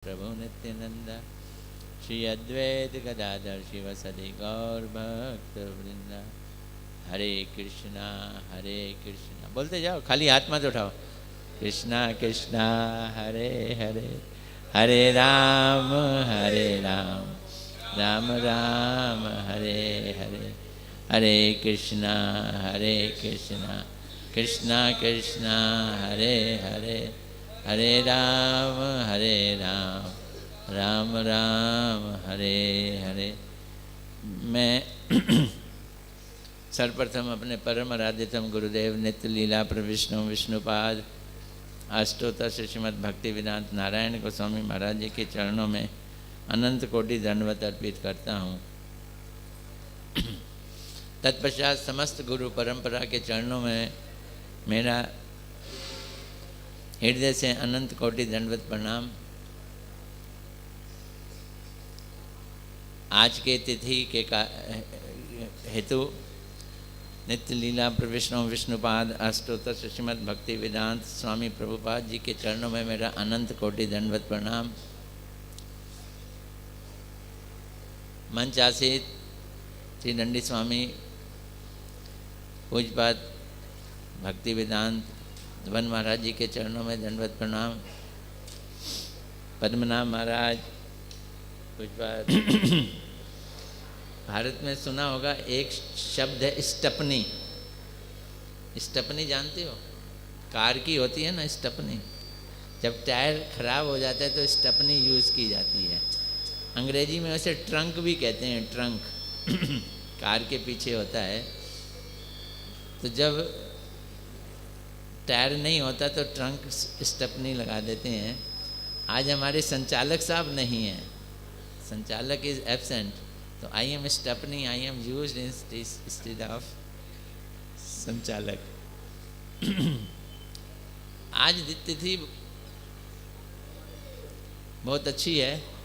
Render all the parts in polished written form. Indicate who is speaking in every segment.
Speaker 1: प्रभु नित्यानंद श्री अद्वैत गदाधर शिवसदि गौर भक्त वृंदा। हरे कृष्णा बोलते जाओ, खाली हाथ मत उठाओ। कृष्णा कृष्णा हरे हरे, हरे राम राम राम हरे हरे, हरे कृष्णा कृष्णा कृष्णा हरे हरे, हरे राम राम राम हरे हरे। मैं सर्वप्रथम अपने परम आराध्यतम गुरुदेव नित्य लीला प्रविष्णु विष्णुपाद अष्टोत्तर श्रीमद् भक्तिवेदांत नारायण गोस्वामी महाराज जी के चरणों में अनंत कोटि दंडवत अर्पित करता हूँ। तत्पश्चात समस्त गुरु परंपरा के चरणों में मेरा हृदय से अनंत कोटि दंडवत प्रणाम। आज के तिथि के हेतु नित्य लीला प्रविष्णु विष्णुपाद अष्टोत्तर श्रीमद् भक्तिवेदांत स्वामी प्रभुपाद जी के चरणों में मेरा अनंत कोटि दंडवत प्रणाम। मंच आसीत श्री दंडी स्वामी पूजपाद भक्तिवेदांत वन महाराज जी के चरणों में दंडवत प्रणाम। पद्मनाभ महाराज पूजपाद। भारत में सुना होगा एक शब्द है स्टपनी। स्टपनी जानते हो? कार की होती है ना स्टपनी। जब टायर खराब हो जाता है तो स्टपनी यूज़ की जाती है। अंग्रेजी में वैसे ट्रंक भी कहते हैं, ट्रंक कार के पीछे होता है। तो जब टायर नहीं होता तो ट्रंक स्टपनी लगा देते हैं। आज हमारे संचालक साहब नहीं हैं, संचालक इज एब्सेंट, तो I am stepney, I am used instead of संचालक। आज तिथि बहुत अच्छी है।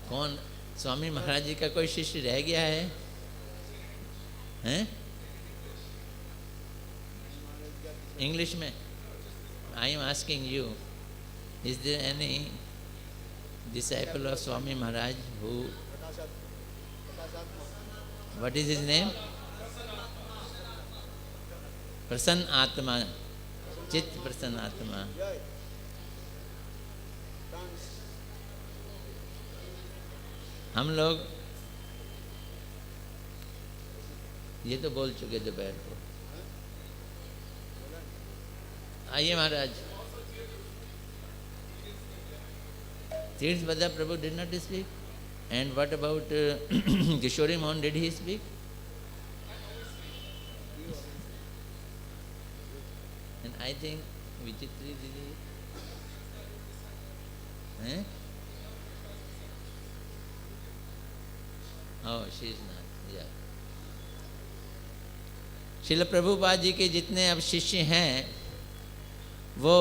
Speaker 1: कौन स्वामी महाराज जी का कोई शिष्य रह गया है? हैं? इंग्लिश में I am asking you, is there any disciple of Swami Maharaj who, what is his name? Prasanna Atma, चित्त प्रसन्न आत्मा। हम लोग ये तो बोल चुके दोपहर को। आइए Maharaj. Tirtha Bada Prabhu did not speak, and what about Kishori Mohan, did he speak? And I think Vichitri didi हैं? Oh, she is not. Yeah. Srila Prabhupada ji के जितने अब शिष्य हैं वो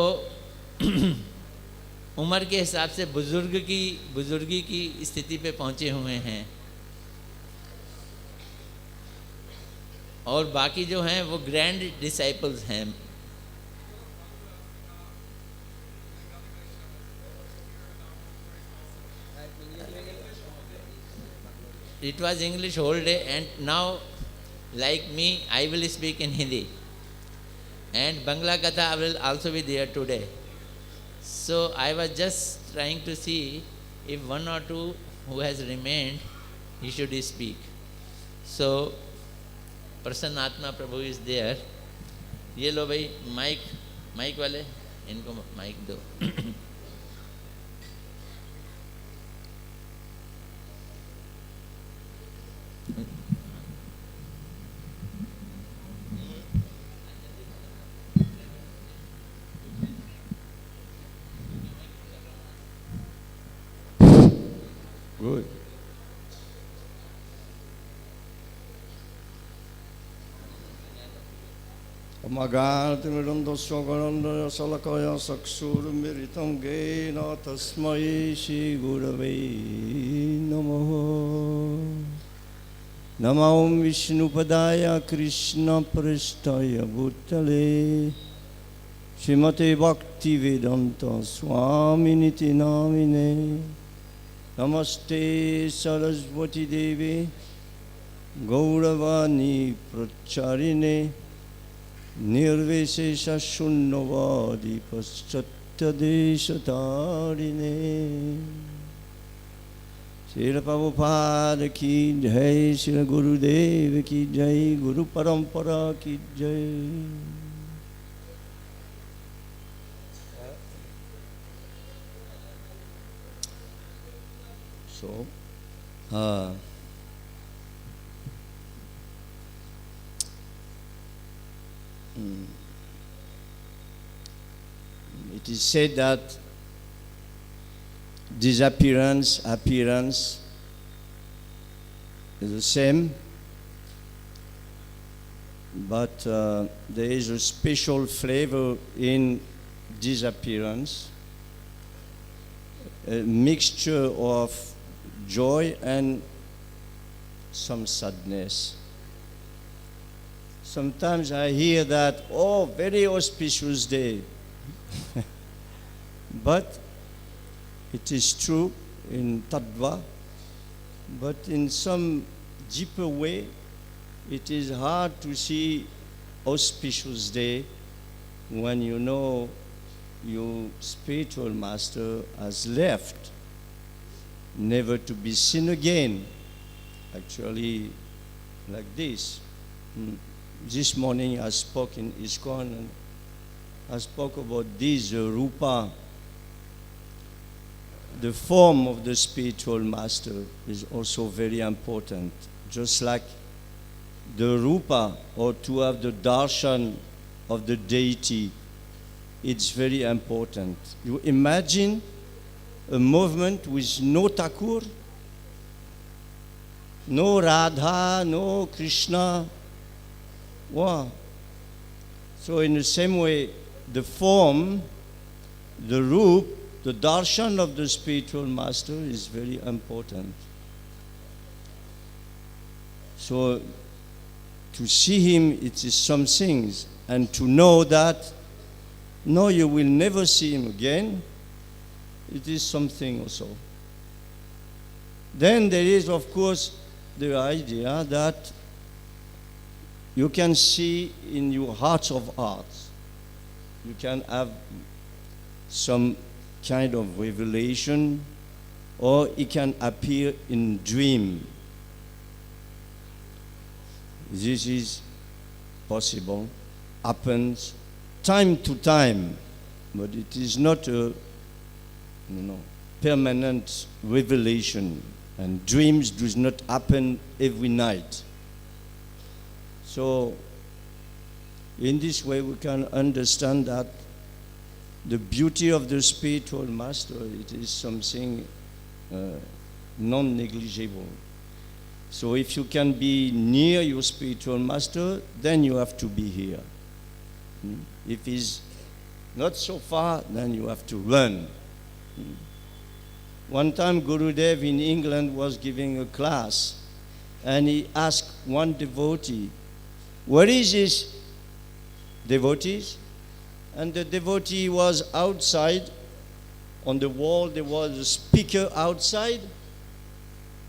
Speaker 1: उम्र के हिसाब से बुजुर्गी की स्थिति पे पहुंचे हुए हैं, और बाकी जो हैं वो ग्रैंड डिसाइपल्स हैं। It was English whole day, and now, like me, I will speak in Hindi, and Bangla Katha will also be there today. So I was just trying to see if one or two who has remained, he should speak. So Prasanna Atma Prabhu is there. ये लो भाई mic वाले, इनको mic दो। Good.
Speaker 2: Amagadmirandasya garandaya salakaya saksurmiritam gena tasmai Shri Gurave Namaha. Namo Vishnupadaya Krishna Prasthaya Bhutale Srimate Bhaktisiddhānta Swami Niti Namine. Namaste Sarasvati Devi Gauravani Pracharine Nirvishesha Shunnavadi Paschatya Deshatarine. Srila Prabhupada ki jai, Srila Gurudev ki jai, Guru Parampara ki jai. So, it is said that disappearance, appearance is the same, but there is a special flavor in disappearance, a mixture of joy and some sadness. Sometimes I hear that, oh, very auspicious day. But it is true in Tattva, but in some deeper way, it is hard to see auspicious day when you know your spiritual master has left, never to be seen again. Actually, like this. This morning I spoke in ISKCON and I spoke about this Rupa. The form of the spiritual master is also very important. Just like the Rupa, or to have the darshan of the deity, it's very important. You imagine a movement with no Thakur, no Radha, no Krishna. Wow. So in the same way, the form, the roop, the darshan of the spiritual master is very important. So to see him, it is some things, and to know that no, you will never see him again, it is something also. Then there is, of course, the idea that you can see in your heart of hearts. You can have some kind of revelation, or it can appear in dream. This is possible, happens time to time, but it is not a permanent revelation, and dreams do not happen every night. So in this way we can understand that the beauty of the spiritual master, it is something non-negligible. So if you can be near your spiritual master, then you have to be here. If he's not so far, then you have to run. One time Gurudev in England was giving a class, and he asked one devotee, "Where is his devotees?" And the devotee was outside. On the wall there was a speaker outside.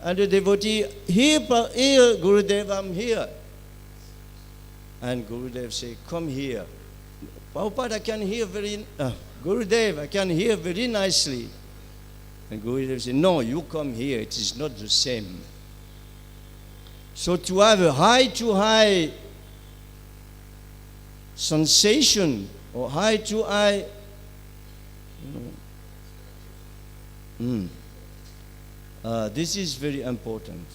Speaker 2: And the devotee, here Gurudev, I'm here. And Gurudev said, "Come here." Prabhupada, I can hear Gurudev, I can hear very nicely. And Gurudev said, "No, you come here, it is not the same." So to have a high-to-high sensation, or high-to-high, this is very important.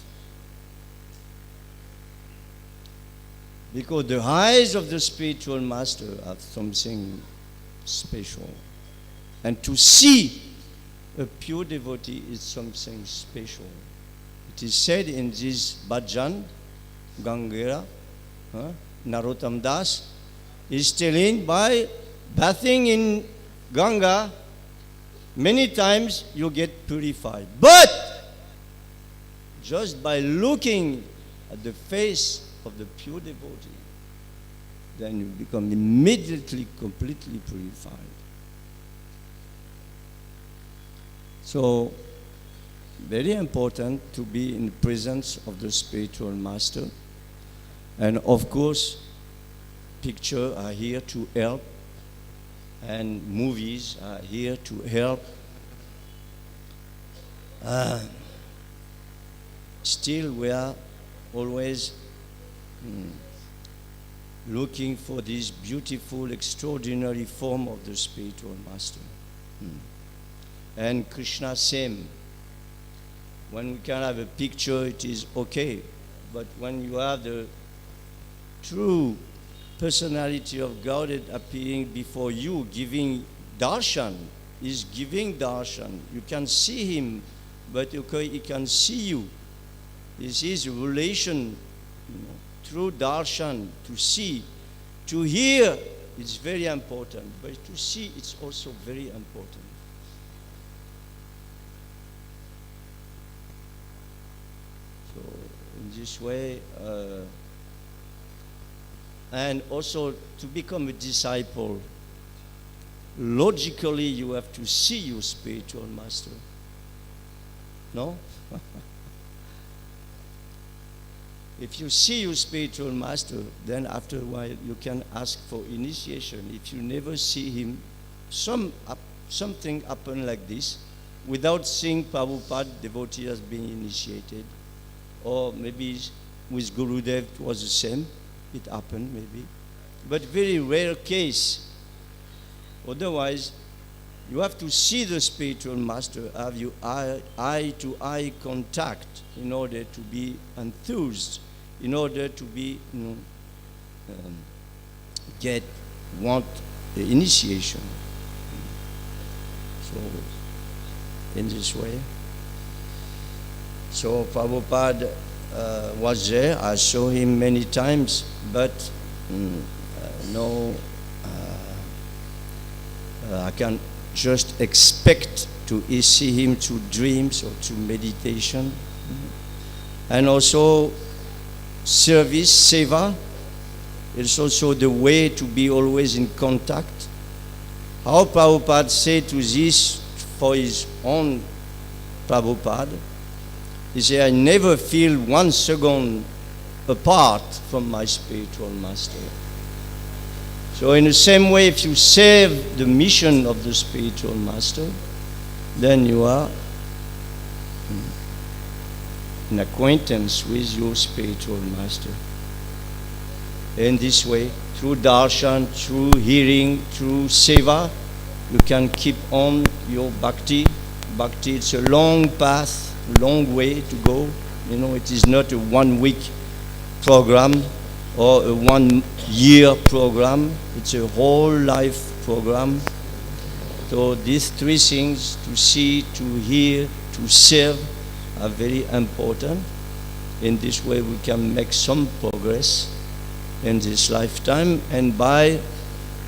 Speaker 2: Because the eyes of the spiritual master have something special. And to see a pure devotee is something special. It is said in this bhajan, Gangera, Narottam Das, He's telling by bathing in Ganga, many times you get purified. But just by looking at the face of the pure devotee, then you become immediately completely purified. So, very important to be in the presence of the spiritual master. And of course, pictures are here to help, and movies are here to help. Still, we are always looking for this beautiful, extraordinary form of the spiritual master. And Krishna same. When we can have a picture, it is okay. But when you have the true personality of Godhead appearing before you, giving darshan, is giving darshan. You can see him, but okay, he can see you. This is relation, through darshan, to see. To hear, it's very important, but to see, it's also very important. So, in this way, and also to become a disciple, logically you have to see your spiritual master. No? If you see your spiritual master, then after a while you can ask for initiation. If you never see him, something happen like this. Without seeing Prabhupada, devotee has been initiated. Or maybe with Gurudev it was the same. It happened maybe. But very rare case. Otherwise, you have to see the spiritual master, have you eye-to-eye contact in order to be enthused, in order to be, want the initiation. So, in this way. So, Prabhupada was there. I saw him many times, but I can just expect to see him through dreams or through meditation. And also service, seva, is also the way to be always in contact. How Prabhupada said to this for his own Prabhupada, he said, I never feel 1 second apart from my spiritual master. So in the same way, if you serve the mission of the spiritual master, then you are in acquaintance with your spiritual master. In this way, through darshan, through hearing, through seva, you can keep on your bhakti. Bhakti, it's a long path, long way to go. It is not a 1 week program or a 1 year program. It's a whole life program. So these 3 things, to see, to hear, to serve, are very important. In this way we can make some progress in this lifetime, and by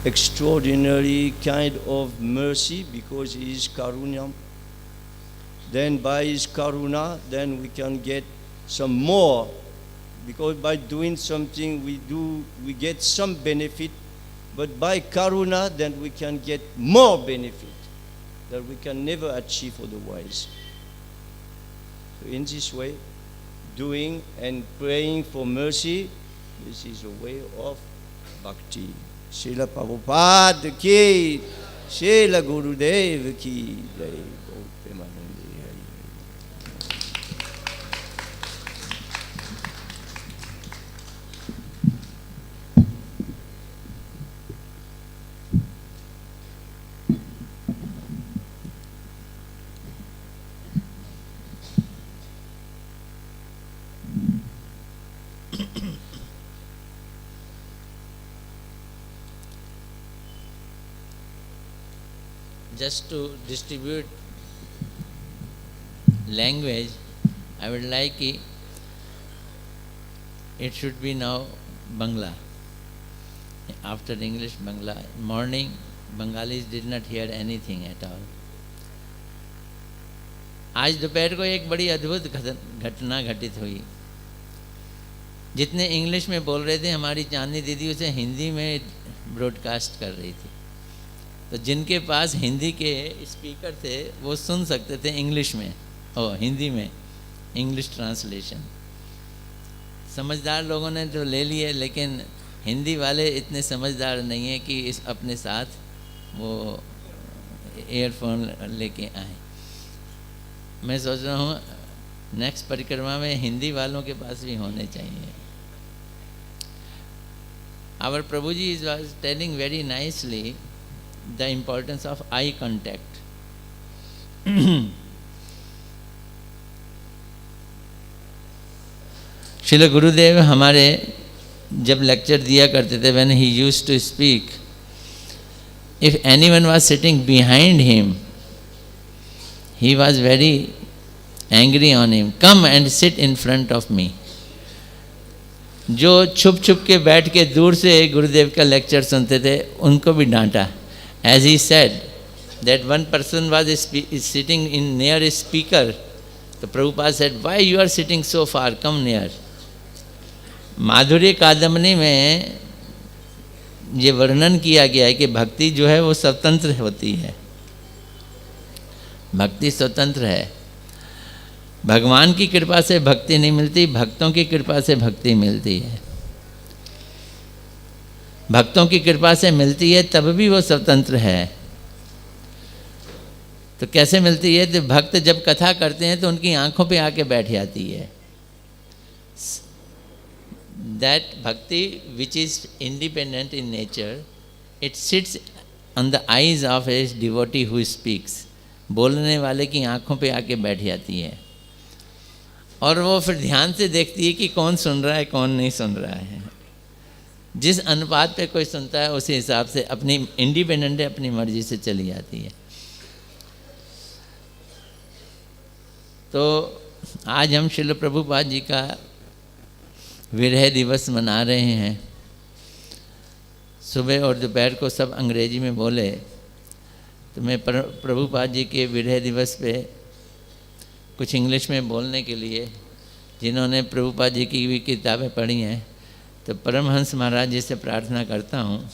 Speaker 2: extraordinary kind of mercy, because he is karunya, then by his karuna, then we can get some more, because by doing something we get some benefit, but by karuna then we can get more benefit that we can never achieve otherwise. So in this way, doing and praying for mercy, this is a way of bhakti. Srila Prabhupada ki, Srila Gurudev ki jai.
Speaker 1: Just to distribute language, I would like it should be now Bangla. after English, Bangla. Morning, Bengalis did not hear anything at all. आज दोपहर को एक बड़ी अद्भुत घटना घटित हुई। जितने इंग्लिश में बोल रहे थे, हमारी चांदनी दीदी उसे हिंदी में ब्रॉडकास्ट कर रही थी। तो जिनके पास हिंदी के स्पीकर थे वो सुन सकते थे इंग्लिश में और हिंदी में इंग्लिश ट्रांसलेशन। समझदार लोगों ने तो ले लिए, लेकिन हिंदी वाले इतने समझदार नहीं हैं कि इस अपने साथ वो ईयरफोन लेके आए। मैं सोच रहा हूँ नेक्स्ट परिक्रमा में हिंदी वालों के पास भी होने चाहिए। Our Prabhuji was telling very nicely the importance of eye contact. Srila गुरुदेव हमारे जब लेक्चर दिया करते थे, when he used to speak, if anyone was sitting behind him, he was very angry on him. Come and sit in front of me. जो छुप छुप के बैठ के दूर से गुरुदेव का लेक्चर सुनते थे, उनको भी डांटा। As he said that one person was sitting in near a speaker, तो Prabhupada said, why you are sitting so far? Come near. माधुर्य कादम्बनी में ये वर्णन किया गया है कि भक्ति जो है वो स्वतंत्र होती है। भक्ति स्वतंत्र है। भगवान की कृपा से भक्ति नहीं मिलती, भक्तों की कृपा से भक्ति मिलती है। भक्तों की कृपा से मिलती है तब भी वो स्वतंत्र है। तो कैसे मिलती है? तो भक्त जब कथा करते हैं तो उनकी आंखों पे आके बैठ जाती है। That bhakti which is independent in nature, it sits on the eyes of a devotee who speaks. बोलने वाले की आंखों पे आके बैठ जाती है और वो फिर ध्यान से देखती है कि कौन सुन रहा है कौन नहीं सुन रहा है। जिस अनुपात पे कोई सुनता है उसी हिसाब से अपनी इंडिपेंडेंट अपनी मर्जी से चली जाती है। तो आज हम श्रील प्रभुपाद जी का विरह दिवस मना रहे हैं। सुबह और दोपहर को सब अंग्रेजी में बोले, तो मैं प्रभुपाद जी के विरह दिवस पे कुछ इंग्लिश में बोलने के लिए, जिन्होंने प्रभुपाद जी की भी किताबें पढ़ी हैं, तो परमहंस महाराज जी से प्रार्थना करता हूँ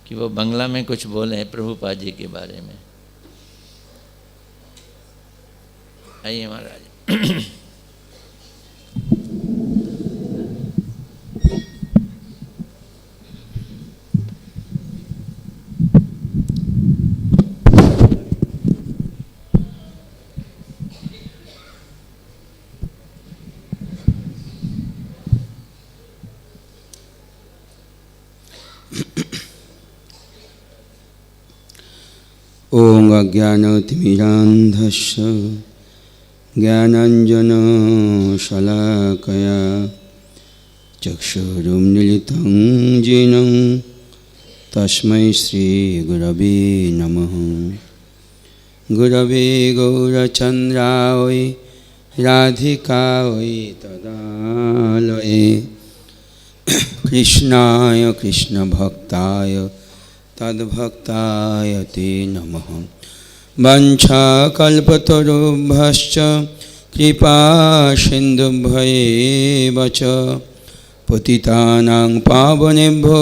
Speaker 1: कि वो बंगला में कुछ बोलें प्रभुपाद जी के बारे में। आइए महाराज।
Speaker 3: ओम अज्ञानतिमिरान्धस्य ज्ञानाञ्जनशलाकया चक्षुरुन्मीलितं येन तस्मै श्रीगुरवे नमः। गुरवे गौरचन्द्राय राधिकाय तदालये कृष्णाय कृष्णभक्ताय तद्भक्ताय ते नमः। वंशाकल्पतरुभ्यश्च कृपा सिन्धुभ्येव च पतितानां पावनेभ्यो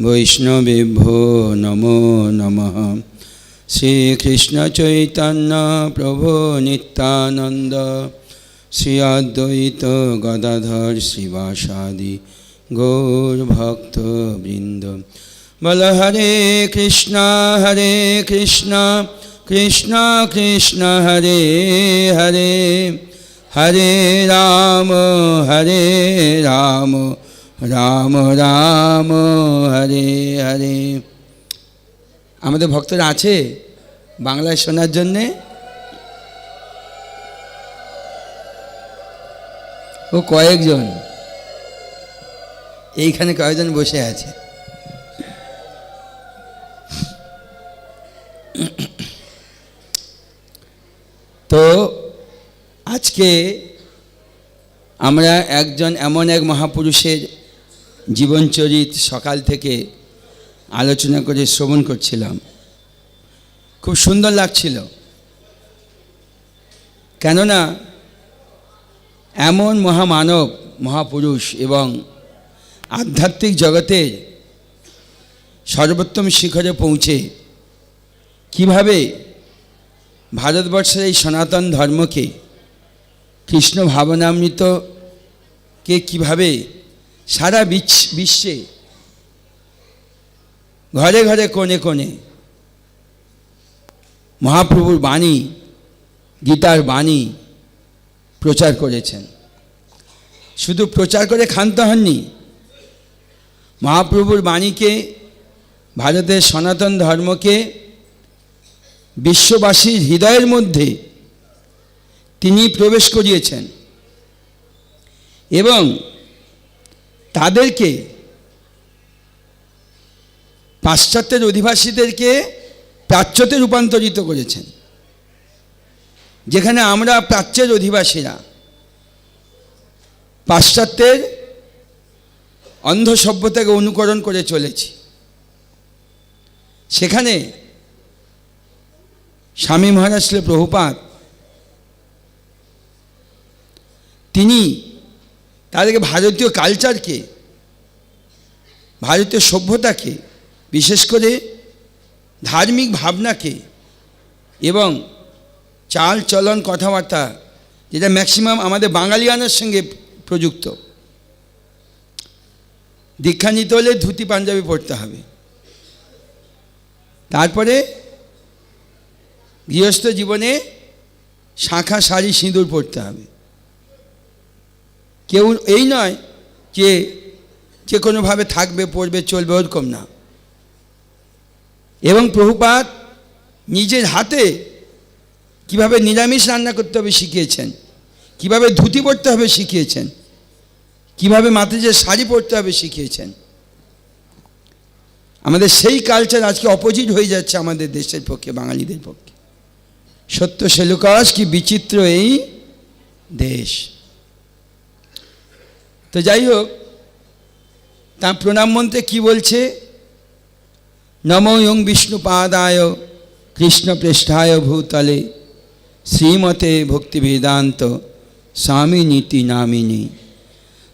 Speaker 3: वैष्णवेभ्यो नमो नमः। श्रीकृष्ण चैतन्य प्रभु नित्यानंद श्री अद्वैत गदाधर श्रीवासादि गौर भक्त वृंद। बोल हरे कृष्णा कृष्ण कृष्ण हरे हरे, हरे राम राम राम हरे हरे। আমাদের ভক্তরা আছে বাংলায় শোনার জন্যে? ও কয়েকজন এইখানে কয়েকজন বসে আছে। তো আজকে আমরা একজন এমন এক মহাপুরুষের জীবনচরিত সকাল থেকে আলোচনা করে শ্রবণ করছিলাম, খুব সুন্দর লাগছিল। কেননা এমন মহামানব, মহাপুরুষ এবং আধ্যাত্মিক জগতের সর্বোত্তম শিখরে পৌঁছে কিভাবে ভারতবর্ষের এই সনাতন ধর্মকে, কৃষ্ণ ভাবনামৃতকে কিভাবে সারা বিশ্বে ঘরে ঘরে কোণে কোণে মহাপ্রভুর বাণী, গীতার বাণী প্রচার করেছেন। শুধু প্রচার করে ক্ষান্ত হননি, মহাপ্রভুর বাণীকে, ভারতের সনাতন ধর্মকে বিশ্ববাসীর হৃদয়ের মধ্যে তিনি প্রবেশ করিয়েছেন এবং তাদেরকে, পাশ্চাত্যের অধিবাসীদেরকে প্রাচ্যতে রূপান্তরিত করেছেন। যেখানে আমরা প্রাচ্যের অধিবাসীরা পাশ্চাত্যের অন্ধ সভ্যতাকে অনুকরণ করে চলেছি, সেখানে স্বামী মহারাজ শ্রীল প্রভুপাদ তিনি তাদেরকে ভারতীয় কালচারকে, ভারতীয় সভ্যতাকে, বিশেষ করে ধার্মিক ভাবনাকে এবং চাল চলন কথাবার্তা, যেটা ম্যাক্সিমাম আমাদের বাঙালিয়ানার সঙ্গে প্রযুক্ত। দীক্ষা নিতে হলে ধুতি পাঞ্জাবি পরতে হবে, তারপরে গৃহস্থ জীবনে শাঁখা শাড়ি সিঁদুর পরতে হবে। কেউ এই নয় যে কোনোভাবে থাকবে, পড়বে, চলবে, ওরকম না। এবং প্রভুপাদ নিজের হাতে কিভাবে নিরামিষ রান্না করতে হবে শিখিয়েছেন, কিভাবে ধুতি পরতে হবে শিখিয়েছেন, কিভাবে মাথায় যে শাড়ি পরতে হবে শিখিয়েছেন। আমাদের সেই কালচার আজকে অপোজিট হয়ে যাচ্ছে আমাদের দেশের পক্ষে, বাঙালিদের পক্ষে। সত্য সেলুকাস কি বিচিত্র এই দেশ। তো যাই হোক, তার প্রণাম মন্ত্রে কি বলছে? নমো ইয়ং বিষ্ণুপাদায় কৃষ্ণপৃষ্ঠায় ভূতলে শ্রীমতে ভক্তিবেদান্ত স্বামী নীতি নামিনী।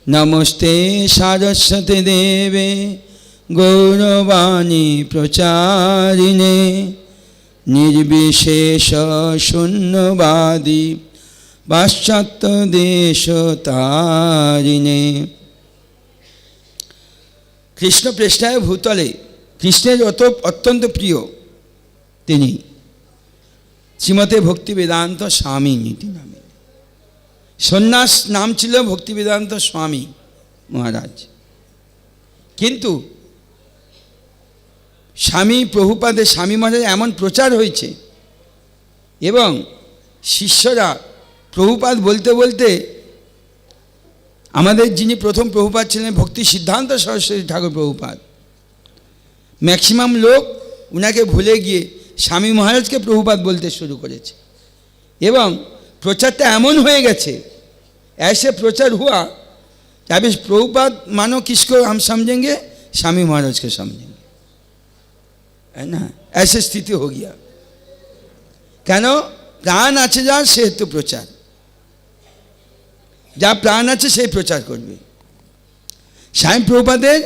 Speaker 3: নমস্তে সারস্বতী দেবে গৌরবাণী প্রচারিণে নির্বিশেষ শূন্যবাদী পাশ্চাত্য দেশ তারিণে। কৃষ্ণ পৃষ্ঠায় ভূতলে, কৃষ্ণের অত্যন্ত প্রিয় তিনি, শ্রীমতে ভক্তিবেদান্ত স্বামী নীতি নামে। সন্ন্যাস নাম ছিল ভক্তিবেদান্ত স্বামী মহারাজ, কিন্তু স্বামী প্রভুপাদের, স্বামী মহারাজ এমন প্রচার হয়েছে এবং শিষ্যরা প্রভুপাদ বলতে বলতে, আমাদের যিনি প্রথম প্রভুপাদ ছিলেন ভক্তিসিদ্ধান্ত সরস্বতী ঠাকুর প্রভুপাদ, ম্যাক্সিমাম লোক উনাকে ভুলে গিয়ে স্বামী মহারাজকে প্রভুপাদ বলতে শুরু করেছে। এবং প্রচারটা এমন হয়ে গেছে, ऐसे प्रचार हुआ कि अभी प्रभुपाद मानो किसको हम समझेंगे, स्वामी महाराज को समझेंगे, है ना। ऐसी स्थिति हो गया। কেন? প্রাণ আছে যার সে তো প্রচার, যা প্রাণ আছে সেই প্রচার করবে। স্বামী প্রভুপাদের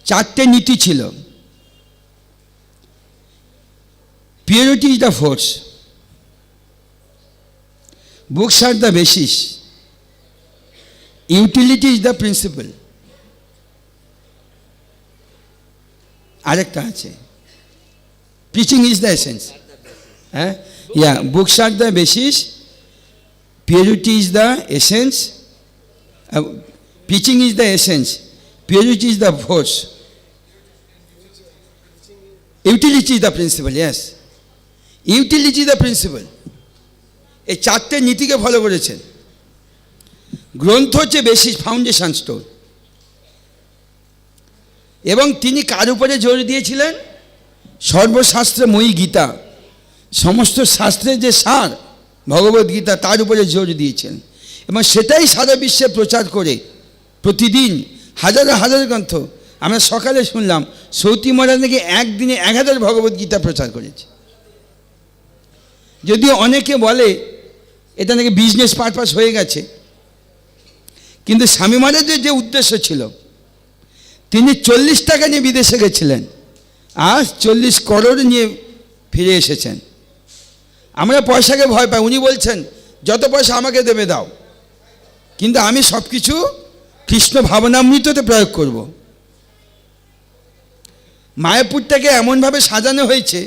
Speaker 3: 4টে নীতি ছিল। Purity is the force, books are the basis, utility is the principle, আরেকটা আছে preaching is the essence, yeah, books are the basis, purity is the essence, preaching is the essence, purity is the force, utility is the principle, yes, utility is the principle. এই 4টে নীতিকে follow করেছেন। গ্রন্থ হচ্ছে basis, foundation stone. এবং তিনি কার উপরে জোর দিয়েছিলেন? সর্বশাস্ত্রময়ী গীতা, সমস্ত শাস্ত্রের যে সার ভগবদ গীতা, তার উপরে জোর দিয়েছেন। এবং সেটাই সারা বিশ্বে প্রচার করে প্রতিদিন হাজারো হাজার গ্রন্থ। আমরা সকালে শুনলাম সৌতি মহারাজ নাকি একদিনে 1000 ভগবদ্গীতা প্রচার করেছে। যদিও অনেকে বলে এটা নাকি বিজনেস পারপাস হয়ে গেছে, কিন্তু স্বামী মহারাজের যে উদ্দেশ্য ছিল, তিনি 40 টাকা নিয়ে বিদেশে গেছিলেন, আজ 40 করোড় নিয়ে ফিরে এসেছেন। আমরা পয়সাকে ভয় পাই, উনি বলছেন যত পয়সা আমাকে দেবে দাও, কিন্তু আমি সব কিছু কৃষ্ণ ভাবনামৃততে প্রয়োগ করব। মায়াপুরটাকে এমনভাবে সাজানো হয়েছে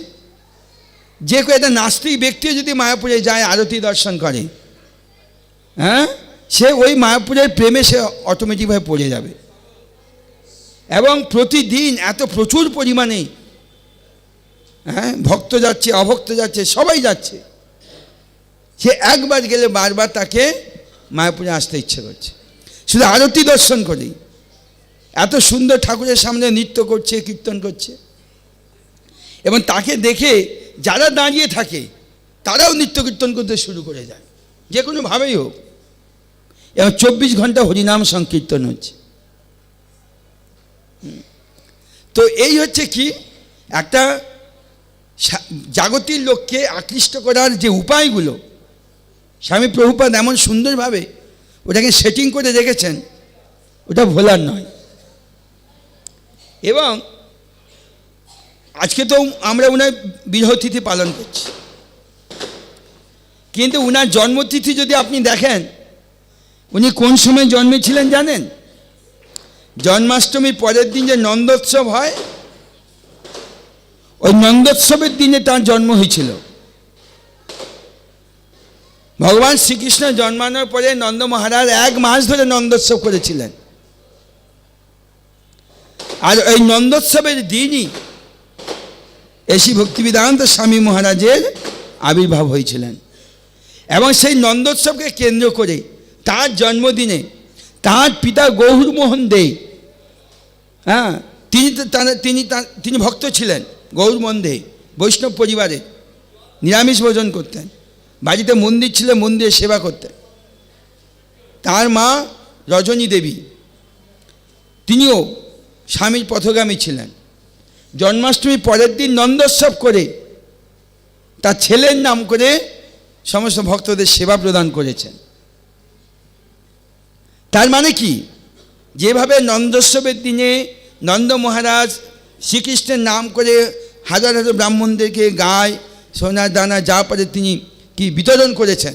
Speaker 3: যে কেউ একটা নাস্তিক ব্যক্তিও যদি মায়াপুরে যায় আরতি দর্শন করে, হ্যাঁ, সে ওই মায়াপুরের প্রেমে সে অটোমেটিকভাবে পড়ে যাবে। এবং প্রতিদিন এত প্রচুর পরিমাণে, হ্যাঁ, ভক্ত যাচ্ছে, অভক্ত যাচ্ছে, সবাই যাচ্ছে। সে একবার গেলে বারবার তাকে মায়াপুরে আসতে ইচ্ছে করছে, শুধু আরতি দর্শন করেই। এত সুন্দর ঠাকুরের সামনে নৃত্য করছে, কীর্তন করছে, এবং তাকে দেখে যারা দাঁড়িয়ে থাকে তারাও নৃত্য কীর্তন করতে শুরু করে যায়, যে কোনোভাবেই হোক। এবং 24 ঘন্টা হরিনাম সংকীর্তন হচ্ছে। তো এই হচ্ছে কি একটা জাগতিক লোককে আকৃষ্ট করার যে উপায়গুলো স্বামী প্রভুপাদ এমন সুন্দরভাবে ওটাকে সেটিং করে রেখেছেন, ওটা ভোলার নয়। এবং আজকে তো আমরা উনার বিরহ তিথি পালন করছি, কিন্তু উনার জন্মতিথি যদি আপনি দেখেন, উনি কোন সময় জন্মেছিলেন জানেন? জন্মাষ্টমীর পরের দিন যে নন্দোৎসব হয়, ওই নন্দোৎসবের দিনে তার জন্ম হয়েছিল। ভগবান শ্রীকৃষ্ণ জন্মানোর পরে নন্দ মহারাজ 1 মাস ধরে নন্দোৎসব করেছিলেন। আর ওই নন্দোৎসবের দিনই এসি ভক্তিবিদান্ত স্বামী মহারাজের আবির্ভাব হয়েছিলেন। এবং সেই নন্দোৎসবকে কেন্দ্র করে তার জন্মদিনে তার পিতা গৌর মোহন দে, হ্যাঁ, তিনি ভক্ত ছিলেন। গৌর মোহন দে বৈষ্ণব পরিবারে নিরামিষ ভোজন করতেন, বাড়িতে মন্দির ছিল, মন্দিরে সেবা করতেন। তার মা রজনী দেবী, তিনিও স্বামীর পথগামী ছিলেন। জন্মাষ্টমীর পরের দিন নন্দোৎসব করে তার ছেলের নাম করে সমস্ত ভক্তদের সেবা প্রদান করেছেন। তার মানে কি, যেভাবে নন্দোৎসবের দিনে নন্দ মহারাজ শ্রীকৃষ্ণের নাম করে হাজার হাজার ব্রাহ্মণদেরকে গায়ে সোনা দানা যা পারে তিনি কি বিতরণ করেছেন,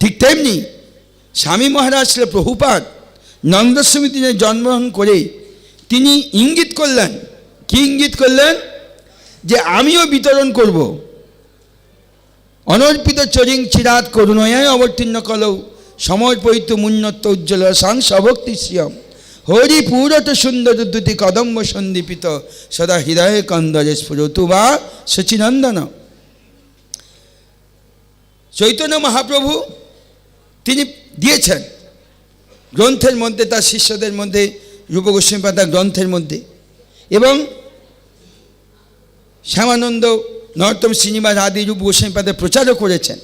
Speaker 3: ঠিক তেমনি স্বামী মহারাজ শ্রী প্রভুপাদ নন্দোৎসবীর দিনে জন্মগ্রহণ করে তিনি ইঙ্গিত করলেন। কি ইঙ্গিত করলেন? যে আমিও বিতরণ করব। অনর্পিত চরিং চিরাত করুণয়ায় অবতীর্ণ কলৌ সমর্পিত মুন্নত উজ্জ্বল সাংস ভক্তি শ্রিয়ম হরি পুরত সুন্দর উদ্ধতি কদম্ব সন্দীপিত সদা হৃদয় কন্দরে স্ফুরতু বা সচিনন্দন। চৈতন্য মহাপ্রভু তিনি দিয়েছেন গ্রন্থের মধ্যে, তার শিষ্যদের মধ্যে, রূপ গোস্বামী তার গ্রন্থের মধ্যে, এবং শ্যামানন্দ, নরোত্তম শ্রীনিবাস আদি রূপ গোস্বামী প্রচারও করেছেন।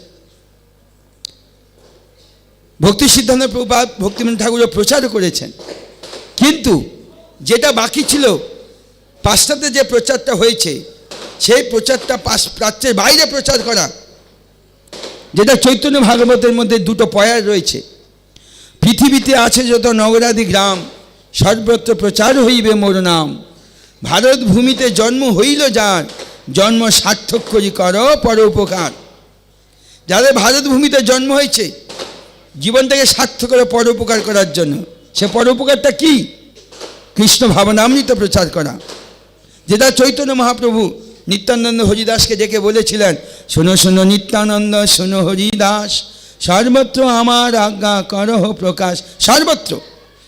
Speaker 3: ভক্তিসিদ্ধান্ত প্রভুপাদ ভক্তিবিনোদ ঠাকুরও প্রচারও করেছেন। কিন্তু যেটা বাকি ছিল, পাশ্চাত্যে যে প্রচারটা হয়েছে, সেই প্রচারটা প্রাচ্যের বাইরে প্রচার করা, যেটা চৈতন্য ভাগবতের মধ্যে 2টো পয়ার রয়েছে। পৃথিবীতে আছে যত নগরাদি গ্রাম, সর্বত্র প্রচার হইবে মোর নাম। ভারত ভূমিতে জন্ম হইল যার, জন্ম সার্থক করি কর পরোপকার। যাদের ভারত ভূমিতে জন্ম হয়েছে, জীবনটাকে সার্থক করে পরোপকার করার জন্য, সে পরোপকারটা কি? কৃষ্ণ ভাবনামৃত প্রচার করা, যেটা চৈতন্য মহাপ্রভু নিত্যানন্দ হরিদাসকে ডেকে বলেছিলেন, শোনো শোনো নিত্যানন্দ শোনো হরিদাস, সর্বত্র আমার আজ্ঞা করহ প্রকাশ। সর্বত্র,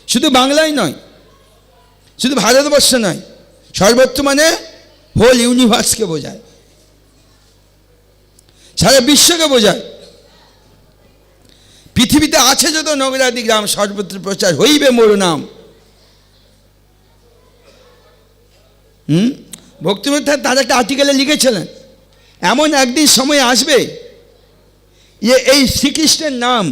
Speaker 3: শুধু বাংলায় নয়, শুধু ভারতবর্ষ নয়, সর্বত্র মানে হোল ইউনিভার্সকে বোঝায়, সারা বিশ্বকে বোঝায়। পৃথিবীতে আছে যত নগরাদি গ্রাম, সর্বত্র প্রচার হইবে মোর নাম। ভক্তিবিনোদ তার একটা আর্টিকেলে লিখেছিলেন, এমন একদিন সময় আসবে যে এই শ্রীকৃষ্ণের নাম,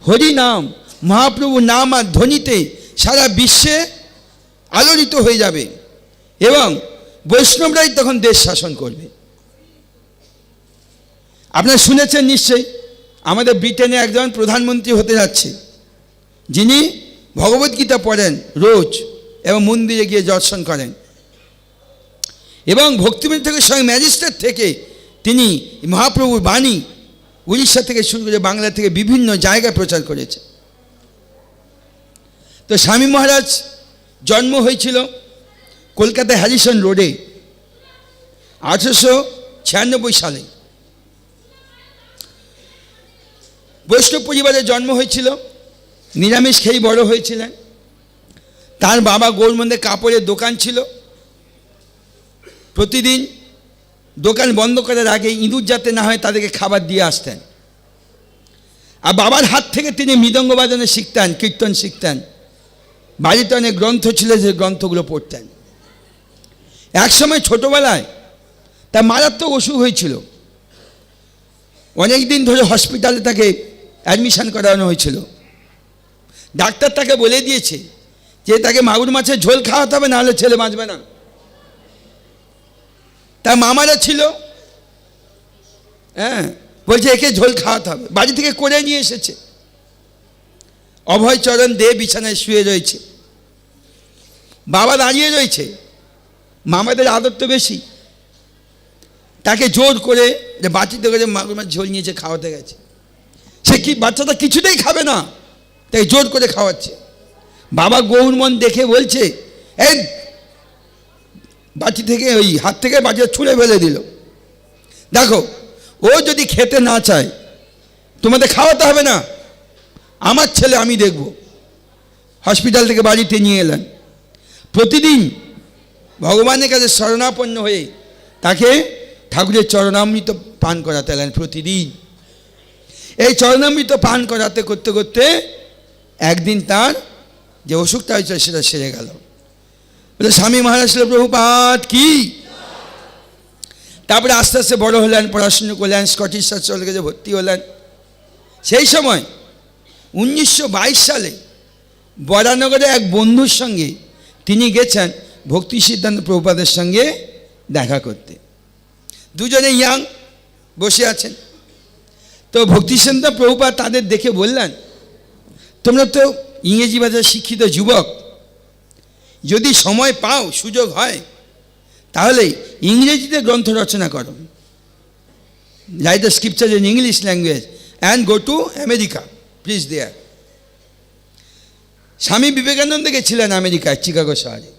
Speaker 3: হরি নাম, মহাপ্রভু নাম আর ধ্বনিতে সারা বিশ্বে আলোড়িত হয়ে যাবে এবং বৈষ্ণবরাই তখন দেশ শাসন করবে। আপনারা শুনেছেন নিশ্চয়ই, আমাদের ব্রিটেনে একজন প্রধানমন্ত্রী হতে যাচ্ছে, যিনি ভগবদ্গীতা পড়েন রোজ এবং মন্দিরে গিয়ে দর্শন করেন, এবং ভক্তিমন্দির থেকে স্বয়ং ম্যাজিস্ট্রেট থেকে তিনি মহাপ্রভুর বাণী উড়িষ্যা থেকে শুরু করে বাংলা থেকে বিভিন্ন জায়গায় প্রচার করেছে। তো স্বামী মহারাজ জন্ম হয়েছিল কলকাতা হ্যারিসন রোডে 1896 সালে। বৈষ্ণব পরিবারে জন্ম হয়েছিল, নিরামিষ খেয়েই বড় হয়েছিলেন। তার বাবা গৌরমন্দিরে কাপড়ের দোকান ছিল, প্রতিদিন দোকান বন্ধ করার আগে ইঁদুর যাতে না হয় তাদেরকে খাবার দিয়ে আসতেন। আর বাবার হাত থেকে তিনি মৃদঙ্গ বাদনে শিখতেন, কীর্তন শিখতেন। বাড়িতে অনেক গ্রন্থ ছিল, যে গ্রন্থগুলো পড়তেন। একসময় ছোটোবেলায় তার মারাত্মক অসুখ হয়েছিল, অনেক দিন ধরে হসপিটালে তাকে অ্যাডমিশন করানো হয়েছিল। ডাক্তার তাকে বলে দিয়েছে যে তাকে মাগুর মাছের ঝোল খাওয়াতে হবে, নাহলে ছেলে বাঁচবে না। তার মামারা ছিল, বলছে একে ঝোল খাওয়াতে হবে। বাড়ি থেকে করে নিয়ে এসেছে। অভয় চরণ দে বিছানায় শুয়ে রয়েছে, বাবা দাঁড়িয়ে রয়েছে। মামাদের আদর তো বেশি, তাকে জোর করে যে বাটিতে করে মাগুর মাছ ঝোল নিয়েছে, খাওয়াতে গেছে। সে কি বাচ্চাটা কিছুতেই খাবে না, তাই জোর করে খাওয়াচ্ছে। বাবা গৌরমন দেখে বলছে, এই বাটি থেকে ওই হাত থেকে বাটিটা ছুঁড়ে ফেলে দিল। দেখো, ও যদি খেতে না চায় তোমাদের খাওয়াতে হবে না, আমার ছেলে আমি দেখব। হসপিটাল থেকে বাড়িতে নিয়ে এলেন। প্রতিদিন ভগবানের কাছে শরণাপন্ন হয়ে তাকে ঠাকুরের চরণামৃত পান করাতে এলেন প্রতিদিন। এই চরণামৃত পান করাতে করতে করতে একদিন তার যে অসুখটা হয়েছে সেটা সেরে গেল। বলে স্বামী মহারাজ প্রভুপাদ কি। তারপরে আস্তে আস্তে বড় হলেন, পড়াশুনো করলেন, স্কটিশ কলেজে ভর্তি হলেন। সেই সময় 1922 সালে বরানগরে এক বন্ধুর সঙ্গে তিনি গেছেন ভক্তিসিদ্ধান্ত প্রভুপাদের সঙ্গে দেখা করতে। দুজনে ইয়াং বসে আছেন। তো ভক্তিসিদ্ধান্ত প্রভুপাদ তাদের দেখে বললেন, তোমরা তো ইংরেজি ভাষায় শিক্ষিত যুবক, যদি সময় পাও, সুযোগ হয়, তাহলে ইংরেজিতে গ্রন্থ রচনা করো। Write the scripture in English language and go to America, please there. Swami Vivekananda গেছিলেন আমেরিকায়, চিকাগো শহরে।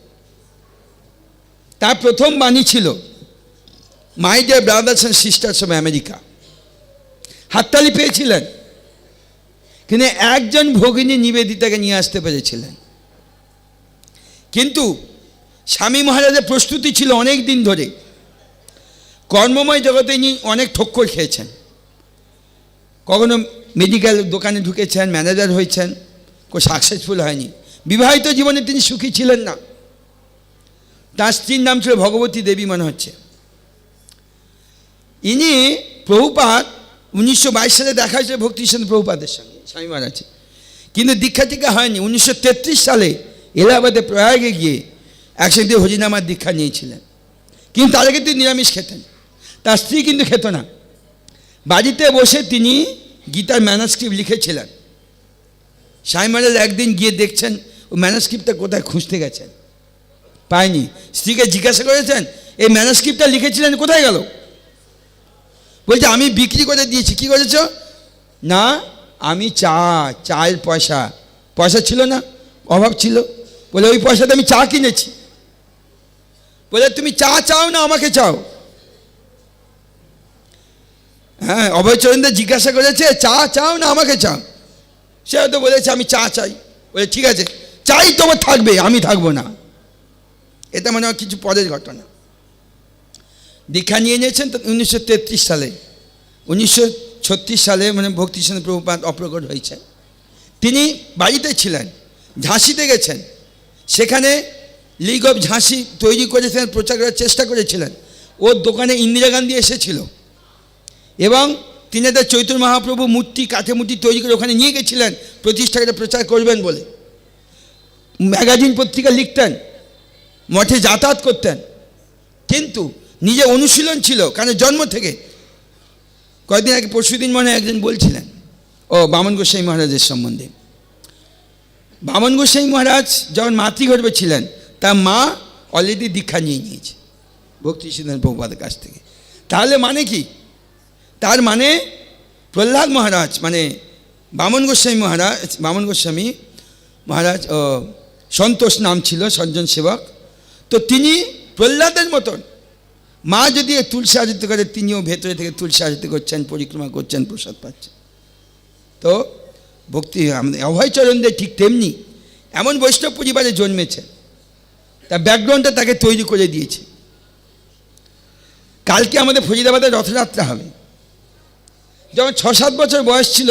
Speaker 3: তার প্রথম বাণী ছিল, my dear brothers and sisters of America. হাততালি পেয়েছিলেন, কিন্তু একজন ভগিনী নিবেদিতাকে নিয়ে আসতে পেরেছিলেন। কিন্তু স্বামী মহারাজের প্রস্তুতি ছিল অনেক দিন ধরে। কর্মময় জগতে ইনি অনেক ঠক্কর খেয়েছেন। কখনো মেডিকেল দোকানে ঢুকেছেন, ম্যানেজার হয়েছেন, কোনো সাকসেসফুল হয়নি। বিবাহিত জীবনে তিনি সুখী ছিলেন না। তার স্ত্রীর নাম ছিল ভগবতী দেবী মনে হচ্ছে। ইনি প্রভুপাদ 1922 সালে দেখা হয়েছে ভক্তিসিদ্ধান্ত প্রভুপাদের সঙ্গে, স্বামী মহারাজ। কিন্তু দীক্ষা টিকা হয়নি। 1933 সালে এলাহাবাদে প্রয়াগে গিয়ে একসঙ্গে হরিনামার দীক্ষা নিয়েছিলেন। কিন্তু তার আগে তিনি নিরামিষ খেতেন, তার স্ত্রী কিন্তু খেত না। বাড়িতে বসে তিনি গীতার ম্যানাস্ক্রিপ্ট লিখেছিলেন। স্বামী মহারাজ একদিন গিয়ে দেখছেন ও ম্যানাস্ক্রিপ্টটা কোথায় খুঁজতে গেছেন, পায়নি। স্ত্রীকে জিজ্ঞাসা করেছেন, এই ম্যানাস্ক্রিপ্টটা লিখেছিলেন কোথায় গেল? বলছে আমি বিক্রি করে দিয়েছি। কি করেছ? না, আমি চায়ের পয়সা ছিল না, অভাব ছিল, বলে ওই পয়সাতে আমি চা কিনেছি। বলে তুমি চা চাও না আমাকে চাও? হ্যাঁ, অভয় চরণদের জিজ্ঞাসা করেছে চা চাও না আমাকে চাও? সে হয়তো বলেছে আমি চা চাই। বলে ঠিক আছে, চাই তোমার থাকবে, আমি থাকবো না। এটা মনে হয় কিছু পরের ঘটনা। দীক্ষা নিয়ে নিয়েছেন 1933 সালে। 1936 সালে মানে ভক্তিসিদ্ধান্ত প্রভুপাদ অপ্রকট হয়েছেন। তিনি বাড়িতে ছিলেন, ঝাঁসিতে গেছেন, সেখানে লিগ অফ ঝাঁসি তৈরি করেছেন, প্রচার করার চেষ্টা করেছিলেন। ওর দোকানে ইন্দিরা গান্ধী এসেছিল এবং তিনি একটা চৈতন্য মহাপ্রভু মূর্তি, কাঠে মূর্তি তৈরি করে ওখানে নিয়ে গেছিলেন প্রতিষ্ঠা করে প্রচার করবেন বলে। ম্যাগাজিন পত্রিকা লিখতেন, মঠে যাতায়াত করতেন, কিন্তু নিজে অনুশীলন ছিল, কারণ জন্ম থেকে। কয়েকদিন আগে পরশুদিন মনে একজন বলছিলেন বামন গোস্বামী মহারাজের সম্বন্ধে। বামন গোস্বামী মহারাজ যখন মাতৃগর্ভে ছিলেন, তার মা অলরেডি দীক্ষা নিয়ে নিয়েছে ভক্তিসিদ্ধান্ত প্রভুপাদের কাছ থেকে। তাহলে মানে কি? তার মানে প্রহ্লাদ মহারাজ মানে বামন গোস্বামী মহারাজ সন্তোষ নাম ছিল, সজ্জন সেবক। তো তিনি প্রহ্লাদের মতন, মা যদি তুলসী আরতি করে, তিনিও ভেতরে থেকে তুলসী আরতি করছেন, পরিক্রমা করছেন, প্রসাদ পাচ্ছেন। তো ভক্তি আমাদের অভয় চরণদের ঠিক তেমনি এমন বৈষ্ণব পরিবারে জন্মেছে, তার ব্যাকগ্রাউন্ডটা তাকে তৈরি করে দিয়েছে। কালকে আমাদের ফরিদাবাদে রথযাত্রা হবে। যখন 6-7 বছর বয়স ছিল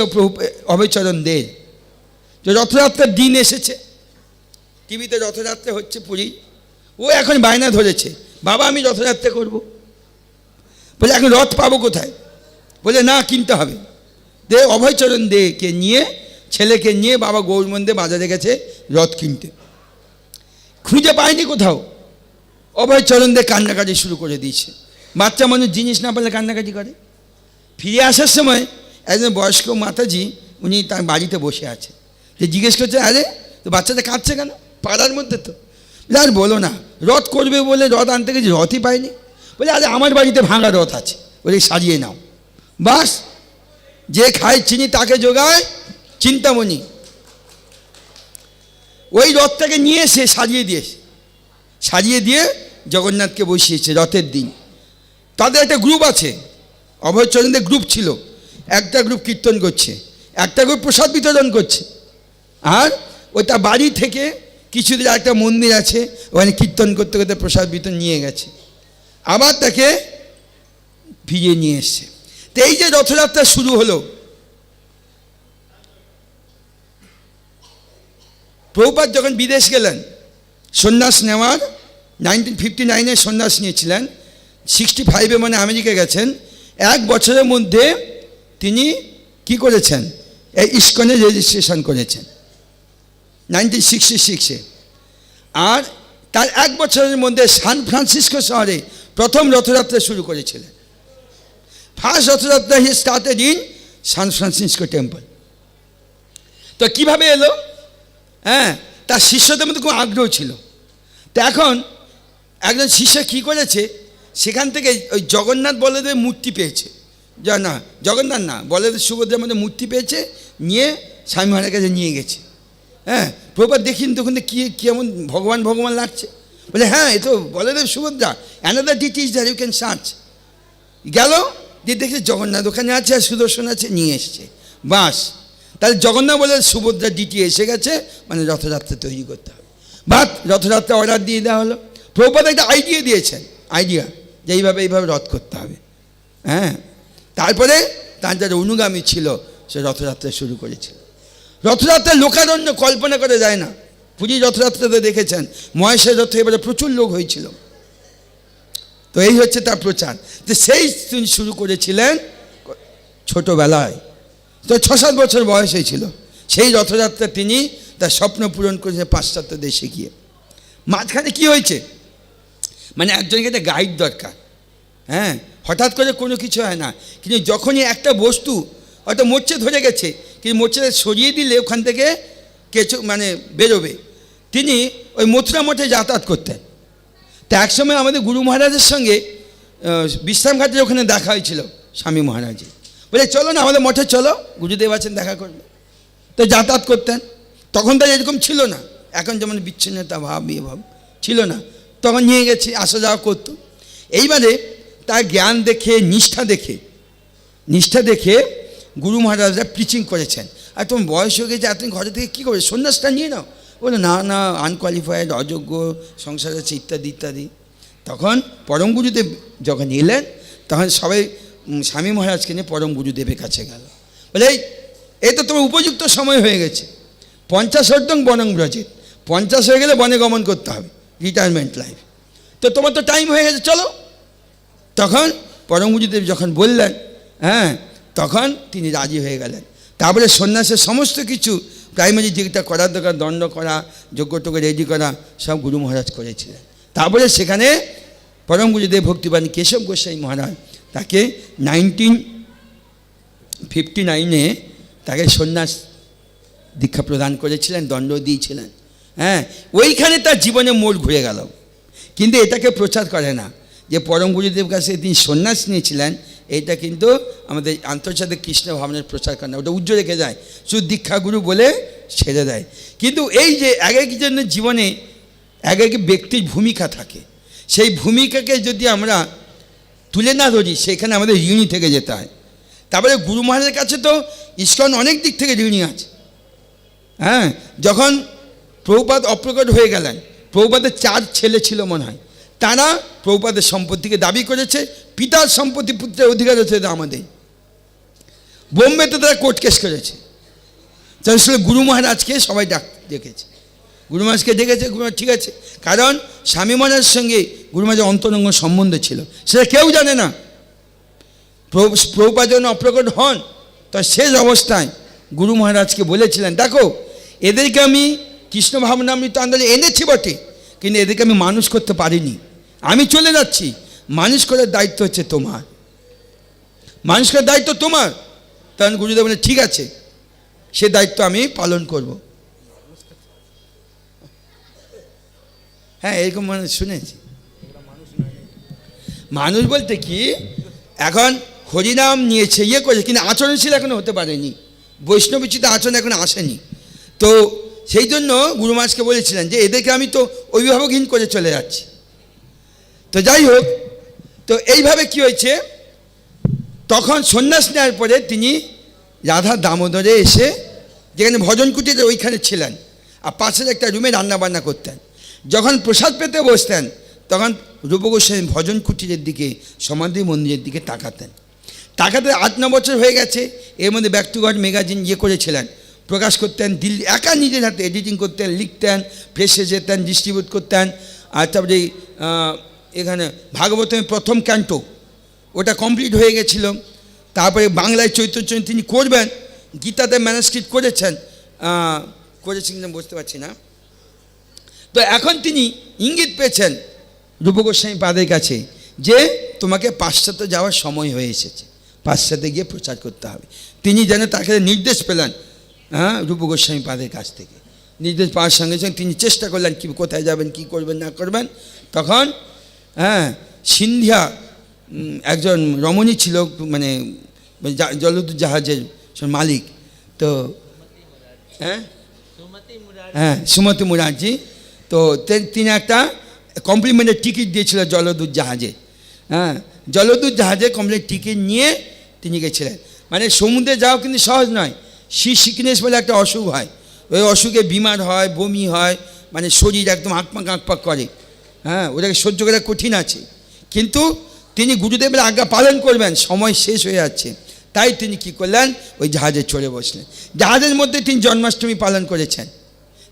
Speaker 3: অভয় চরণদের, যে রথযাত্রার দিন এসেছে, টিভিতে রথযাত্রা হচ্ছে পুরী, ও এখন বায়না ধরেছে, বাবা আমি রথযাত্রা করব। বলে এখন রথ পাবো কোথায়? বলে না, কিনতে হবে। অভয়চরণ দেকে নিয়ে, ছেলেকে নিয়ে বাবা গৌর মন্দিরে বাজারে গেছে রথ কিনতে। খুঁজে পায়নি কোথাও। অভয়চরণ দে কান্নাকাটি শুরু করে দিয়েছে। বাচ্চা মানুষ জিনিস না পেলে কান্নাকাটি করে। ফিরে আসার সময় একজন বয়স্ক মাতাজি, উনি তার বাড়িতে বসে আছে, যে জিজ্ঞেস করছে, আরে তো বাচ্চাটা কাঁদছে কেন? পাড়ার মধ্যে তো। আর বলো না, রথ করবে বলে রথ আনতে গেছি, রথই পাইনি। বলে আরে আমার বাড়িতে ভাঙা রথ আছে, বলে সাজিয়ে নাও। বাস, যে খায় চিনি তাকে জোগায় চিন্তামণি। ওই রথটাকে নিয়ে এসে সাজিয়ে দিয়ে জগন্নাথকে বসিয়েছে রথের দিন। তাদের একটা গ্রুপ আছে, অভয়চরণদের গ্রুপ ছিল। একটা গ্রুপ কীর্তন করছে, একটা গ্রুপ প্রসাদ বিতরণ করছে, আর ওটা বাড়ি থেকে কিছু দূরে একটা মন্দির আছে, ওখানে কীর্তন করতে করতে প্রসাদ বিতরণ নিয়ে গেছে, আবার তাকে ফিরিয়ে নিয়ে এসছে। তো এই যে রথযাত্রা শুরু হলো, প্রভুপাদ যখন বিদেশ গেলেন সন্ন্যাস নেওয়ার, 1959-এ সন্ন্যাস নিয়েছিলেন, 65-এ মানে আমেরিকা গেছেন। 1 বছরের মধ্যে তিনি কি করেছেন? এই ইস্কনে রেজিস্ট্রেশন করেছেন 1966-এ। আর তার 1 বছরের মধ্যে সান ফ্রান্সিসকো শহরে প্রথম রথযাত্রা শুরু করেছিলেন। First Rath Yatra he started in San Francisco temple. তো কীভাবে এলো? তার শিষ্যদের মধ্যে খুব আগ্রহ ছিল। তো এখন একজন শিষ্য কী করেছে, সেখান থেকে ওই জগন্নাথ বলদেবের মূর্তি পেয়েছে, জগন্নাথ না, বলদেব সুভদ্রার মধ্যে মূর্তি পেয়েছে, নিয়ে স্বামী মহারাজের কাছে নিয়ে গেছে। প্রভুপাদ দেখিন তখন কি কেমন ভগবান লাগছে। বলে হ্যাঁ, এ তো Baldev Subhadra, another deity is there, you can search. গেল, দিয়ে দেখছে জগন্নাথ ওখানে আছে আর সুদর্শন আছে, নিয়ে এসছে। বাস, তাহলে জগন্নাথ বলে সুভদ্রা ডিটি এসে গেছে, মানে রথযাত্রা তৈরি করতে হবে। বাট রথযাত্রা অর্ডার দিয়ে দেওয়া হলো। প্রভুপাদ একটা আইডিয়া দিয়েছেন, যে এইভাবে রথ করতে হবে। তারপরে তার যারা অনুগামী ছিল, সে রথযাত্রা শুরু করেছিল। রথযাত্রার লোকারণ্য কল্পনা করা যায় না। পুরী রথযাত্রাতে দেখেছেন, মহেশের রথে এবারে প্রচুর লোক হয়েছিল। তো এই হচ্ছে তার প্রচার। তো সেই তিনি শুরু করেছিলেন ছোটোবেলায়, তো 6-7 বছর বয়স হয়েছিল। সেই রথযাত্রা তিনি তার স্বপ্ন পূরণ করেছে পাশ্চাত্য দেশে গিয়ে। মাঝখানে কি হয়েছে, মানে একজনকে একটা গাইড দরকার। হঠাৎ করে কোনো কিছু হয় না, কিন্তু যখনই একটা বস্তু হয়তো মোর্চে ধরে গেছে, কিন্তু মোর্চাটা সরিয়ে দিলে ওখান থেকে কিছু মানে বেরোবে। তিনি ওই মথুরা মঠে যাতায়াত করতেন। তা একসময় আমাদের গুরু মহারাজের সঙ্গে বিশ্রামঘাটের ওখানে দেখা হয়েছিল স্বামী মহারাজের। বলে চলো না আমাদের মঠে চলো, গুরুদেব আছেন, দেখা করবে। তো যাতায়াত করতেন। তখন তার এরকম ছিল না, এখন যেমন বিচ্ছিন্নতা ভাব ছিল না, তখন নিয়ে গেছে, আসা যাওয়া করতো। এইবারে তার জ্ঞান দেখে, নিষ্ঠা দেখে গুরু মহারাজরা প্রিচিং করেছেন। আর তোমার বয়স হয়ে গেছে, আর তুমি ঘরে থেকে কী করবে, সন্ন্যাসটা নিয়ে নাও। বলে না, আনকোয়ালিফাইড, অযোগ্য, সংসার আছে, ইত্যাদি। তখন পরম গুরুদেব যখন এলেন, তখন সবাই স্বামী মহারাজকে নিয়ে পরম গুরুদেবের কাছে গেল। বলে এই তো তোমার উপযুক্ত সময় হয়ে গেছে, 50 অর্ধং বনং ব্রজেত, 50 হয়ে গেলে বনে গমন করতে হবে, রিটায়ারমেন্ট লাইফ। তো তোমার তো টাইম হয়ে গেছে, চলো। তখন পরম গুরুদেব যখন বললেন, তখন তিনি রাজি হয়ে গেলেন। তারপরে সন্ন্যাসের সমস্ত কিছু প্রাইমারি যেটা করার দরকার, দণ্ড করা, যজ্ঞটকে রেডি করা, সব গুরু মহারাজ করেছিলেন। তারপরে সেখানে পরম গুরুদেব ভক্তিবান কেশব গোস্বামী মহারাজ তাকে 1959-এ তাকে সন্ন্যাস দীক্ষা প্রদান করেছিলেন, দণ্ড দিয়েছিলেন। হ্যাঁ, ওইখানে তার জীবনে মোড় ঘুরে গেল। কিন্তু এটাকে প্রচার করে না যে পরম গুরুদেব কাছে তিনি সন্ন্যাস নিয়েছিলেন, এটা কিন্তু আমাদের আন্তর্জাতিক কৃষ্ণ ভাবনার প্রচার করে না, ওটা উজ্জ্বল রেখে যায়, শুধু দীক্ষাগুরু বলে ছেড়ে দেয়। কিন্তু এই যে এক একজনের জীবনে এক এক ব্যক্তির ভূমিকা থাকে, সেই ভূমিকাকে যদি আমরা তুলে না ধরি সেখানে আমাদের ঋণী থেকে যেতে হয়। তারপরে গুরু মহারাজের কাছে তো ইস্কন অনেক দিক থেকে ঋণী আছে। হ্যাঁ, যখন প্রভুপাদ অপ্রকট হয়ে গেলেন, প্রভুপাদের 4 ছেলে ছিল মনে হয়, তারা প্রভুপাদের সম্পত্তিকে দাবি করেছে, পিতার সম্পত্তি পুত্রের অধিকার হচ্ছে আমাদের। বোম্বেতে তারা কোর্ট কেস করেছে। তাহলে গুরু মহারাজকে সবাই ডেকেছে, গুরু মহারাজকে ডেকেছে। গুরু মহারাজ ঠিক আছে, কারণ স্বামী মহারাজের সঙ্গে গুরু মহারাজের অন্তরঙ্গ সম্বন্ধ ছিল, সেটা কেউ জানে না। প্রভুপাদ যখন অপ্রকট হন, তো শেষ অবস্থায় গুরু মহারাজকে বলেছিলেন, দেখো এদেরকে আমি কৃষ্ণ ভাবনামৃত আন্দোলনে এনেছি বটে, কিন্তু এদেরকে আমি মানুষ করতে পারিনি, আমি চলে যাচ্ছি, মানুষ করার দায়িত্ব হচ্ছে তোমার, মানুষ করার দায়িত্ব তোমার। তখন গুরুদেব বলে ঠিক আছে, সে দায়িত্ব আমি পালন করব। হ্যাঁ, এরকম মানে শুনেছি। মানুষ বলতে কি, এখন হরিনাম নিয়েছে, ইয়ে করেছে, কিন্তু আচরণশীল এখনো হতে পারেনি, বৈষ্ণবীচিত আচরণ এখন আসেনি। তো সেই জন্য গুরু মহারাজকে বলেছিলেন যে এদেরকে আমি তো অভিভাবকহীন করে চলে যাচ্ছি। তো যাই হোক, তো এইভাবে কি হয়েছে, তখন সন্ন্যাস নেওয়ার পরে তিনি রাধা দামোদরে এসে, যেখানে ভজন কুটিতে ওইখানে ছিলেন, আর পাশের একটা রুমে রান্নাবান্না করতেন। যখন প্রসাদ পেতে বসতেন, তখন রূপ গোস্বামী ভজন কুটিরের দিকে, সমাধি মন্দিরের দিকে তাকাতে 8-9 বছর হয়ে গেছে। এর মধ্যে ব্যাক টু গড ম্যাগাজিন ইয়ে করেছিলেন, প্রকাশ করতেন, দিল্লি একা নিজের হাতে এডিটিং করতেন, লিখতেন, প্রেসে যেতেন, ডিস্ট্রিবিউট করতেন। আর তারপরে এখানে ভাগবতের প্রথম ক্যান্টো ওটা কমপ্লিট হয়ে গেছিল। তারপরে বাংলায় চৈতন্য তিনি করবেন, গীতাতে ম্যানুস্ক্রিপ্ট করেছেন কিনা বুঝতে পারছি না। তো এখন তিনি ইঙ্গিত পেয়েছেন রূপ গোস্বামী পাদের কাছে যে তোমাকে পাশ্চাত্য যাওয়ার সময় হয়ে এসেছে, পাশ্চাত্যে গিয়ে প্রচার করতে হবে। তিনি যেন তাকে নির্দেশ পেলেন, হ্যাঁ, রূপ গোস্বামী পাদের কাছ থেকে নির্দেশ পাওয়ার সঙ্গে সঙ্গে তিনি চেষ্টা করলেন কি কোথায় যাবেন, কি করবেন না করবেন। তখন হ্যাঁ, সিন্ধিয়া একজন রমণী ছিল, মানে জলদূত জাহাজের মালিক, তো হ্যাঁ সুমতি মুরারজি, তো তিনি একটা কমপ্লিমেন্টের টিকিট দিয়েছিল জলদূত জাহাজে। হ্যাঁ, জলদূত জাহাজে কমপ্লিমেন্ট টিকিট নিয়ে তিনি গেছিলেন। মানে সমুদ্রে যাওয়া কিন্তু সহজ নয়, সি সিকনেস বলে একটা অসুখ হয়, ওই অসুখে বিমার হয়, বমি হয়, মানে শরীর একদম আঁকপাক করে। হ্যাঁ, ওটাকে সহ্য করা কঠিন আছে, কিন্তু তিনি গুরুদেবের আজ্ঞা পালন করবেন, সময় শেষ হয়ে যাচ্ছে, তাই তিনি কি করলেন, ওই জাহাজে চড়ে বসলেন। জাহাজের মধ্যে তিনি জন্মাষ্টমী পালন করেছেন,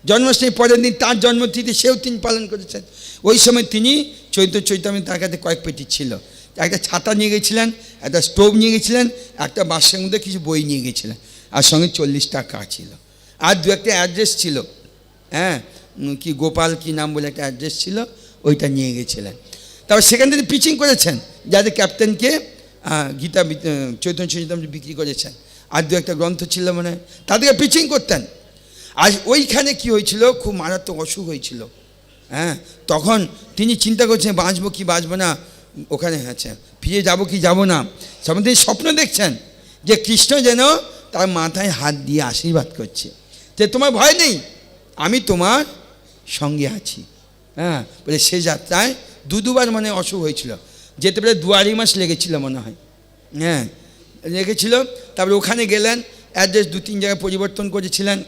Speaker 3: জন্মাষ্টমী পরের দিন তার জন্মতিথি সেও তিনি পালন করেছেন। ওই সময় তিনি চৈতন্য তার কাছে কয়েক পেটি ছিল, একটা ছাতা নিয়ে গেছিলেন, একটা স্টোভ নিয়ে গেছিলেন, একটা বাক্সের মধ্যে কিছু বই নিয়ে গেছিলেন, আর সঙ্গে 40 টাকা ছিল, আর 2-1টা অ্যাড্রেস ছিল। হ্যাঁ, কি গোপাল কি নাম বলে একটা অ্যাড্রেস ছিল, ওইটা নিয়ে গেছিলেন। তারপর সেখান থেকে পিচিং করেছেন, যাদের ক্যাপ্টেনকে গীতা চৈতন্য চরিতামৃত বিক্রি করেছেন, আর 2-1টা গ্রন্থ ছিল মানে, তাদেরকে পিচিং করতেন। আর ওইখানে কি হয়েছিল, খুব মারাত্মক অসুখ হয়েছিল। হ্যাঁ, তখন তিনি চিন্তা করছেন বাঁচবো কি বাঁচবো না, ওখানে আচ্ছা ফিরে যাবো কি যাবো না। সব তিনি স্বপ্ন দেখছেন যে কৃষ্ণ যেন তার মাথায় হাত দিয়ে আশীর্বাদ করছে যে তোমার ভয় নেই, আমি তোমার সঙ্গে আছি। হ্যাঁ, বলে সে যাত্রায় 2-2বার মানে অসুখ হয়েছিল, যেতে প্রায় 2-2.5 মাস লেগেছিল মনে হয়। হ্যাঁ, লেগেছিল। তারপরে ওখানে গেলেন, অ্যাড্রেস 2-3 জায়গায় পরিবর্তন করেছিলেন।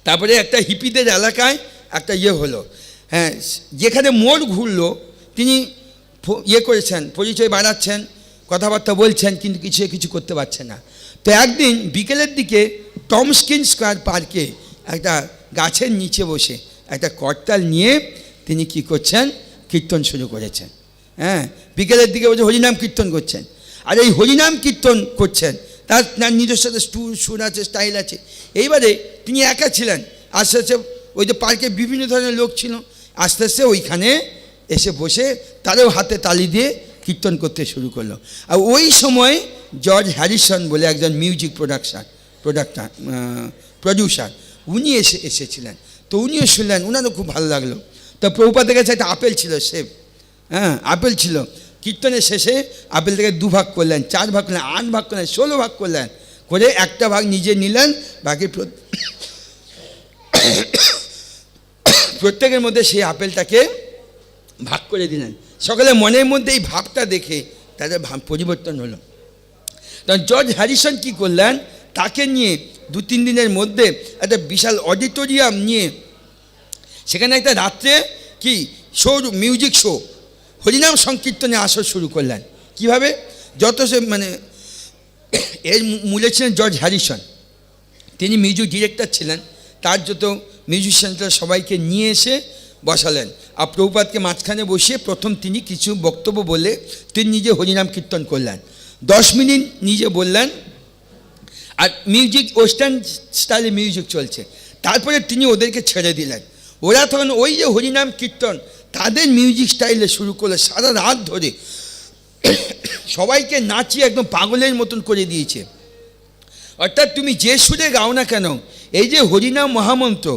Speaker 3: তারপরে একটা হিপিদের এলাকায় একটা ইয়ে হলো, হ্যাঁ, যেখানে মোড় ঘুরলো তিনি ইয়ে করেছেন, পরিচয় বাড়াচ্ছেন, কথাবার্তা বলছেন, কিন্তু কিছু করতে পারছে না। তো একদিন বিকেলের দিকে টমস্কিন স্কোয়ার পার্কে একটা গাছের নিচে বসে একটা করতাল নিয়ে তিনি কি করছেন, কীর্তন শুরু করেছেন। হ্যাঁ, বিকেলের দিকে বসে হরিনাম কীর্তন করছেন, আর এই হরিনাম কীর্তন করছেন তার নিজস্ব সুর আছে, স্টাইল আছে। এইবারে তিনি একা ছিলেন, আস্তে আস্তে ওই যে পার্কে বিভিন্ন ধরনের লোক ছিল, আস্তে আস্তে ওইখানে এসে বসে তারও হাতে তালি দিয়ে কীর্তন করতে শুরু করলো। আর ওই সময় জর্জ হ্যারিসন বলে একজন মিউজিক প্রডিউসার, উনি এসেছিলেন। তো উনিও শুনলেন, ওনারও খুব ভালো লাগলো। তো প্রভুপাদের কাছে একটা আপেল ছিল, সেব, আপেল ছিল। কীর্তনের শেষে আপেল থেকে 2 ভাগ করলেন, 4 ভাগ করলেন, 8 ভাগ করলেন, 16 ভাগ করলেন, করে একটা ভাগ নিজে নিলেন, বাকি প্রত্যেকের মধ্যে সেই আপেলটাকে ভাগ করে দিলেন। সকলের মনের মধ্যে এই ভাবটা দেখে তাদের ভাব পরিবর্তন হলো। তখন জর্জ হ্যারিসন কী করলেন, তাকে নিয়ে 2-3 দিনের মধ্যে একটা বিশাল অডিটোরিয়াম নিয়ে সেখানে একটা রাত্রে কি মিউজিক শো, হরিনাম সংকীর্তনে আসর শুরু করলেন। কীভাবে? যত সে মানে এর মূলে ছিলেন জর্জ হ্যারিসন, তিনি মিউজিক ডিরেক্টর ছিলেন। তার যত মিউজিশিয়ানরা সবাইকে নিয়ে এসে বসালেন, আর প্রভুপাদকে মাঝখানে বসিয়ে প্রথম তিনি কিছু বক্তব্য বলে তিনি নিজে হরিনাম কীর্তন করলেন। 10 মিনিট নিজে বললেন, আর মিউজিক ওয়েস্টার্ন স্টাইলে মিউজিক চলছে। তারপরে তিনি ওদেরকে ছেড়ে দিলেন। ওরা তখন ওই যে হরিনাম কীর্তন তাদের মিউজিক স্টাইলে শুরু করলে সারা রাত ধরে সবাইকে নাচিয়ে একদম পাগলের মতন করে দিয়েছে। অর্থাৎ তুমি যে সুরে গাও না কেন, এই যে হরিনাম মহামন্ত্র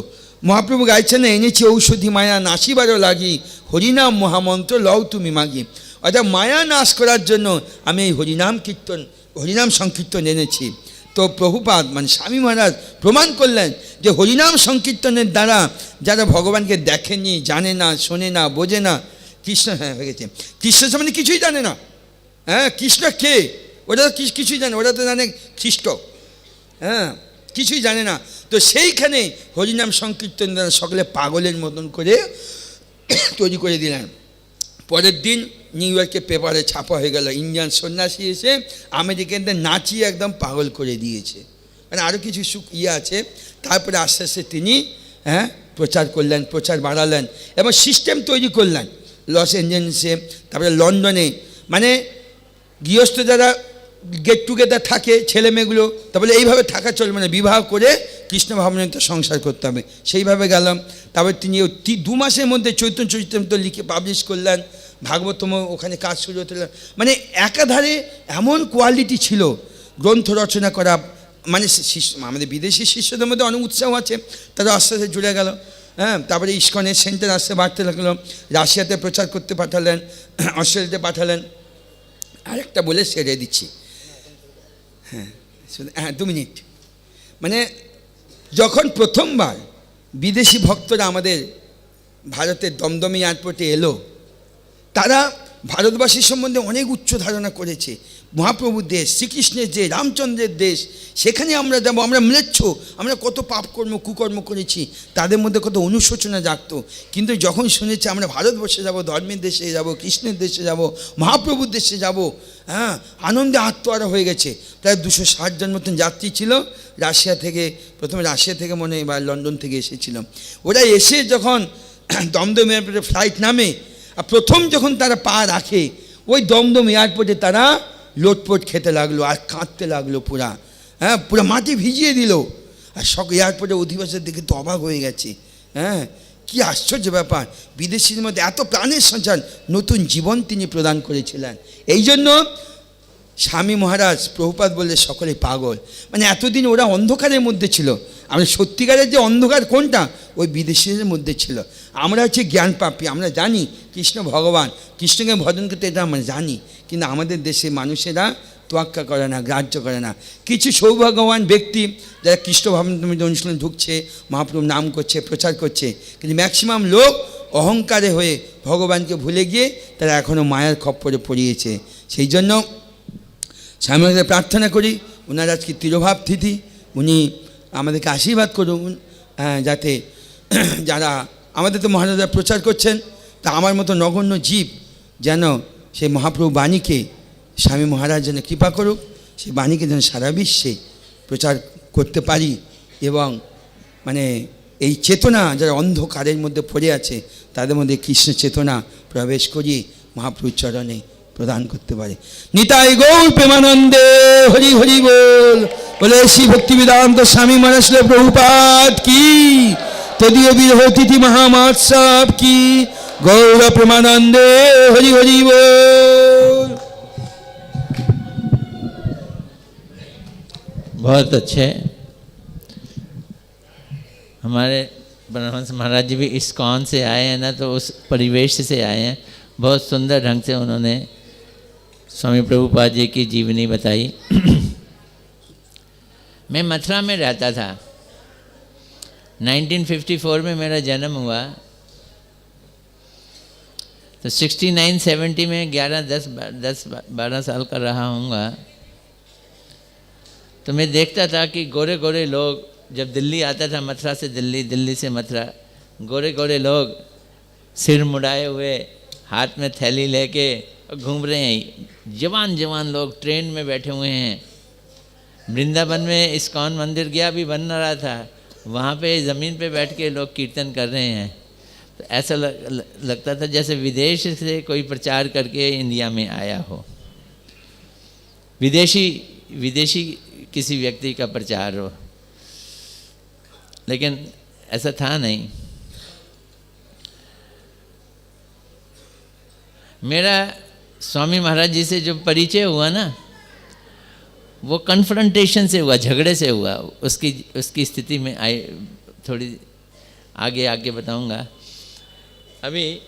Speaker 3: মহাপ্রভু গাইছেন, এনেছি ঔষধি মায়া নাসিবারও লাগি, হরিনাম মহামন্ত্র লও তুমি মাগি। অর্থাৎ মায়া নাশ করার জন্য আমি এই হরিনাম সংকীর্তন এনেছি। তো প্রভুপাদ মানে স্বামী মহারাজ প্রমাণ করলেন যে হরিনাম সংকীর্তনের দ্বারা যারা ভগবানকে দেখেনি, জানে না, শোনে না, বোঝে না, কৃষ্ণ হয়ে গেছে, কৃষ্ণ সম্বন্ধে কিছুই জানে না। কৃষ্ণ কে, ওরা তো কিছুই জানে, ওরা তো জানে খ্রিস্ট, কিছুই জানে না। তো সেইখানে হরিনাম সংকীর্তন দ্বারা সকলে পাগলের মতন করে তৈরি করে দিলেন। পরের দিন নিউ ইয়র্কে পেপারে ছাপা হয়ে গেল, ইন্ডিয়ান সন্ন্যাসী এসে আমেরিকানদের নাচিয়ে একদম পাগল করে দিয়েছে। মানে আরও কিছু আছে। তারপরে আস্তে আস্তে তিনি প্রচার করলেন, প্রচার বাড়ালেন এবং সিস্টেম তৈরি করলেন লস এঞ্জেলসে, তারপরে লন্ডনে। মানে গৃহস্থ যারা গেট টুগেদার থাকে ছেলে মেয়েগুলো, তারপরে এইভাবে থাকা চলবে, মানে বিবাহ করে কৃষ্ণ ভাবনাতে সংসার করতে হবে, সেইভাবে গেলাম। তারপরে তিনি 2 মাসের মধ্যে চৈতন্য চরিতামৃত লিখে পাবলিশ করলেন, ভাগবতম ওখানে কাজ শুরু হতে। মানে একাধারে এমন কোয়ালিটি ছিল গ্রন্থ রচনা করা। মানে আমাদের বিদেশি শিষ্যদের মধ্যে অনেক উৎসাহ আছে, তারা আস্তে আস্তে জুড়ে গেল। তারপরে ইস্কনের সেন্টার আস্তে বাড়তে লাগলো, রাশিয়াতে প্রচার করতে পাঠালেন, অস্ট্রেলিয়াতে পাঠালেন। আরেকটা বলে সেরে দিচ্ছি, 2 মিনিট। মানে যখন প্রথমবার বিদেশি ভক্তরা আমাদের ভারতের দমদমি এয়ারপোর্টে এলো, তারা ভারতবাসীর সম্বন্ধে অনেক উচ্চ ধারণা করেছে। মহাপ্রভুর দেশ, শ্রীকৃষ্ণের যে রামচন্দ্রের দেশ, সেখানে আমরা যাবো, আমরা ম্লেচ্ছ, আমরা কত পাপকর্ম কুকর্ম করেছি, তাদের মধ্যে কত অনুশোচনা জাগত। কিন্তু যখন শুনেছে আমরা ভারতবর্ষে যাব, ধর্মের দেশে যাব, কৃষ্ণের দেশে যাব, মহাপ্রভুর দেশে যাব, আনন্দে আত্মহারা হয়ে গেছে। প্রায় 260 জন মতন যাত্রী ছিল রাশিয়া থেকে, প্রথমে রাশিয়া থেকে মনে হয় বা লন্ডন থেকে এসেছিল। ওরা এসে যখন দমদম এয়ারপোর্টে ফ্লাইট নামে, আর প্রথম যখন তারা পা রাখে ওই দমদম এয়ারপোর্টে, তারা লোটপোট খেতে লাগলো আর কাঁদতে লাগলো পুরা, পুরো মাটি ভিজিয়ে দিল। আর এয়ারপোর্টে অধিবাসীর দিকে তো অবাক হয়ে গেছে। কি আশ্চর্য ব্যাপার, বিদেশিদের মধ্যে এত প্রাণের সঞ্চার, নতুন জীবন তিনি প্রদান করেছিলেন। এই জন্য স্বামী মহারাজ প্রভুপাদ বললে সকলে পাগল। মানে এতদিন ওরা অন্ধকারের মধ্যে ছিল, আমরা সত্যিকারের যে অন্ধকার কোনটা, ওই বিদেশিদের মধ্যে ছিল। আমরা হচ্ছে জ্ঞান পাপী, আমরা জানি কৃষ্ণ ভগবান, কৃষ্ণকে ভজন করতে, এটা আমরা জানি। কিন্তু আমাদের দেশে মানুষেরা তোয়াক্কা করে না, গ্রাহ্য করে না। কিছু সৌভাগ্যবান ব্যক্তি যারা কৃষ্ণ ভাবনামৃত অনুষ্ঠানে ঢুকছে, মহাপ্রভুর নাম করছে, প্রচার করছে, কিন্তু ম্যাক্সিমাম লোক অহংকারে হয়ে ভগবানকে ভুলে গিয়ে তারা এখনও মায়ার খপ্পরে পড়িয়েছে। সেই জন্য স্বামীকে প্রার্থনা করি, ওনার আজকে তিরোভাব তিথি, উনি আমাদেরকে আশীর্বাদ করুন, যাতে যারা আমাদের তো মহারাজা প্রচার করছেন, তা আমার মতো নগণ্য জীব যেন সেই মহাপ্রভু বাণীকে, স্বামী মহারাজ যেন কৃপা করুক, সেই বাণীকে যেন সারা বিশ্বে প্রচার করতে পারি, এবং মানে এই চেতনা যারা অন্ধকারের মধ্যে পড়ে আছে তাদের মধ্যে কৃষ্ণ চেতনা প্রবেশ করিয়ে মহাপ্রভুর চরণে প্রদান করতে পারে। নিতাই গৌর প্রেমানন্দে হরি হরি বল। বলে শ্রী ভক্তিবেদান্ত স্বামী মহারাজ প্রভুপাদ কি, তদীয় বিরহ তিথি মহামহোৎসব কি, গৌর প্রেমানন্দে हरि हरि बोल।
Speaker 1: बहुत अच्छे। हमारे परमहंस महाराज जी भी इस्कॉन से आए हैं ना, तो उस परिवेश से आए हैं। बहुत सुंदर ढंग से उन्होंने स्वामी प्रभुपाद जी की जीवनी बताई। मैं मथुरा में रहता था। 1954 में मेरा जन्म हुआ, तो 69-70 में 10-12 साल का रहा हूँगा। तो मैं देखता था कि गोरे गोरे लोग, जब दिल्ली आता था, मथुरा से दिल्ली, दिल्ली से मथुरा, गोरे गोरे लोग सिर मुड़ाए हुए, हाथ में थैली लेके घूम रहे हैं। जवान जवान लोग ट्रेन में बैठे हुए हैं। वृंदावन में इस्कॉन मंदिर गया, भी बन रहा था, वहाँ पे ज़मीन पे बैठ के लोग कीर्तन कर रहे हैं। तो ऐसा लगता था जैसे विदेश से कोई प्रचार करके इंडिया में आया हो, विदेशी किसी व्यक्ति का प्रचार हो। लेकिन ऐसा था नहीं। मेरा स्वामी महाराज जी से जो परिचय हुआ ना, वो कन्फ्रंटेशन से हुआ, झगड़े से हुआ। उसकी स्थिति में आई, थोड़ी आगे बताऊंगा। अभी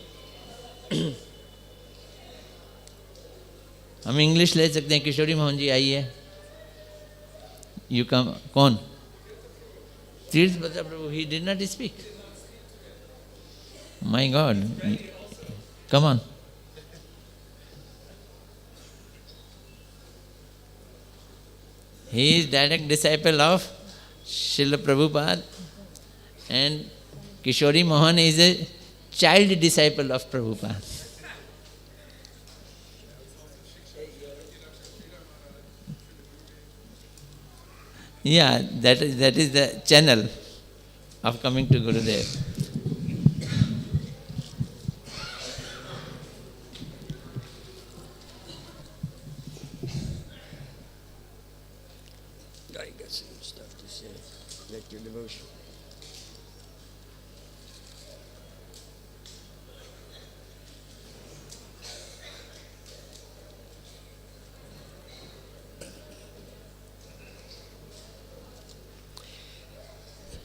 Speaker 1: हम इंग्लिश ले सकते हैं। किशोरी मोहन जी आइए। You come. कौन? Tirtha Prabhu. He did not speak. My God, come on. He is direct disciple of Srila Prabhupada, and Kishori Mohan is a child disciple of Prabhupada. Yeah, that is the channel of coming to Gurudev.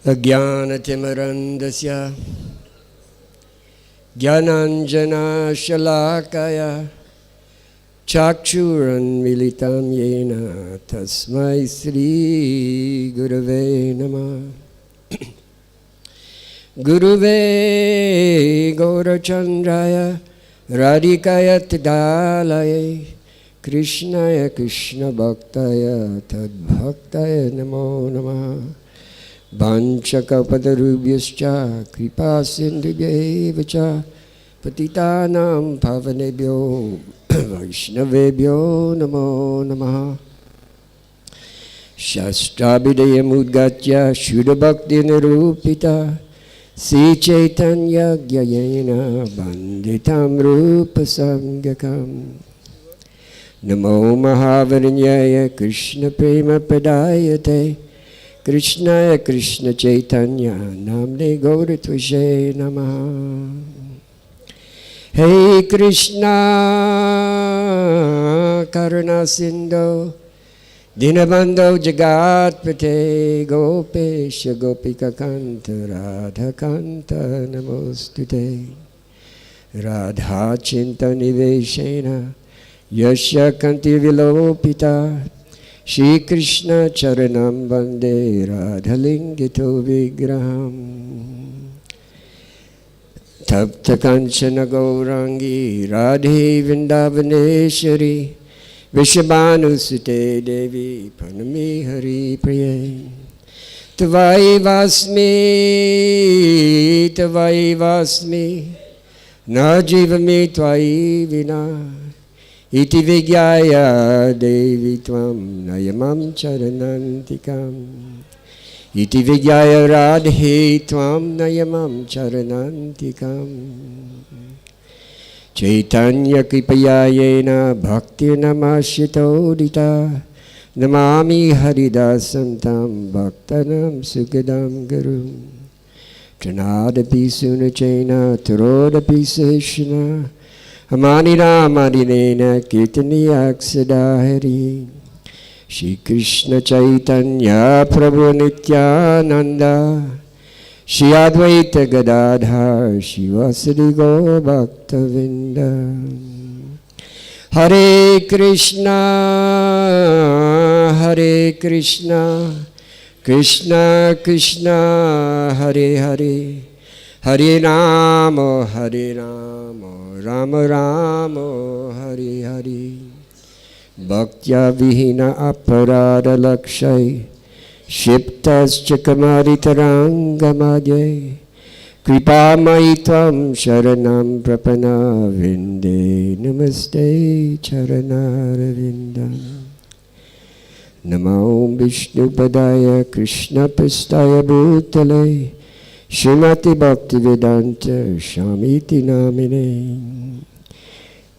Speaker 4: अज्ञानतिमिरन्दस्य ज्ञानाञ्जनशलाकया चाक्षुरुन्मीलितं येन तस्मै श्रीगुरवे नमः। गुरुवे गौरचन्द्राय राधिकाय तदालये कृष्णाय कृष्णभक्ताय तद्भक्ताय नमो नमः। वाञ्छकल्पतरुभ्यश्च कृपासिन्धुभ्यैव च पतितानां पावनेभ्यो वैष्णवेभ्यो नमो नमः। शास्त्राभिधेयमुद्गत्य शुद्धभक्तिनिरूपिता श्रीचैतन्यज्ञेन वन्दितं रूपसंज्ञकम्। नमो महावन्याय कृष्णप्रेमप्रदायते कृष्णाय कृष्ण चैतन्य नाम्ने गौरत्वसे नमः। हे कृष्णा करुणा सिंधु दीनबंधो जगत्पते गोपेश गोपिकाकांत राधाकांत नमोस्तुते। राधा चिंतनिवेशेन यस्य कान्ति विलोपिता श्री कृष्ण चरणं वंदे राधलिंगितो विग्रहम्। तप्त कांचन गौरांगी राधे वृंदावनेश्वरी विश्वभानुसुते देवी प्रणमि हरिप्रिये। त्वयि वास्मि न जीवमि त्वयि विना इति विज्ञाय देवी त्वं नयमं चरणान्तिकम्। इति विज्ञाय राधे त्वं नयमं चरणान्तिकम्। Chaitanya Kripaya Yena Bhakti Namashitodita Namami Haridasantam Bhaktanam Sukadam Guru Janadapi Sunachena Tarodapi Seshana Amanina Madinena Kirtani Aksadahari Shri Krishna Chaitanya Prabhu Nityananda Shri Advaita Gadadhar Shri Vasadi Gaur Bhaktavinda Hare Krishna Krishna Krishna Hare Hare Hare Rama Rama Rama Hare Hare Bhaktya Vihina Aparada Lakshay Shiptascha Kamaritarangamadye Kripa Maitvam Sharanam Prapana Vinde Namaste Charanarvindam Namo Vishnu Padaya Krishna Pastaya Bhutale Srimati Bhaktisiddhānta Shamiti Namine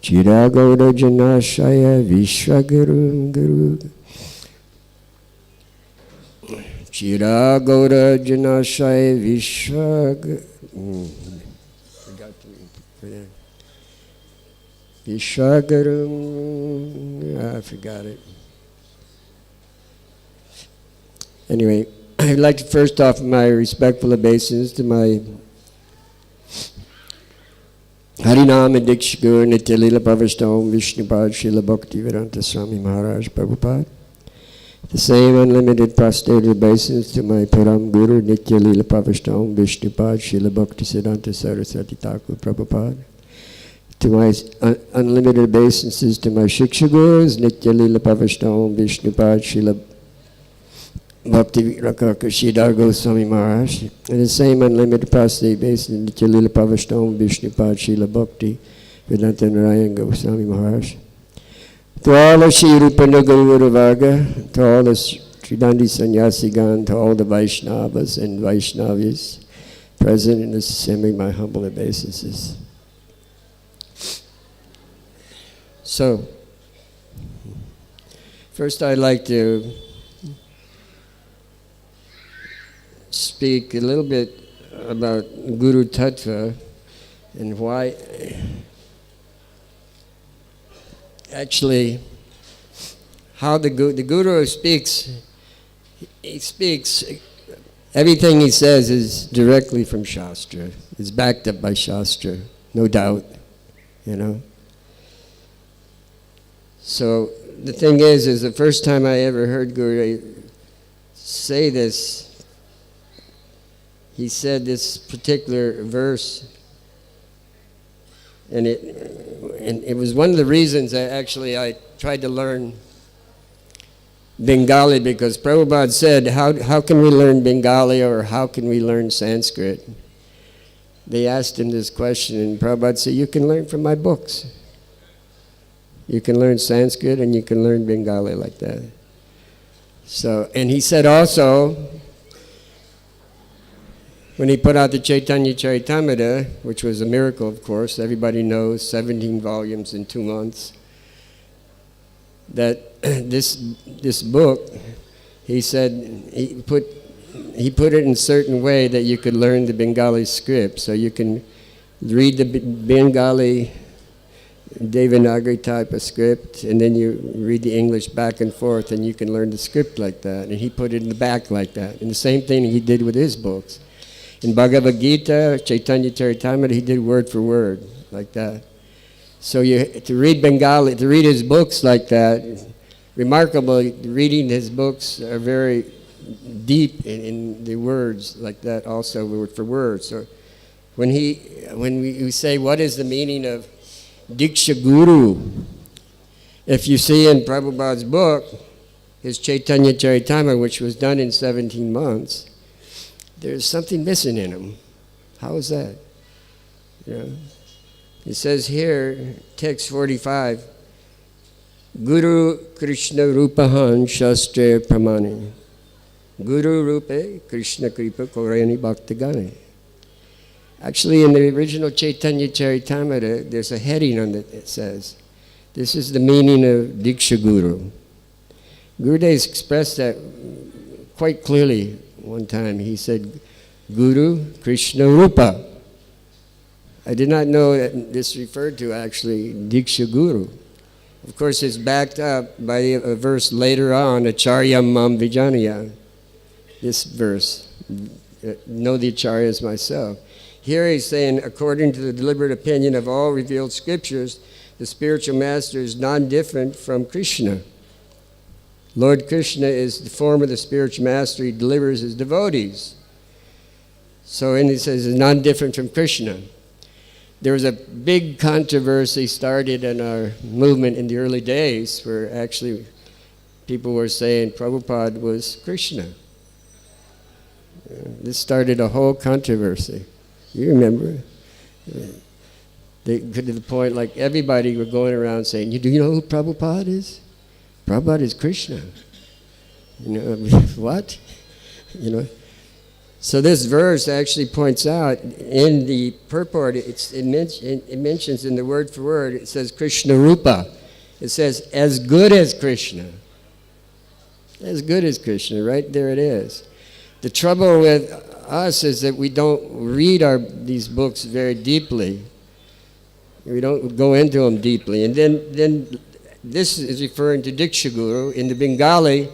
Speaker 4: Chiragaura Janashaya Vishwaguru Guru Chiragaura Janashaya Vishwaguru I forgot it. Anyway, I'd like to first offer my respectful obeisance to my Harinam and Dikshagur Nityalila Pavastam Vishnupad Srila Bhaktisiddhānta Swami Maharaj Prabhupada. The same unlimited prostrated obeisance to my Param Guru Nityalila Pavastam Vishnupad Srila Bhaktisiddhānta Sarasvati Thakura Prabhupada. To my unlimited obeisances to my Shiksha Gurus Nityalila Pavastam Vishnupad Srila Bhakti Rakakashidhar Goswami Maharaj, and the same unlimited prostate based in Nityalila Pavastam Vishnupad Srila Bhakti Vedanta Narayan Goswami Maharaj. To all the Shri Rupa Nagara Varga, to all the Tridandi Sannyasigan, to all the Vaishnavas and Vaishnavis present in this assembly, my humble obeisances. So, first I'd like to speak a little bit about Guru Tattva and why actually how the Guru speaks. He speaks, everything he says is directly from Shastra. It's backed up by Shastra, no doubt, you know. So the thing is the first time I ever heard Guru say this, he said this particular verse, and it was one of the reasons I tried to learn Bengali, because Prabhupada said, how can we learn Bengali or how can we learn Sanskrit? They asked him this question, and Prabhupada said, you can learn from my books. You can learn Sanskrit and you can learn Bengali like that. So, and he said also, when he put out the Chaitanya Charitamrita, which was a miracle, of course, everybody knows, 17 volumes in 2 months, that this book, he said, he put it in a certain way that you could learn the Bengali script. So you can read the Bengali Devanagari type of script, and then you read the English back and forth, and you can learn the script like that. And he put it in the back like that. And the same thing he did with his books. In Bhagavad Gita, Chaitanya Charitamrita, he did word for word like that. So to read Bengali, to read his books like that, remarkable, reading his books are very deep in the words like that also, word for word. So when we say, what is the meaning of Diksha Guru? If you see in Prabhupada's book, his Chaitanya Charitamrita, which was done in 17 months, there's something missing in him. How is that? You know? It says here, text 45, Guru Krishna Rupahan Shastra Pramani. Guru Rupe Krishna Kripa Korani Bhaktagani. Actually, in the original Chaitanya Charitamrita, there's a heading on it that says, this is the meaning of Diksha Guru. Gurudev expressed that quite clearly one time. He said, Guru Krishna Rupa. I did not know that this referred to actually Diksha Guru. Of course, it's backed up by a verse later on, Acharya Mam Vijanaya. This verse, know the Acharyas myself. Here he's saying, according to the deliberate opinion of all revealed scriptures, the spiritual master is non-different from Krishna. Lord Krishna is the form of the spiritual master. He delivers his devotees. So, and he says, it's non-different from Krishna. There was a big controversy started in our movement in the early days where actually people were saying Prabhupada was Krishna. This started a whole controversy. You remember? They got to the point like everybody were going around saying, do you know who Prabhupada is? Prabhupada is Krishna. You know, what? You know. So this verse actually points out in the purport, it mentions in the word for word, it says Krishna Rupa. It says, as good as Krishna. As good as Krishna, right there it is. The trouble with us is that we don't read these books very deeply. We don't go into them deeply. And then this is referring to Diksha Guru. In the Bengali,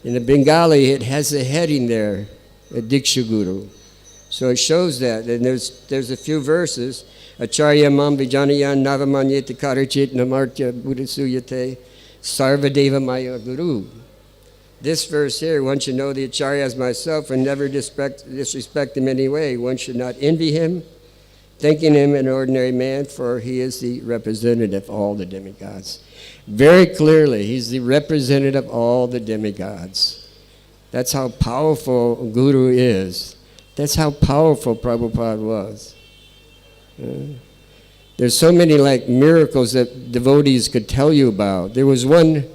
Speaker 4: it has a heading there, a Diksha Guru. So it shows that. And there's a few verses. Acharya Mam Vijanayan Navamanyete Karachit Namartya Buddhasuyate Sarvadeva Maya Guru. This verse here, one should know the Acharya as myself and never disrespect him in any way. One should not envy him, thinking him an ordinary man, for he is the representative of all the demigods. Very clearly, he's the representative of all the demigods. That's how powerful Guru is. That's how powerful Prabhupada was. There's so many like miracles that devotees could tell you about. There was one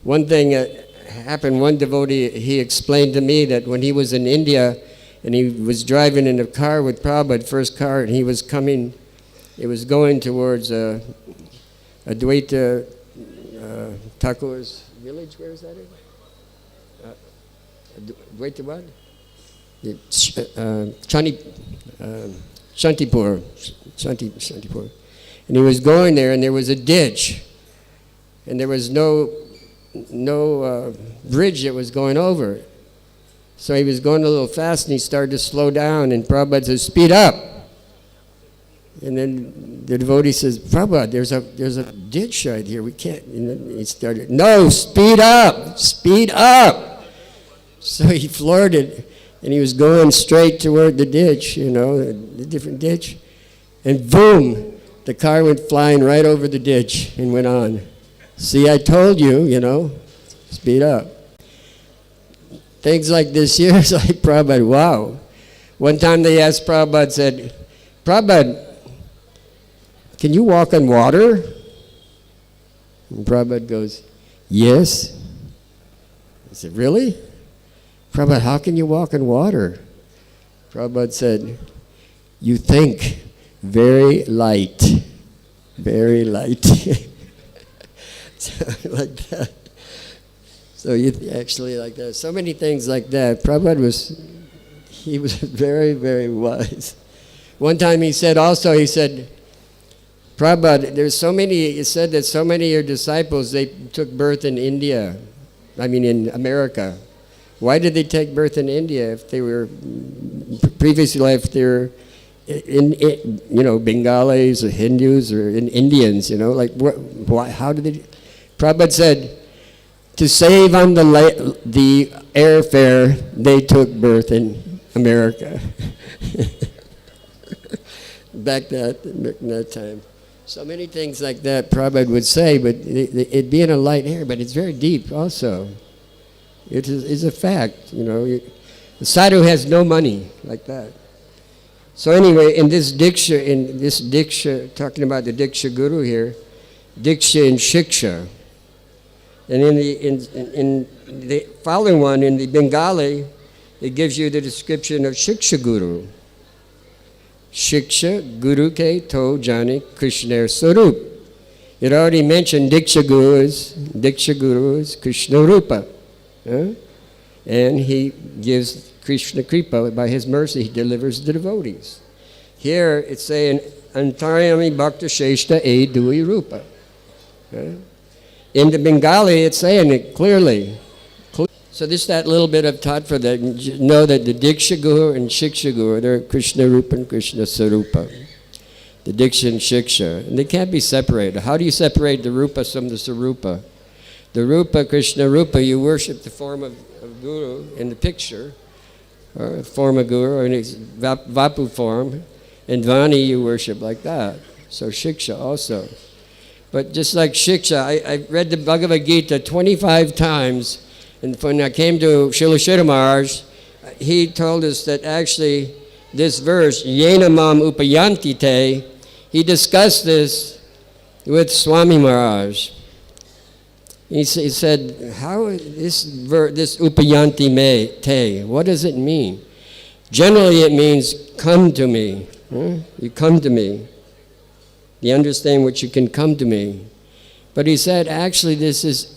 Speaker 4: thing that happened. One devotee, he explained to me that when he was in India and he was driving in a car with Prabhupada, first car, and he was going towards Advaita Thakur's village. Where is that? Advaita what? Shantipur. And he was going there, and there was a ditch, and there was no bridge that was going over. So he was going a little fast, and he started to slow down, and Prabhupada says, speed up. And then the devotee says, Prabhupada, there's a ditch right here. We can't. And then he started, no, speed up. So he floored it, and he was going straight toward the ditch, the different ditch. And boom, the car went flying right over the ditch and went on. See, I told you, speed up. Things like this here is like Prabhupada, wow. One time they asked Prabhupada, said, Prabhupada, can you walk on water? And Prabhupada goes, yes. I said, really? Prabhupada, how can you walk on water? Prabhupada said, you think very light. Very light. So, like that. So you actually like that. So many things like that. Prabhupada was very, very wise. One time he said, Prabhupada, it said that so many of your disciples, they took birth in India, in America. Why did they take birth in India if they were, previously life, they were Bengalis or Hindus or Indians, why, how did they? Prabhupada said, to save on the airfare, they took birth in America. Back that time. So many things like that Prabhupada would say, but it'd be in a light air, but it's very deep also. It is a fact, The sadhu has no money like that. So anyway, in this diksha, talking about the diksha guru here, diksha and shiksha. And in the following one, in the Bengali, it gives you the description of shiksha guru. Shiksha Guru ke to jane Krishna Sarup. It already mentioned Diksha Guru is Krishna Rupa. And he gives Krishna Kripa, by his mercy, he delivers the devotees. Here it's saying, Antaryami Bhakta Sheshta E Dui Rupa. In the Bengali, it's saying it clearly. So this is that little bit of tattva that you know that the Diksha Guru and Shiksha Guru, they're Krishna Rupa and Krishna Sarupa. The Diksha and Shiksha. And they can't be separated. How do you separate the Rupa from the Sarupa? The Rupa, Krishna Rupa, you worship the form of Guru in the picture, or form of Guru, or in its Vapu form. And Vani you worship like that. So Shiksha also. But just like Shiksha, I read the Bhagavad Gita 25 times. And when I came to Srila Maharaj, he told us that actually this verse, Yena Mam Upayanti Te, he discussed this with Swami Maharaj. He said, how is this Upayanti Me Te, what does it mean? Generally it means come to me. You come to me. You understand what you can come to me. But he said, actually this is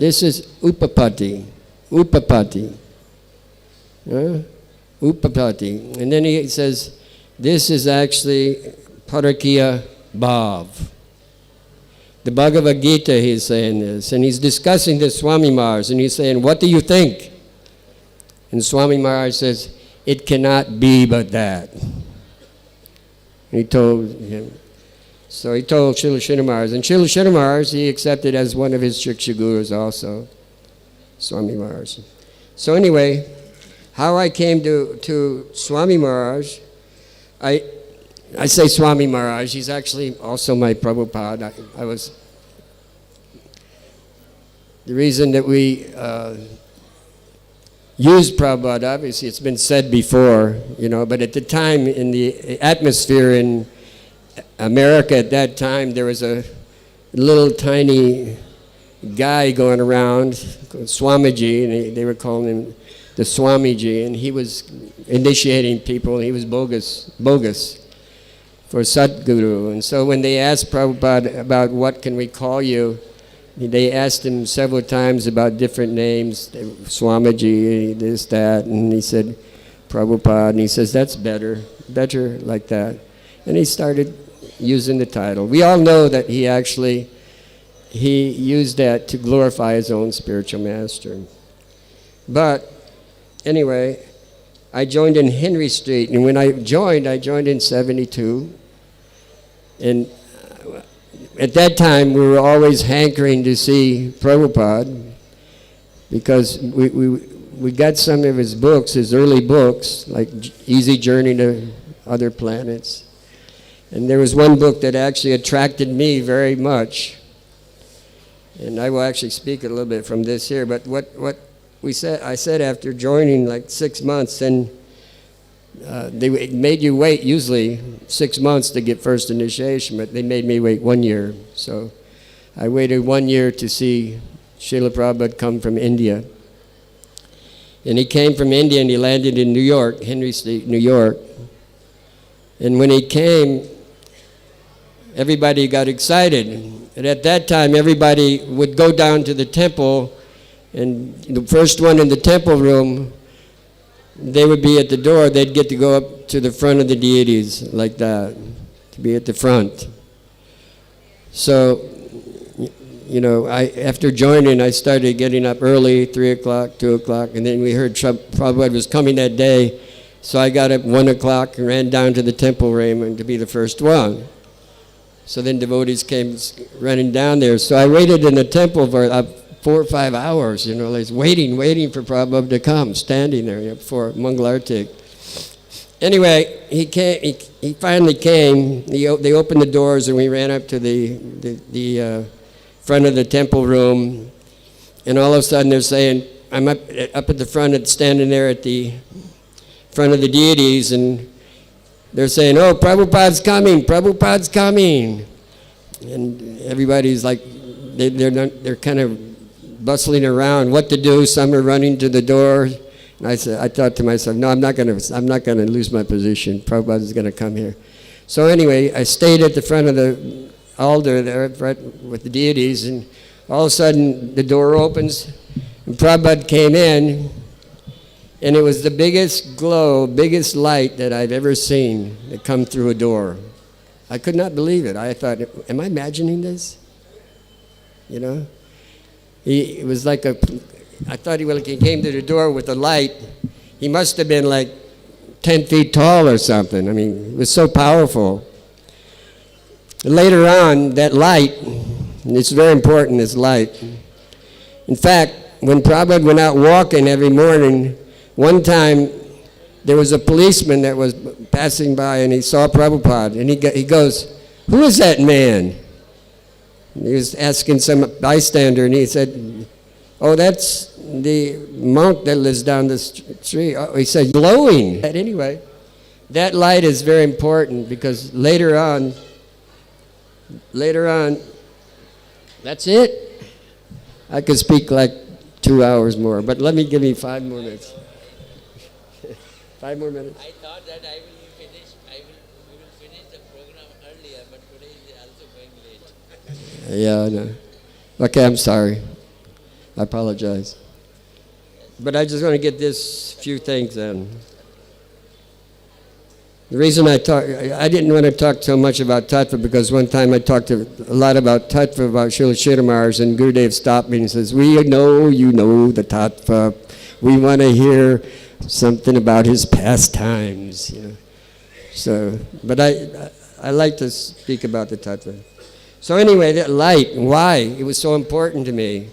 Speaker 4: upapati. Upapati. Upapati. And then he says, this is actually Parakya Bhav. The Bhagavad Gita, he's saying this. And he's discussing this Swami Maharaj. And he's saying, what do you think? And Swami Maharaj says, it cannot be but that. He told him. So he told Srila Maharaj. And Srila Maharaj, he accepted as one of his Shiksha Gurus also. Swami Maharaj. So anyway, how I came to Swami Maharaj, I say Swami Maharaj, he's actually also my Prabhupada. The reason that we use Prabhupada, obviously it's been said before, but at the time in the atmosphere in America at that time, there was a little tiny guy going around called Swamiji, and they were calling him the Swamiji, and he was initiating people, and he was bogus for Sadguru. And so when they asked Prabhupada about what can we call you, they asked him several times about different names, Swamiji, this, that, and he said Prabhupada, and he says, that's better like that. And he started using the title. We all know that he used that to glorify his own spiritual master. But anyway, I joined in Henry Street, and when I joined in 72. And at that time, we were always hankering to see Prabhupada because we got some of his books, his early books, like Easy Journey to Other Planets. And there was one book that actually attracted me very much. And I will actually speak a little bit from this here. But what I said after joining like 6 months, and they made you wait usually 6 months to get first initiation, but they made me wait 1 year. So I waited 1 year to see Srila Prabhupada come from India. And he came from India and he landed in New York, Henry Street, New York. And when he came, everybody got excited. And at that time, everybody would go down to the temple, and the first one in the temple room, they would be at the door. They'd get to go up to the front of the deities like that, to be at the front. So, after joining, I started getting up early, 3 o'clock, 2 o'clock, and then we heard Prabhupada was coming that day. So I got up 1 o'clock and ran down to the temple room to be the first one. So then devotees came running down there. So I waited in the temple for 4 or 5 hours, like waiting for Prabhupada to come, standing there for Mangalartik. Anyway, he finally came. They opened the doors and we ran up to the front of the temple room. And all of a sudden they're saying, I'm up at the front, standing there at the front of the deities, and they're saying, oh, Prabhupada's coming. And everybody's like, they're kind of bustling around what to do. Some are running to the door, And I thought to myself, no, I'm not going to lose my position. Prabhupada is going to come here. So anyway, I stayed at the front of the altar there right with the deities, and all of a sudden the door opens, and Prabhupada came in, and it was the biggest glow, biggest light that I've ever seen that come through a door. I could not believe it. I thought, am I imagining this? You know? It was like I thought when he came to the door with the light, he must have been like 10 feet tall or something. I mean, it was so powerful. Later on, that light, and it's very important, this light. In fact, when Prabhupada went out walking every morning, one time there was a policeman that was passing by, and he saw Prabhupada, and he goes, "Who is that man?" And he was asking some bystander, and he said, "Oh, that's the monk that lives down the street." Oh, he said, "Glowing." But anyway, that light is very important because later on, that's it. I could speak like 2 hours more, but let me give you 5 more minutes. 5 more minutes.
Speaker 1: I thought that we will finish the program earlier, but today is also going late.
Speaker 4: Yeah, I know. Okay, I'm sorry. I apologize. But I just want to get this few things in. The reason I didn't want to talk so much about Tattva because one time I talked a lot about Tattva, about Srila Maharaj, and Gurudev stopped me and says, "We know you know the Tattva. We want to hear something about his pastimes." You know. So, but I like to speak about the Tattva. So anyway, that light, why? It was so important to me.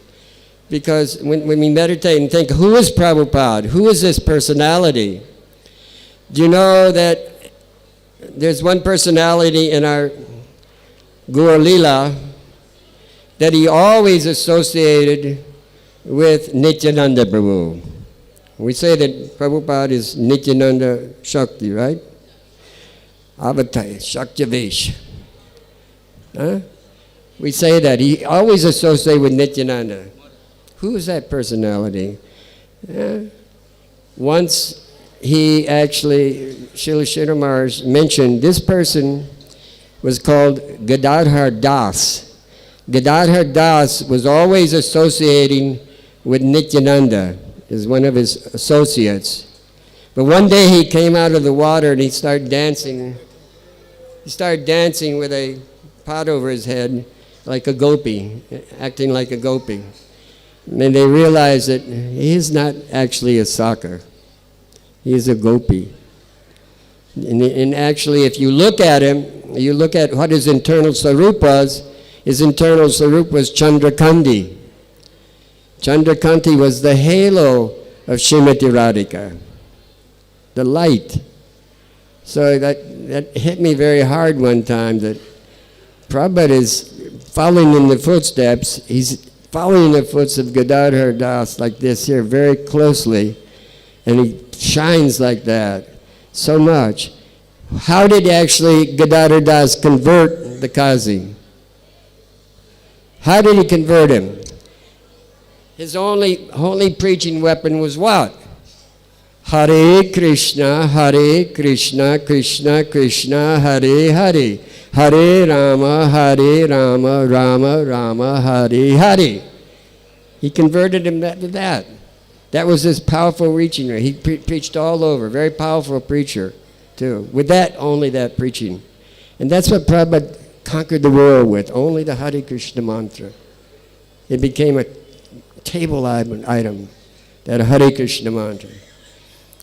Speaker 4: Because when we meditate and think, who is Prabhupada? Who is this personality? Do you know that there's one personality in our Gour Lila that he always associated with Nityananda Prabhu. We say that Prabhupada is Nityananda Shakti, right? Avatai, Shaktivesh. Huh? We say that. He always associated with Nityananda. Who is that personality? Once he actually, Srila Maharaj mentioned this person was called Gadadhar Das. Gadadhar Das was always associating with Nityananda as one of his associates. But one day he came out of the water and he started dancing. He started dancing with a pot over his head like a gopi, acting like a gopi. And they realized that he is not actually a Saka. He is a gopi. And actually, if you look at him, you look at what his internal sarup was, his internal sarup was Chandrakandi. Chandrakandi was the halo of Srimati Radhika, the light. So that hit me very hard one time that Prabhupada is following in the footsteps. He's following the footsteps of Gadadhar Das like this here very closely, and he shines like that so much. How did actually Gadadhar Das convert the Kazi? How did he convert him? His only preaching weapon was what? Hare Krishna, Krishna Krishna, Hare Hare. Hare Rama, Rama Rama, Hare Hare. He converted him to that. That was his powerful reaching. He preached all over. Very powerful preacher, too. With that, only that preaching. And that's what Prabhupada conquered the world with, only the Hare Krishna mantra. It became a table item, that Hare Krishna mantra.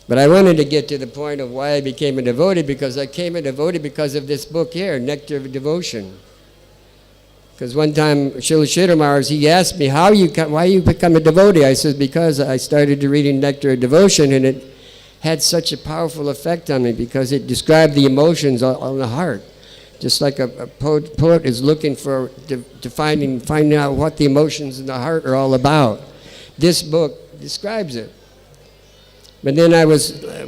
Speaker 4: But I wanted to get to the point of why I became a devotee, because I became a devotee because of this book here, Nectar of Devotion. Because one time, Srila Maharaj, he asked me, why you become a devotee? I said, because I started reading Nectar of Devotion, and it had such a powerful effect on me, because it described the emotions on the heart. Just like a poet is looking for, finding out what the emotions in the heart are all about. This book describes it. But then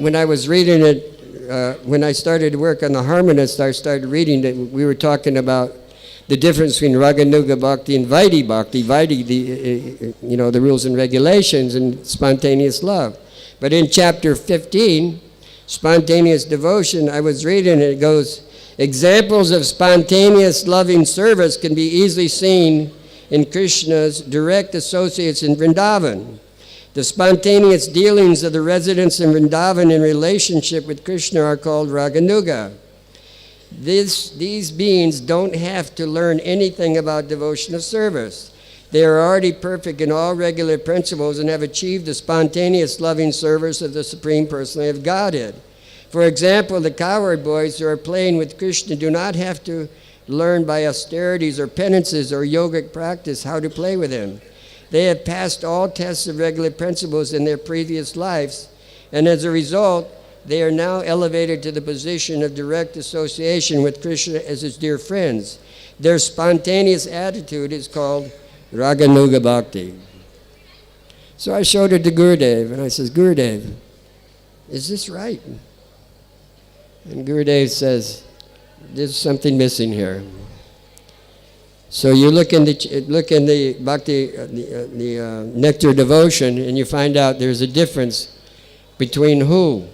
Speaker 4: when I was reading it, when I started to work on the harmonist, I started reading it. We were talking about the difference between Raganuga Bhakti and Vaidhi Bhakti. Vaidhi, the rules and regulations, and spontaneous love. But in chapter 15, spontaneous devotion, I was reading it goes, examples of spontaneous loving service can be easily seen in Krishna's direct associates in Vrindavan. The spontaneous dealings of the residents in Vrindavan in relationship with Krishna are called Raganuga. These beings don't have to learn anything about devotional service. They are already perfect in all regular principles and have achieved the spontaneous loving service of the Supreme Personality of Godhead. For example, the cowherd boys who are playing with Krishna do not have to learn by austerities or penances or yogic practice how to play with him. They have passed all tests of regular principles in their previous lives, and as a result, they are now elevated to the position of direct association with Krishna as his dear friends. Their spontaneous attitude is called Raganuga Bhakti. So I showed it to Gurudev, and I says, Gurudev, is this right? And Gurudev says, there's something missing here. So you look in the Bhakti, the Nectar Devotion, and you find out there's a difference between who?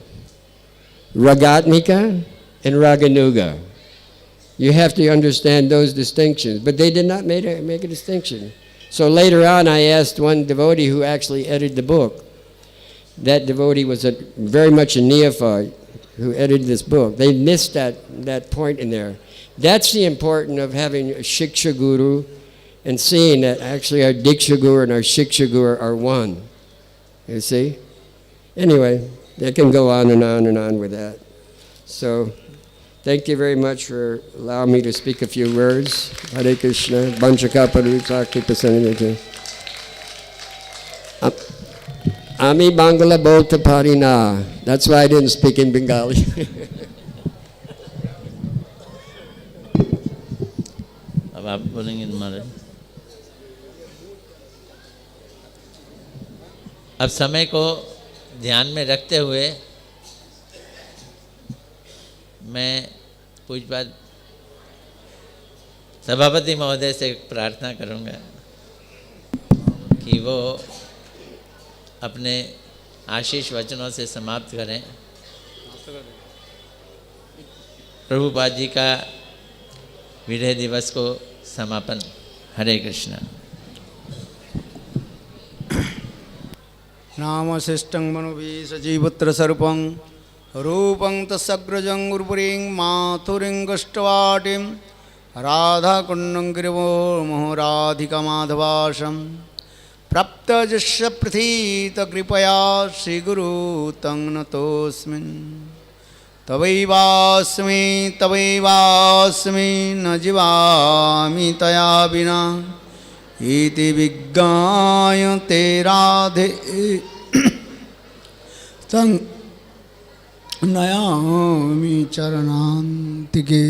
Speaker 4: Ragatmika and Raganuga. You have to understand those distinctions. But they did not make a distinction. So later on, I asked one devotee who actually edited the book. That devotee was very much a neophyte who edited this book. They missed that point in there. That's the importance of having a Shiksha Guru and seeing that actually our Diksha Guru and our Shiksha Guru are one. You see? Anyway, they can go on and on and on with that. So, thank you very much for allowing me to speak a few words. Hare Krishna, Banchakaparu, Sakti Prasanidati. Ami Bangala Bolta Parina. That's why I didn't speak in Bengali.
Speaker 1: अब आप बोलेंगे महाराज। अब समय को ध्यान में रखते हुए मैं पूज्यपाद सभापति महोदय से प्रार्थना करूंगा कि वो अपने आशीष वचनों से समाप्त करें। प्रभुपाद जी का विजय दिवस को समापन। हरे कृष्ण।
Speaker 5: नाम शिष्टं मनोभि सजीवत्र सर्पं रूपं तस्सग्रजं गुरुपुरीं माथुरीं कष्टवाटिं राधाकुण्डं गिरिवो मोहराधिकमाधवासं प्राप्तजस्य प्रथितकृपया श्रीगुरु तं नतोऽस्मि। तवैवास्मि न जीवामि तया विना इति विज्ञाय ते राधे तं नयामि चरणान्तिके।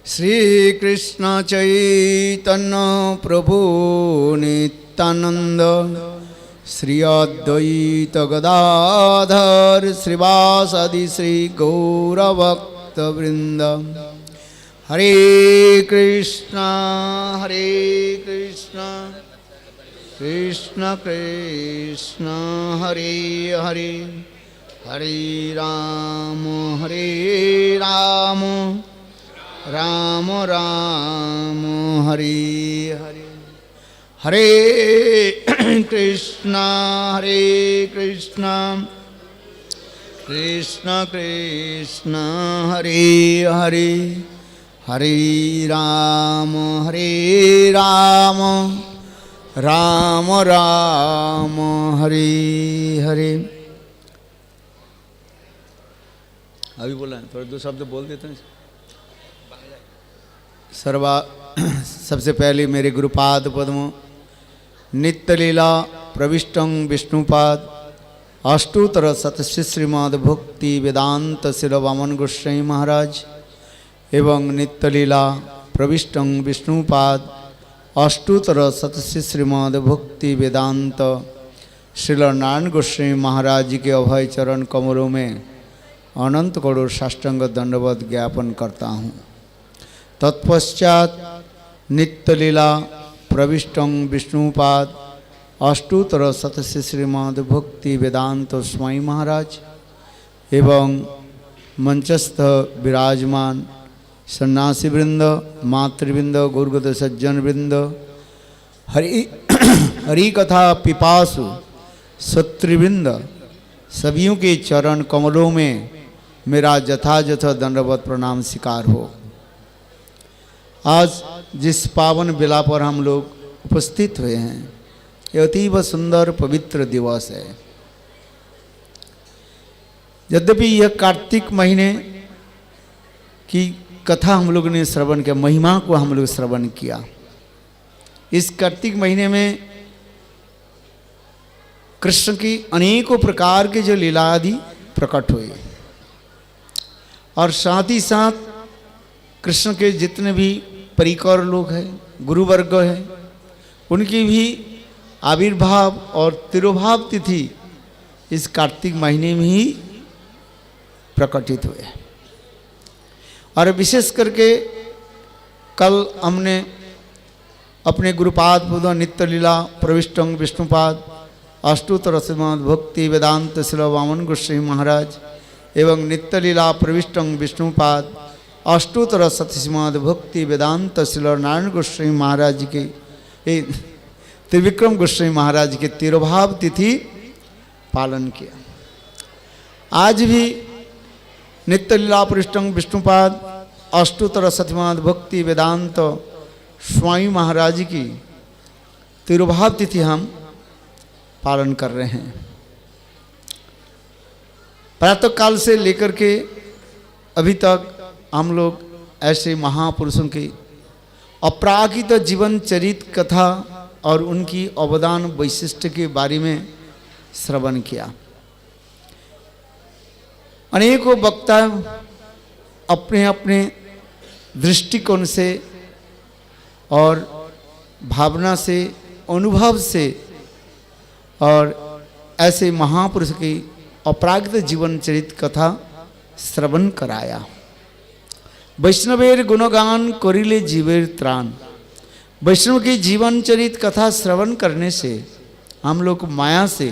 Speaker 5: श्री कृष्ण चैतन्य प्रभु नित्यानंद श्री अद्वैत गदाधर श्रीवासादि श्री गौरभक्तवृंद। हरे कृष्ण कृष्ण कृष्ण हरे हरे हरे राम राम राम हरे हरे। हरे कृष्ण कृष्ण कृष्ण हरे हरे हरे राम राम राम हरे हरे। अभी बोला थोड़े दो शब्द बोल देते हैं। सबसे पहले मेरे गुरुपाद पद्म नित्य लीला प्रविष्टं विष्णुपाद अष्टोत्तर शतश्री श्रीमद् भक्ति वेदांत श्रील वामन गोस्वामी महाराज एवं नित्य लीला प्रविष्टं विष्णुपाद अष्टोत्तर शतश्री श्रीमद् भक्ति वेदांत श्रील नारायण गोस्वामी महाराज जी के अभय चरण कमलों में अनंत करोड़ साष्टांग दंडवत ज्ञापन करता हूँ। तत्पश्चात नित्य लीला प्रविष्टं विष्णुपाद अष्टोत्तर शतस्य श्रीमद् भक्ति वेदांत स्वामी महाराज एवं मंचस्थ विराजमान सन्यासी वृंद, मातृवृंद, गुरुगत सज्जन वृंद, हरि कथा पिपासु सत्रिवृंद, सभियों के चरण कमलों में मेरा यथायथ दंडवत प्रणाम स्वीकार हो। आज जिस पावन बेला पर हम लोग उपस्थित हुए हैं, यह अतीव सुंदर पवित्र दिवस है। यद्यपि यह कार्तिक महीने की कथा हम लोग ने श्रवण किया, महिमा को हम लोग श्रवण किया। इस कार्तिक महीने में कृष्ण की अनेकों प्रकार के जो लीला आदि प्रकट हुए और साथ ही साथ कृष्ण के जितने भी परिकर लोग हैं, गुरुवर्ग हैं, उनकी भी आविर्भाव और तिरोभाव तिथि इस कार्तिक महीने में ही प्रकटित हुए। और विशेष करके कल हमने अपने गुरुपाद पुद नित्य लीला प्रविष्टं विष्णुपाद अष्टोत्तर श्रीमद् भक्ति वेदांत श्रील वामन गोस्वामी महाराज एवं नित्य लीला प्रविष्टं विष्णुपाद अष्टोत्तर श्रीमद् भक्ति वेदांत श्रील नारायण गोस्वामी महाराज के त्रिविक्रम गोस्वामी महाराज के तिरोभाव तिथि पालन किया। आज भी नित्य लीला प्रविष्टं विष्णुपाद अष्टोत्तर श्रीमद् भक्ति वेदांत स्वामी महाराज की तिरुभाव तिथि हम पालन कर रहे हैं। प्रातः काल से लेकर के अभी तक हम लोग ऐसे महापुरुषों की अपराकित जीवन चरित कथा और उनकी अवदान वैशिष्ट के बारे में श्रवण किया। अनेकों वक्ता अपने अपने दृष्टिकोण से और भावना से, अनुभव से और ऐसे महापुरुष की अपरागित जीवन चरित कथा श्रवण कराया। वैष्णवेर गुणगान करिले जीवेर त्राण। वैष्णव की जीवन चरित कथा श्रवण करने से हम लोग माया से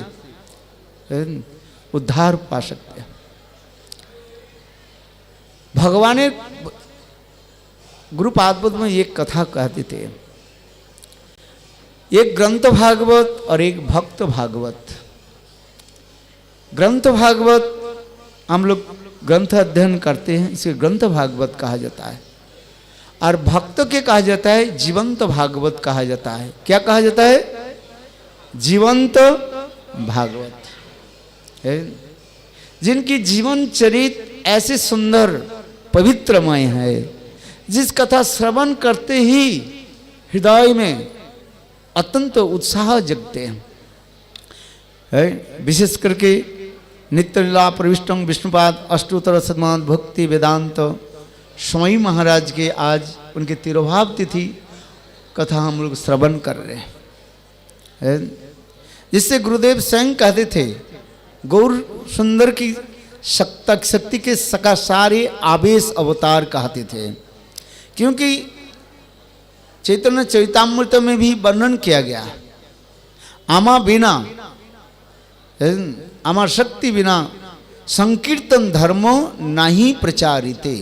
Speaker 5: उद्धार पा सकते हैं। भगवान गुरुपाद में एक कथा कहते थे, एक ग्रंथ भागवत और एक भक्त भागवत। ग्रंथ भागवत हम लोग ग्रंथ अध्ययन करते हैं, इसे ग्रंथ भागवत कहा जाता है। और भक्त के कहा जाता है जीवंत भागवत कहा जाता है। क्या कहा जाता है? जीवंत भागवत है, जिनकी जीवन चरित ऐसे सुंदर पवित्रमय है, जिस कथा श्रवण करते ही हृदय में अत्यंत उत्साह जगते हैं। विशेष करके नित्य लीला प्रविष्टं विष्णुपाद अष्टोत्तर श्रीमद् भक्ति वेदांत स्वामी महाराज के आज उनके तिरोभाव तिथि कथा हम लोग श्रवण कर रहे हैं। जिससे गुरुदेव स्वयं कहते थे, गौर सुंदर की शक्ति के सारे आवेश अवतार कहते थे, क्योंकि चैतन्य चरितामृत में भी वर्णन किया गया, आमा बिना, आमा शक्ति बिना संकीर्तन धर्मो नहीं प्रचारिते।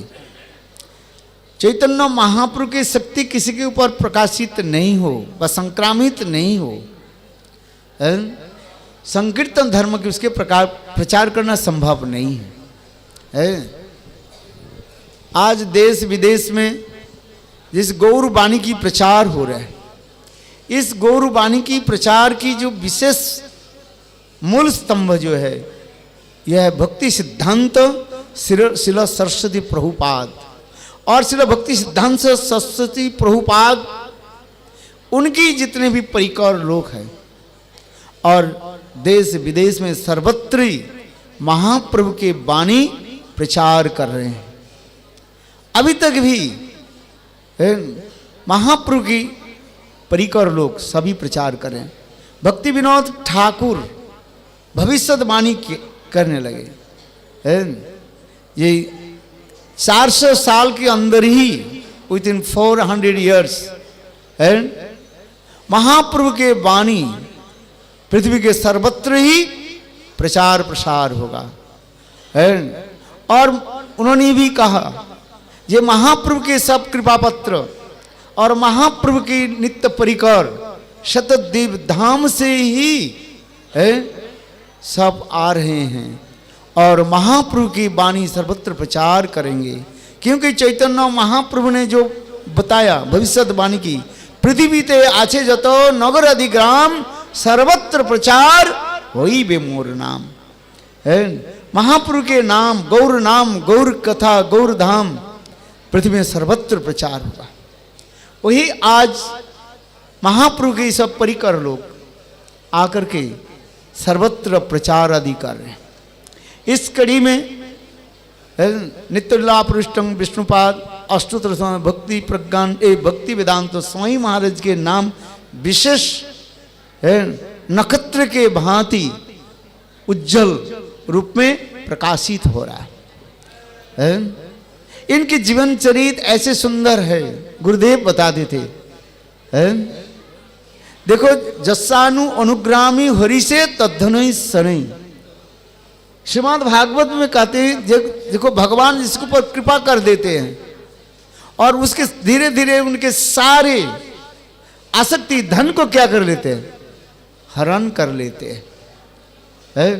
Speaker 5: चैतन्य महाप्रभु की शक्ति किसी के ऊपर प्रकाशित नहीं हो व संक्रामित नहीं हो, संकीर्तन धर्म के उसके प्रकार प्रचार करना संभव नहीं है। आज देश विदेश में जिस गौर वाणी की प्रचार हो रहा है, इस गौर वाणी की प्रचार की जो विशेष मूल स्तंभ जो है, यह है भक्ति सिद्धांत श्रील सरस्वती प्रभुपाद। और श्रील भक्ति सिद्धांत सरस्वती प्रभुपाद उनकी जितने भी परिकर लोग हैं और देश विदेश में सर्वत्र महाप्रभु के वाणी प्रचार कर रहे हैं। अभी तक भी महाप्रभु की परिकर लोग सभी प्रचार कर रहे हैं। भक्ति विनोद ठाकुर भविष्यवाणी करने लगे। ये 400 साल के अंदर ही, विद इन 400 ईयर्स, महाप्रभु के वाणी पृथ्वी के सर्वत्र ही प्रचार प्रसार होगा। और उन्होंने भी कहा ये महाप्रभु के सब कृपा पत्र और महाप्रभु की नित्य परिकर शतद्वीप धाम से ही सब आ रहे हैं और महाप्रभु की वाणी सर्वत्र प्रचार करेंगे, क्योंकि चैतन्य महाप्रभु ने जो बताया भविष्यवाणी की, पृथ्वी ते आछे जतो नगर अधिग्राम सर्वत्र प्रचार होई बे मोर नाम। महाप्रभु के नाम, गौर कथा, गौर धाम पृथ्वी में सर्वत्र प्रचार होगा। वही आज महाप्रभु के सब परिकर लोग आकर के सर्वत्र प्रचार आदि कर रहे हैं। इस कड़ी में नित्यलीला पृष्ठम विष्णुपाद अष्टोत्तर भक्ति प्रज्ञान भक्ति वेदांत स्वामी महाराज के नाम विशेष नक्षत्र के भांति उज्जवल रूप में प्रकाशित हो रहा है। इनके जीवन चरित ऐसे सुंदर है, गुरुदेव बता देते देखो, जस्सानु अनुग्रामी हरि से तद्धनई सनई। श्रीमद् भागवत में कहते हैं देखो भगवान जिसके ऊपर कृपा कर देते हैं और उसके धीरे धीरे उनके सारे आसक्ति धन को क्या कर लेते हैं, हरण कर लेते हैं।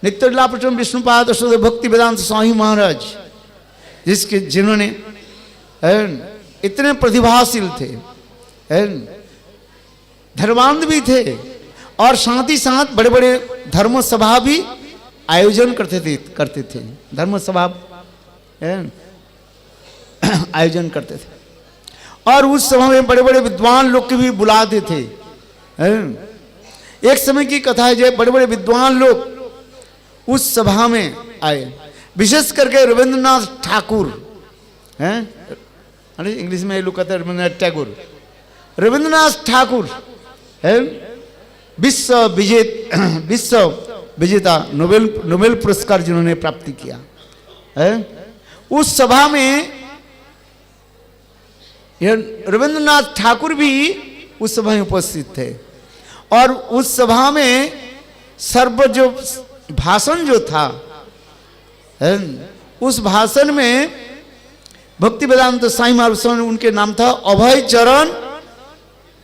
Speaker 5: नित्यलीला पृष्ठम विष्णुपाद शुद्ध भक्ति वेदांत स्वामी महाराज जिन्होंने इतने प्रतिभाशील थे, धर्मांध भी थे और साथ ही साथ बड़े बड़े धर्म सभा भी आयोजन करते थे धर्म सभा आयोजन करते थे और उस सभा में बड़े बड़े विद्वान लोग के भी बुलाते थे। एक समय की कथा है, जो बड़े बड़े विद्वान लोग उस सभा में आए, विशेष करके रविंद्रनाथ ठाकुर हैं, इंग्लिश में लोग कहते हैं रविंद्रनाथ टैगोर। रविंद्रनाथ ठाकुर विश्व विजेता नोबेल पुरस्कार जिन्होंने प्राप्ति किया है, उस सभा में रविंद्रनाथ ठाकुर भी उस सभा में उपस्थित थे और उस सभा में सर्व जो भाषण जो था उस भाषण में भक्ति वेदांत साईं महाराज उनके नाम था अभय चरण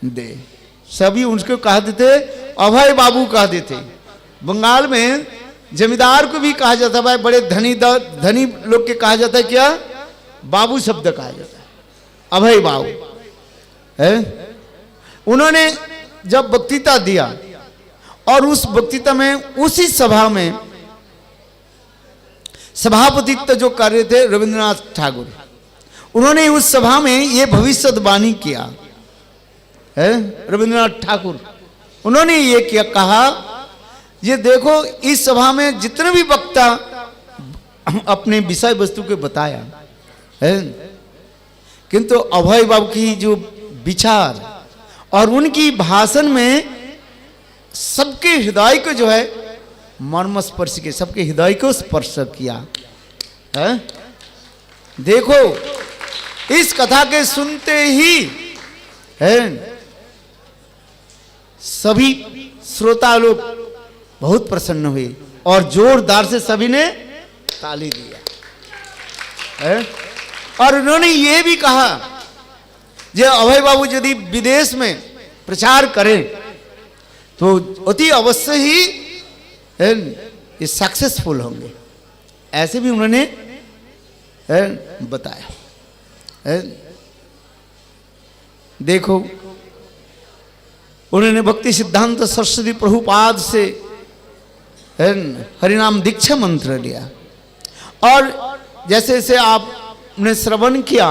Speaker 5: दे, सभी उनको कहते थे अभय बाबू कहते थे। बंगाल में जमींदार को भी कहा जाता है, बड़े धनी लोग के कहा जाता है क्या, बाबू शब्द कहा जाता है, अभय बाबू है। उन्होंने जब वक्तृता दिया और उस वक्तृता में उसी सभा में सभापतित्व जो कर रहे थे रविंद्रनाथ ठाकुर, उन्होंने उस सभा में ये भविष्यवाणी किया है। रविंद्रनाथ ठाकुर उन्होंने ये क्या कहा, ये देखो इस सभा में जितने भी वक्ता अपने विषय वस्तु के बताया है, किंतु अभय बाबू की जो विचार और उनकी भाषण में सबके हृदय को जो है मर्म स्पर्श के, सबके हृदय को स्पर्श किया है। देखो इस कथा के सुनते ही है सभी श्रोता लोग बहुत प्रसन्न हुए और जोरदार से सभी ने ताली दिया है। और उन्होंने ये भी कहा जे अभय बाबू यदि विदेश में प्रचार करें तो अति अवश्य ही ये सक्सेसफुल होंगे, ऐसे भी उन्होंने बताया। देखो उन्होंने भक्ति सिद्धांत सरस्वती प्रभुपाद से हरिनाम दीक्षा मंत्र लिया और जैसे जैसे आपने श्रवण किया,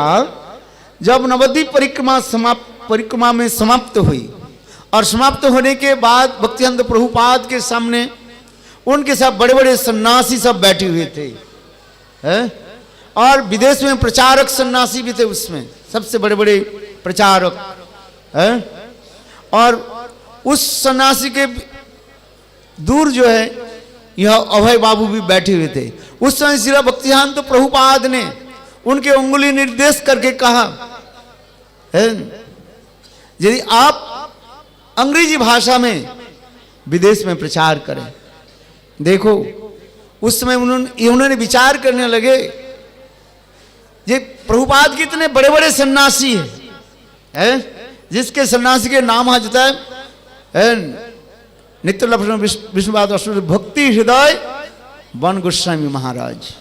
Speaker 5: जब नवद्वीप परिक्रमा में समाप्त हुई और समाप्त होने के बाद भक्तिसिद्धांत प्रभुपाद के सामने उनके साथ बड़े बड़े सन्यासी सब बैठे हुए थे और विदेश में प्रचारक सन्यासी भी थे, उसमें सबसे बड़े बड़े प्रचारक और उस सन्यासी के दूर जो है यह अभय बाबू भी बैठे हुए थे। उस समय श्रीला भक्तिसिद्धांत प्रभुपाद ने उनके उंगली निर्देश करके कहा यदि आप अंग्रेजी भाषा में विदेश में प्रचार करें। देखो उस समय उन्होंने विचार करने लगे, ये प्रभुपाद के इतने बड़े बड़े सन्यासी हैं, जिसके सन्यासी के नाम आ जाता है नित्य लक्षण विष्णुपाद भक्ति हृदय वन गोस्वामी महाराज।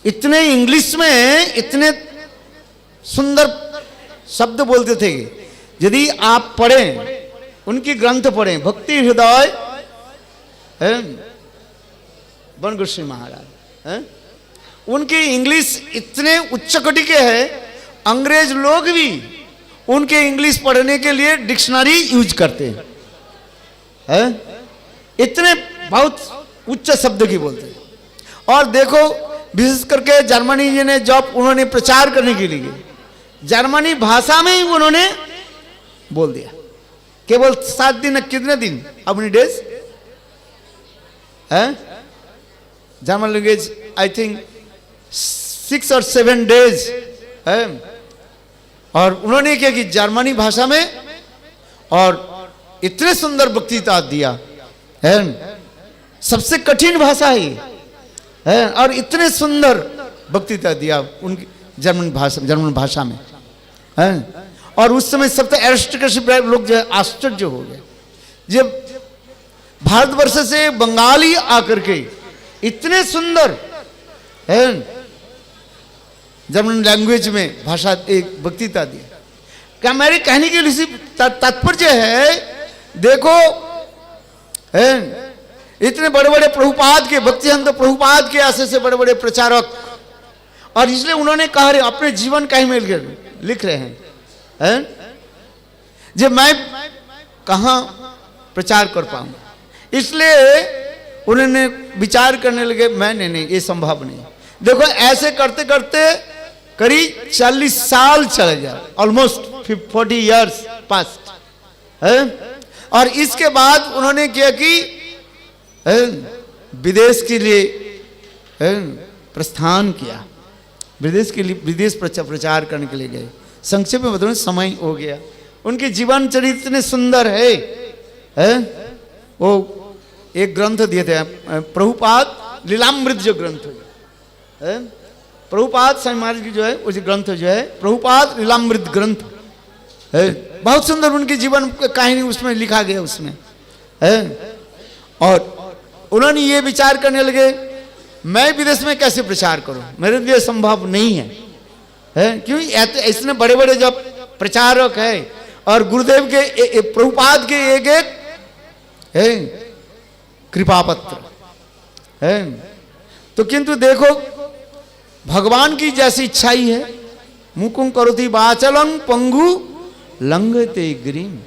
Speaker 5: इतने इंग्लिश में इतने सुंदर शब्द बोलते थे। यदि आप पढ़ें, उनकी ग्रंथ पढ़ें, भक्ति हृदय वन गोस्वामी महाराज, उनकी इंग्लिश इतने उच्च कोटि के हैं, अंग्रेज लोग भी उनके इंग्लिश पढ़ने के लिए डिक्शनरी यूज करते हैं, इतने बहुत उच्च शब्द की बोलते हैं। और देखो विशेष करके जर्मनी जी ने जब उन्होंने प्रचार करने के लिए जर्मनी भाषा में ही उन्होंने बोल दिया, केवल 7 दिन, कितने दिन अपनी days German language I think 6 और 7 डेज है। और उन्होंने क्या कि जर्मनी भाषा में और इतने सुंदर वक्तृता दिया है, सबसे कठिन भाषा है और इतने सुंदर वक्तृता दिया उनकी जर्मन भाषा में है। और उस समय सब तो एरिस्टोक्रेसी लोग जो है आश्चर्य हो गए, जब भारतवर्ष से बंगाली आकर के इतने सुंदर है जर्मन लैंग्वेज में भाषा एक वक्तृता दी। क्या मेरे कहने के लिए तात्पर्य है, देखो है इतने बड़े बड़े प्रभुपाद के भक्तिसिद्धांत प्रभुपाद के ऐसे से बड़े बड़े प्रचारक, और इसलिए उन्होंने कहा रे अपने जीवन का ही में लिख रहे हैं जब मैं कहाँ प्रचार कर पाऊंगा। इसलिए उन्होंने विचार करने लगे, मैं नहीं ये संभव नहीं। देखो ऐसे करते करते करीब 40 साल चले जाए, ऑलमोस्ट 40 इयर्स पास्ट है। और इसके बाद उन्होंने किया कि विदेश के लिए प्रस्थान किया, विदेश के लिए विदेश प्रचार करने के लिए गए। संक्षेप में बताऊं, समय हो गया। उनके जीवन चरित्र इतने सुंदर है वो एक ग्रंथ दिए थे प्रभुपाद लीलामृत, जो ग्रंथ है प्रभुपाद स्वामी महाराज की जो है वो ग्रंथ जो है प्रभुपाद लीलामृत ग्रंथ है, बहुत सुंदर उनके जीवन कहानी उसमें लिखा गया उसमें है। और उन्होंने ये विचार करने लगे, मैं विदेश में कैसे प्रचार करूं, मेरे लिए संभव नहीं है क्यों इतने बड़े बड़े जब प्रचारक है और गुरुदेव के प्रभुपाद के एक एक कृपा पत्र है। तो किंतु देखो भगवान की जैसी इच्छा ही है, मुकुम करोति वाचलं पंगु लंघते गिरिम।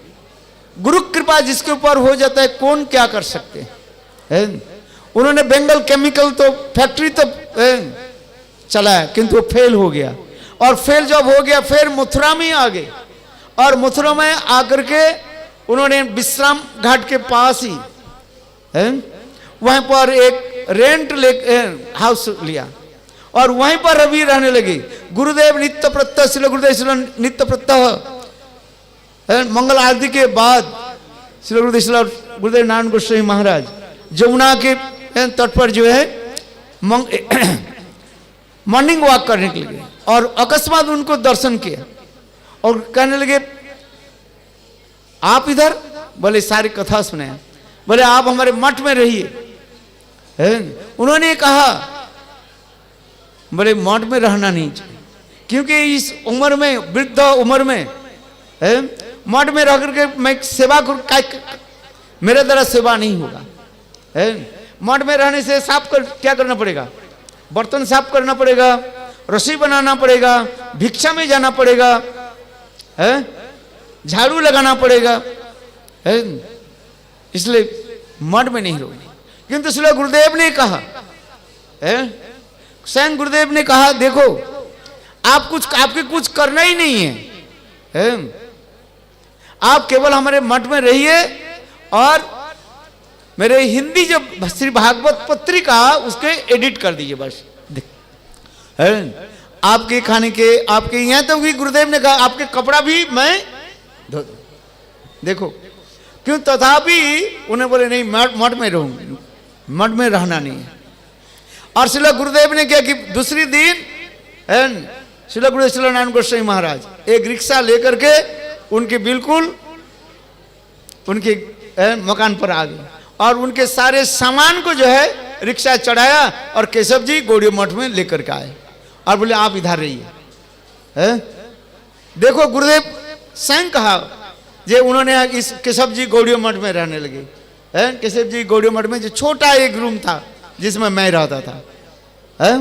Speaker 5: गुरु कृपा जिसके ऊपर हो जाता है कौन क्या कर सकते हैं। उन्होंने बेंगल केमिकल तो फैक्ट्री तो चलाया किंतु वो फेल हो गया, और फेल जब हो गया फिर मथुरा में आ गए, और मथुरा में आकर के उन्होंने विश्राम घाट के पास ही वहीं पर एक रेंट ले हाउस लिया और वहीं पर अभी रहने लगे। गुरुदेव नित्य प्रत्यह श्रील गुरुदेव श्रील नित्य प्रत्यह मंगल आरती के बाद श्रील गुरुदेव श्रील गुरुदेव नारायण गोस्वामी महाराज जमुना के तट पर जो है मॉर्निंग वॉक करने के लिए, और अकस्मात उनको दर्शन किया और कहने लगे आप इधर, बोले सारी कथा सुने, बोले आप हमारे मठ में रहिए। उन्होंने कहा बोले मठ में रहना नहीं चाहिए, क्योंकि इस उम्र में वृद्ध उम्र में मठ में रह करके मैं सेवा मेरे द्वारा सेवा नहीं होगा। मठ में रहने से क्या करना पड़ेगा, बर्तन साफ करना पड़ेगा, रसोई बनाना पड़ेगा, भिक्षा में जाना पड़ेगा, झाड़ू लगाना पड़ेगा, इसलिए मठ में नहीं रहोगे। किंतु श्री गुरुदेव ने कहा, स्वयं गुरुदेव ने कहा देखो आपके कुछ करना ही नहीं है, आप केवल हमारे मठ में रहिए और मेरे हिंदी जो श्री भागवत पत्रिका उसके एडिट कर दीजिए बस। आपके खाने के आपके यहाँ तो भी गुरुदेव ने कहा आपके कपड़ा भी मैं धो दूं। देखो क्यों तथापि उन्हें बोले नहीं मठ में रहूंगा, मठ में रहना नहीं है। और श्रील गुरुदेव ने क्या कि दूसरी दिन श्रील गुरुदेव श्रील नारायण गोस्वामी महाराज एक रिक्शा लेकर के उनके बिल्कुल उनके मकान पर आ गए और उनके सारे सामान को जो है रिक्शा चढ़ाया और केशव जी गौड़ीय मठ में लेकर के आए और बोले आप इधर रहिए। देखो गुरुदेव स्वयं कहा जे उन्होंने इस केशव जी गौड़ीय मठ में रहने लगे। केशव जी गौड़ीय मठ में जो छोटा एक रूम था जिसमें मैं रहता था,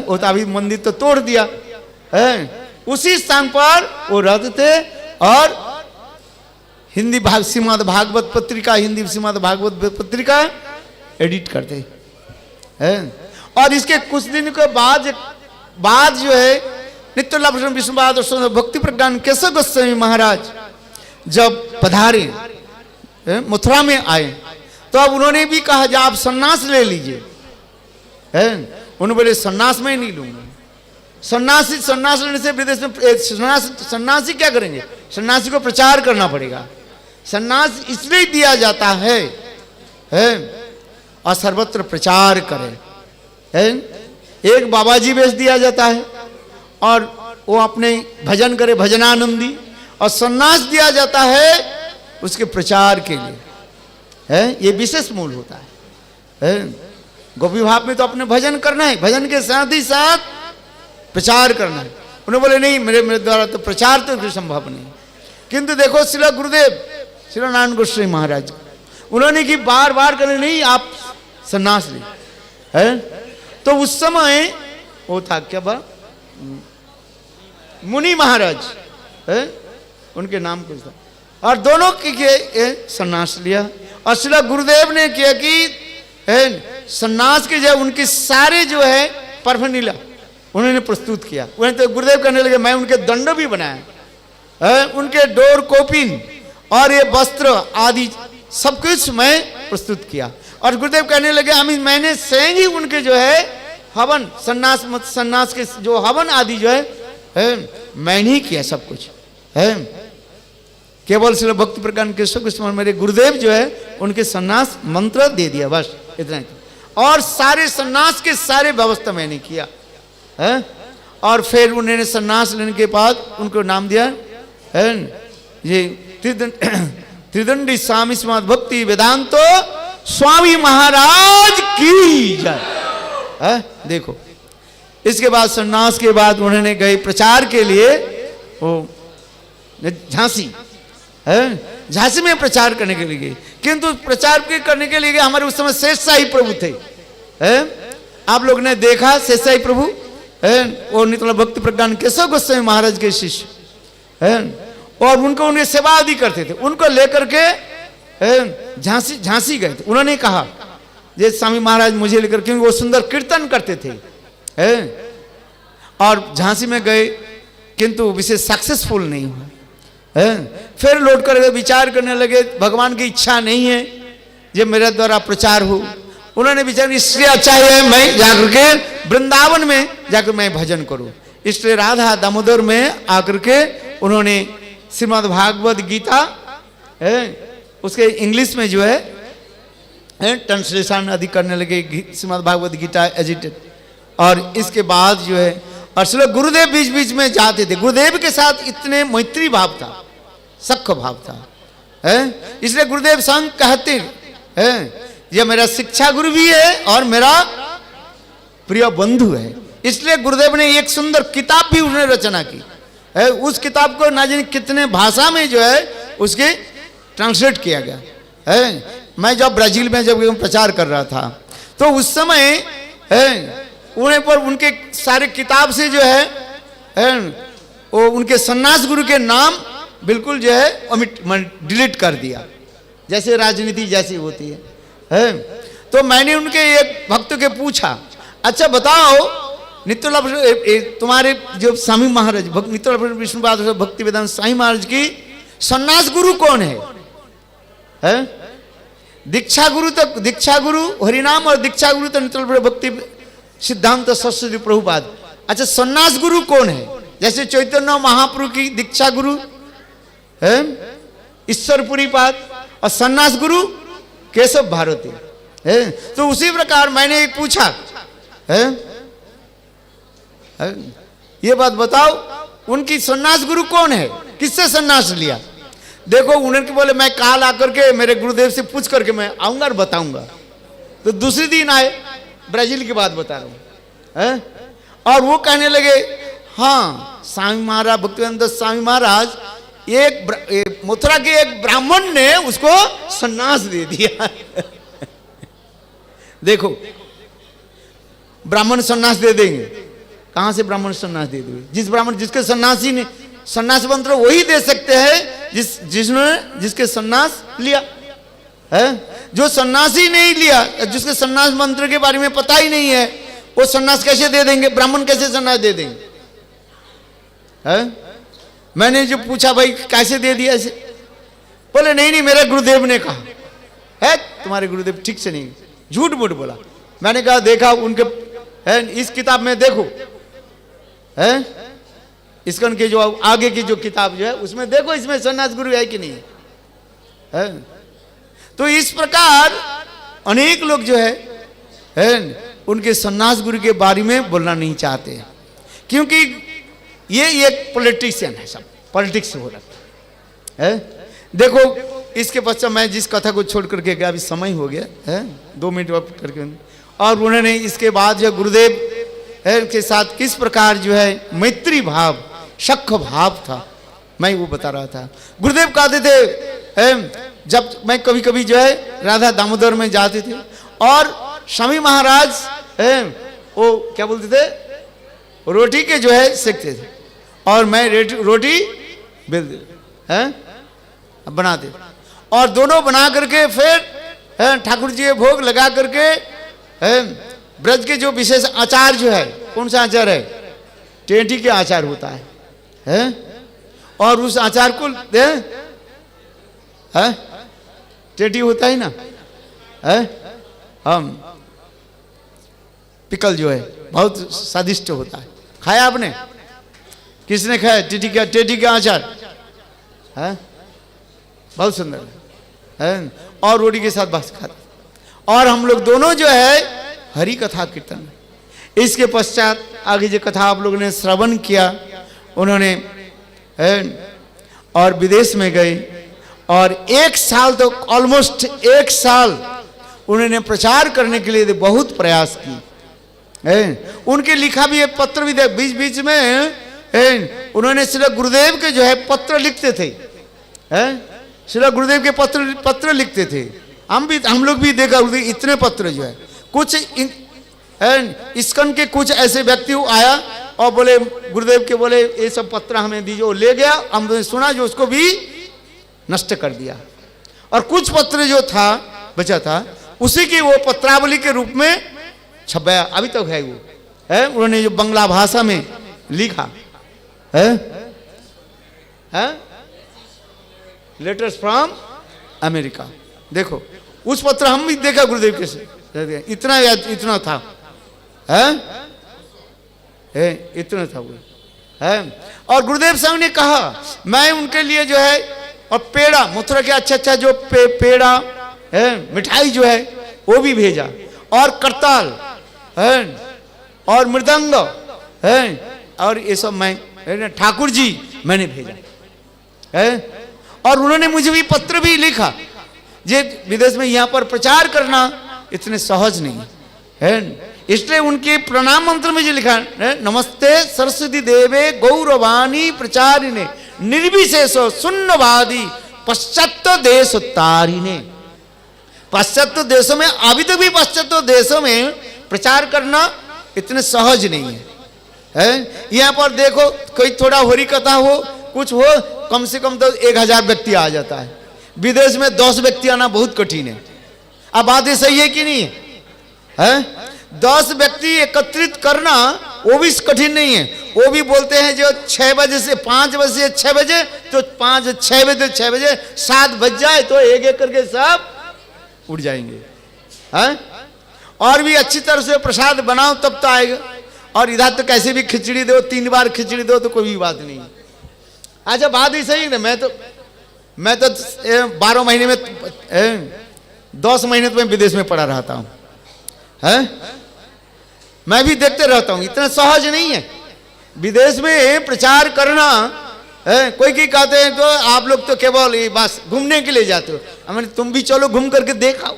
Speaker 5: वो तो अभी मंदिर तो तोड़ दिया, उसी स्थान पर वो रहते थे और हिंदी श्रीमद् भागवत पत्रिका, हिंदी श्रीमद् भागवत पत्रिका एडिट करते हैं। और इसके कुछ दिन के बाद जो है नित्य विष्णुपाद भक्ति प्रज्ञान केशव गोस्वामी महाराज जब पधारे मथुरा में आए तो अब उन्होंने भी कहा जब आप सन्यास ले लीजिए। उन्होंने बोले सन्यास में नहीं लूंगा। सन्यास लेने से विदेश में सन्यासी क्या करेंगे? सन्यासी को प्रचार करना पड़ेगा। सन्यास इसलिए दिया जाता है और सर्वत्र प्रचार करें। एक बाबा जी वेश दिया जाता है और वो अपने भजन करे भजनानंदी, और सन्यास दिया जाता है उसके प्रचार के लिए। ये विशेष मूल होता है। गोपी भाव में तो अपने भजन करना है, भजन के साथ ही साथ प्रचार करना है। उन्होंने बोले नहीं मेरे द्वारा तो प्रचार तो संभव नहीं। किंतु देखो श्रील गुरुदेव श्री नारायण गोस्वामी महाराज उन्होंने कि बार बार करें नहीं आप सन्यास ले। तो उस समय वो था क्या बा मुनि महाराज उनके नाम कुछ था, और दोनों के सन्यास लिया। और श्रील गुरुदेव ने किया कि सन्यास के जब उनके सारे जो है परफनीला उन्होंने प्रस्तुत किया। उन्हें तो गुरुदेव कहने लगे मैं उनके दंड भी बनाया, उनके डोर कोपिन और ये वस्त्र आदि सब कुछ मैं प्रस्तुत किया। और गुरुदेव कहने लगे मैंने स्वयं ही उनके जो है हवन सन्यास के जो हवन आदि जो है मैं नहीं किया सब कुछ। केवल श्री भक्ति प्रज्ञान केशव गोस्वामी मेरे गुरुदेव जो है उनके सन्यास मंत्र दे दिया, बस इतना ही। और सारे सन्यास के सारे व्यवस्था मैंने किया। और फिर उन्होंने सन्यास लेने के बाद उनको नाम दिया ये त्रिदंडी स्वामी श्रीमद् भक्ति वेदांतो स्वामी महाराज की जय। देखो इसके बाद सन्यास के बाद उन्होंने गए प्रचार के लिए वो झांसी, झांसी में प्रचार करने के लिए गए। किंतु प्रचार करने के लिए गए हमारे उस समय शेष शाही प्रभु थे। आप लोग ने देखा शेष शाही प्रभु वो नित्य भक्ति प्रज्ञान केशव गोस्वामी महाराज के शिष्य और उनके सेवा आदि करते थे। उनको लेकर के झांसी गए थे। उन्होंने कहा जे स्वामी महाराज मुझे लेकर, क्योंकि वो सुंदर कीर्तन करते थे और झांसी में गए किंतु विशेष सक्सेसफुल नहीं हुआ। फिर लौट कर विचार करने लगे भगवान की इच्छा नहीं है जे मेरे द्वारा प्रचार हो। उन्होंने विचार इससे अच्छा है मैं जाकर के वृंदावन में जाकर मैं भजन करूं। इसलिए राधा दामोदर में आकर के उन्होंने श्रीमद् भागवत गीता उसके इंग्लिश में जो है ट्रांसलेशन आदि करने लगे श्रीमद् भागवत गीता एजिटेड। और इसके बाद जो है और श्री गुरुदेव बीच बीच में जाते थे। गुरुदेव के साथ इतने मैत्री भाव था, सख्य भाव था। इसलिए गुरुदेव संग कहते ये मेरा शिक्षा गुरु भी है और मेरा प्रिय बंधु है। इसलिए गुरुदेव ने एक सुंदर किताब भी उसने रचना की। उस किताब को ना जाने कितने भाषा में जो है उसके ट्रांसलेट किया गया। मैं जब ब्राजील में जब प्रचार कर रहा था तो उस समय उन्हें पर उनके सारे किताब से जो है वो उनके सन्यास गुरु के नाम बिल्कुल जो है डिलीट कर दिया, जैसे राजनीति जैसी होती है। तो मैंने उनके एक भक्त के पूछा अच्छा बताओ नित्य तुम्हारे जो स्वामी महाराज नित्य विष्णुपाद भक्ति वेदांत स्वामी महाराज की सन्यास गुरु कौन है? दीक्षा गुरु हरिनाम और दीक्षा गुरु तो नित्य भक्ति सिद्धांत सरस्वती प्रभुपाद। अच्छा सन्यास गुरु कौन है? जैसे चैतन्य महाप्रभु की दीक्षा गुरु है ईश्वरपुरी पाद और सन्यास गुरु केशव भारती है। तो उसी प्रकार मैंने एक पूछा है, ये बात बताओ उनकी सन्यास गुरु कौन है, किससे सन्यास लिया? देखो उन्होंने बोले मैं काल आकर के मेरे गुरुदेव से पूछ करके मैं आऊंगा और बताऊंगा। तो दूसरे दिन आए, ब्राजील की बात बता रहा हूं, और वो कहने लगे हाँ स्वामी महाराज भक्तिवेदांत स्वामी महाराज एक मथुरा के एक ब्राह्मण ने उसको सन्यास दे दिया। देखो ब्राह्मण सन्यास दे देंगे, कहां से ब्राह्मण सन्यास दे देंगे? जिस ब्राह्मण जिसके सन्यासी ने सन्यास मंत्र वही दे सकते हैं जिसके सन्यास लिया है। जो सन्यासी नहीं लिया, जिसके सन्यास मंत्र के बारे में पता ही नहीं है, वो सन्यास कैसे दे देंगे? ब्राह्मण कैसे सन्यास दे देंगे? है? मैंने जो पूछा भाई कैसे दे दिया ऐसे, बोले नहीं मेरे गुरुदेव ने कहा है। तुम्हारे गुरुदेव ठीक से नहीं, झूठ मूठ बोला। मैंने कहा देखा उनके है इस किताब में देखो है, इसकन के जो आगे की जो किताब जो है उसमें देखो इसमें सन्यास गुरु है कि नहीं है। तो इस प्रकार अनेक लोग जो है उनके सन्यास गुरु के बारे में बोलना नहीं चाहते, क्योंकि ये एक पॉलिटिशियन है, सब पॉलिटिक्स हो रहा है। देखो इसके पश्चात मैं जिस कथा को छोड़ करके गया, अभी समय हो गया है 2 मिनट करके, और उन्होंने इसके बाद जो गुरुदेव के साथ किस प्रकार जो है मैत्री भाव सख्य भाव था, मैं वो बता रहा था। गुरुदेव कहते थे जब मैं कभी कभी जो है राधा दामोदर में जाते थे और स्वामी महाराज वो क्या बोलते थे, रोटी के जो है सेकते थे और मैं रोटी बेलते बनाते, और दोनों बना करके फिर ठाकुर जी भोग लगा करके ब्रज के जो विशेष आचार जो है, कौन सा आचार है? टेंटी के आचार होता है और उस आचार को टेंटी होता है ना, हम पिकल जो है बहुत स्वादिष्ट होता है। खाया आपने? किसने खाया? टेटी का आचार है, बहुत सुंदर है, और रोटी के साथ बस खाते। और हम लोग दोनों जो है हरि कथा कीर्तन, इसके पश्चात आगे जो कथा आप लोगों ने श्रवण किया, उन्होंने और विदेश में गए और 1 साल तो ऑलमोस्ट 1 साल उन्होंने प्रचार करने के लिए बहुत प्रयास की। उनके लिखा भी एक पत्र भी दे, बीच बीच में उन्होंने श्री गुरुदेव के जो है पत्र लिखते थे, श्री गुरुदेव के पत्र लिखते थे। हम लोग भी देखा इतने पत्र जो है, कुछ इस्कन के कुछ ऐसे व्यक्ति आया और बोले गुरुदेव के बोले ये सब पत्र हमें दीजिए, वो ले गया, हमने सुना जो उसको भी नष्ट कर दिया, और कुछ पत्र जो था बचा था उसी की वो पत्रावली के रूप में छपाया, अभी तक है वो उन्होंने जो बंगला भाषा में लिखा है लेटर्स फ्रॉम अमेरिका। देखो उस पत्र हम भी देखा गुरुदेव के से, इतना था इतना था वो और गुरुदेव साहब ने कहा मैं उनके लिए जो है और पेड़ा मथुरा के अच्छा जो पेड़ा मिठाई जो है वो भी भेजा, और करताल और मृदंग और ये सब मैं ठाकुर जी मैंने भेजा और उन्होंने मुझे भी पत्र भी लिखा। जे विदेश में यहाँ पर प्रचार करना इतने सहज नहीं है, इसलिए उनके प्रणाम मंत्र में जो लिखा है नमस्ते सरस्वती देवे गौरवाणी प्रचारिणे निर्विशेषो शून्यवादी पाश्चात्य देश तारिणे। पाश्चात्य देशों में अभी तक भी पाश्चात्य देशों में प्रचार करना इतने सहज नहीं है। यहाँ पर देखो कोई थोड़ा होरी कथा हो कुछ हो कम से कम तो 1000 व्यक्ति आ जाता है, विदेश में 10 व्यक्ति आना बहुत कठिन है। अब बात ये सही है कि नहीं है? 10 व्यक्ति एकत्रित करना वो भी कठिन नहीं है। वो भी बोलते हैं जो 6 बजे से 5 बजे से 6 बजे तो 5 6 बजे 6 बजे 7 बज जाए तो एक एक करके सब उठ जाएंगे। और भी अच्छी तरह से प्रसाद बनाओ तब तो आएगा, और इधर तो कैसे भी खिचड़ी दो 3 बार खिचड़ी दो तो कोई भी बात नहीं। अच्छा बात ही सही है, मैं तो मैं तो 12 महीने में 10 महीने तो मैं विदेश में पड़ा रहता हूँ, है? मैं भी देखते रहता हूँ, इतना सहज नहीं है विदेश में प्रचार करना। कोई की कहते हैं तो आप लोग तो केवल ये बस घूमने के लिए जाते हो, मैंने तुम भी चलो घूम करके देखो,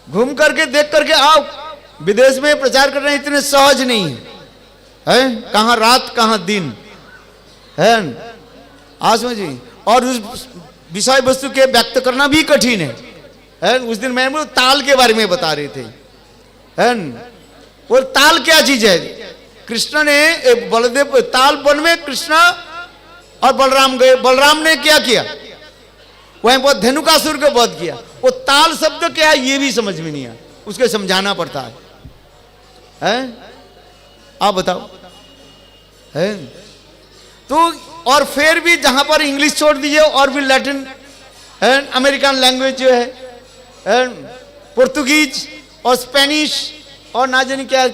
Speaker 5: घूम करके देख करके आओ। विदेश में प्रचार करना इतने सहज नहीं है, कहाँ रात कहाँ दिन है, आज समझिए। और उस विषय वस्तु के व्यक्त करना भी कठिन है। उस दिन मैं ताल के बारे में बता रहे थे, वो ताल क्या चीज है? कृष्ण ने बलदेव ताल वन में कृष्ण और बलराम गए, बलराम ने क्या किया? वहीं पर धेनुकासुर को वध किया। वो ताल शब्द क्या है ये भी समझ में नहीं आया, उसको समझाना पड़ता है? आप बताओ, है? तो और फिर भी जहां पर इंग्लिश छोड़ दीजिए और भी लैटिन अमेरिकन लैंग्वेज जो है, पुर्तगीज और स्पेनिश और ना जाने क्या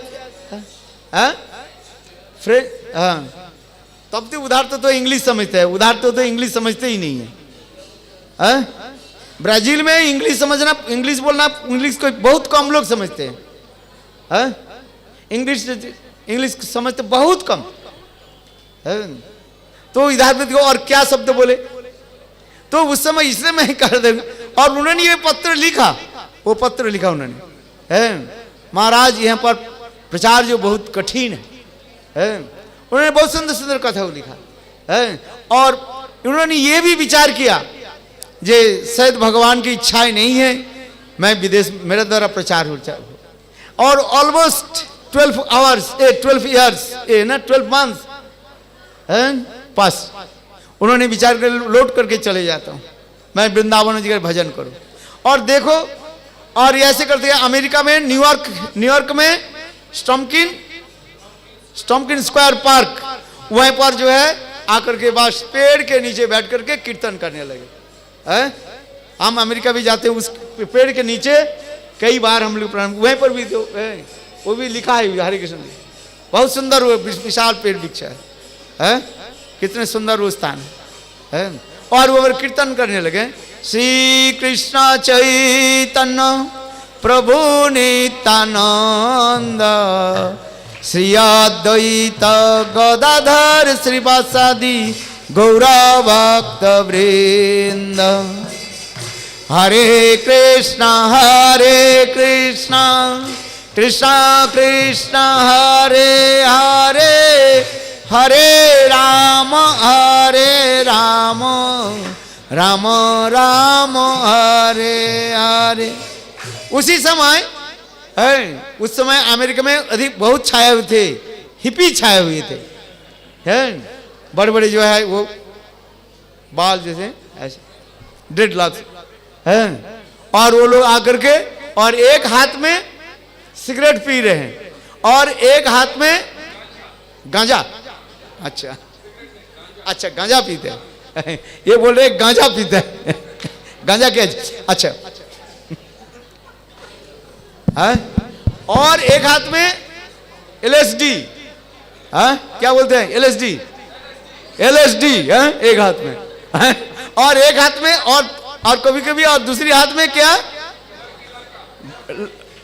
Speaker 5: तब तो उधार तो इंग्लिश समझते हैं, उधार तो इंग्लिश समझते ही नहीं है। ब्राजील में इंग्लिश समझना, इंग्लिश बोलना, इंग्लिश को बहुत कम लोग समझते हैं। इंग्लिश समझते बहुत कम है। तो इधर देखो और क्या शब्द बोले, तो उस समय इसलिए मैं कर दूंगा। और उन्होंने ये पत्र लिखा, वो पत्र लिखा उन्होंने, महाराज यहाँ पर प्रचार जो बहुत कठिन है। उन्होंने बहुत सुंदर सुंदर कथा लिखा है। और उन्होंने ये भी विचार किया जे शायद भगवान की इच्छाएं नहीं है मैं विदेश मेरे द्वारा प्रचार हो जाए। और ऑलमोस्ट 12 ईयर्स ना 12 मंथ्स पास उन्होंने विचार कर लौट करके चले जाता हूँ, मैं वृंदावन जी का भजन करूँ। और देखो, और ऐसे करते हैं अमेरिका में न्यूयॉर्क में स्टम्किन स्क्वायर पार्क, वहीं पर जो है आकर के बस पेड़ के नीचे बैठ करके कीर्तन करने लगे। हम अमेरिका भी जाते हैं, उस पेड़ के नीचे कई बार हम लोग प्रणाम, वहीं पर भी तो वो भी लिखा है हरे कृष्ण, बहुत सुंदर वो विशाल पेड़ वृक्ष है, कितने सुंदर वो स्थान है। और वो कीर्तन करने लगे, श्री कृष्ण चैतन्य प्रभु नित्यानंद श्री अद्वैत गदाधर श्रीवासादि गौरा भक्त वृंद। हरे कृष्ण कृष्ण कृष्ण हरे हरे, हरे राम राम राम हरे हरे। उसी समय उस समय अमेरिका में अधिक बहुत छाए हुए थे, हिप्पी छाए हुए थे, बड़े बड़े जो है वो बाल जैसे ऐसे ड्रेड लॉक्स हैं। और वो लोग आकर के और एक हाथ में सिगरेट पी रहे हैं और एक हाथ में गांजा। अच्छा अच्छा, गांजा पीते हैं ये बोल रहे गांजा पीते हैं गांजा क्या? अच्छा है। और एक हाथ में LSD, क्या बोलते हैं LSD है एक हाथ में, और एक हाथ में और कभी कभी और दूसरी हाथ में क्या?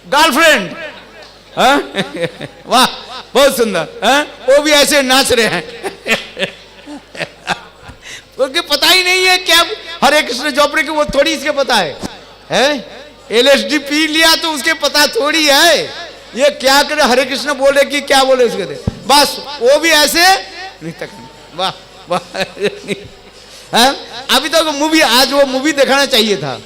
Speaker 5: गर्लफ्रेंड। वाह बहुत सुंदर, वो भी ऐसे नाच रहे हैं क्योंकि पता ही नहीं है क्या हरे कृष्ण चौपड़े की, वो थोड़ी इसके पता है। LSD पी लिया तो उसके पता थोड़ी है ये क्या करे, हरे कृष्ण बोले कि क्या बोले उसके दे, बस वो भी ऐसे नहीं तक। वाह वाह। अभी तो मूवी, आज वो मूवी दिखाना चाहिए था।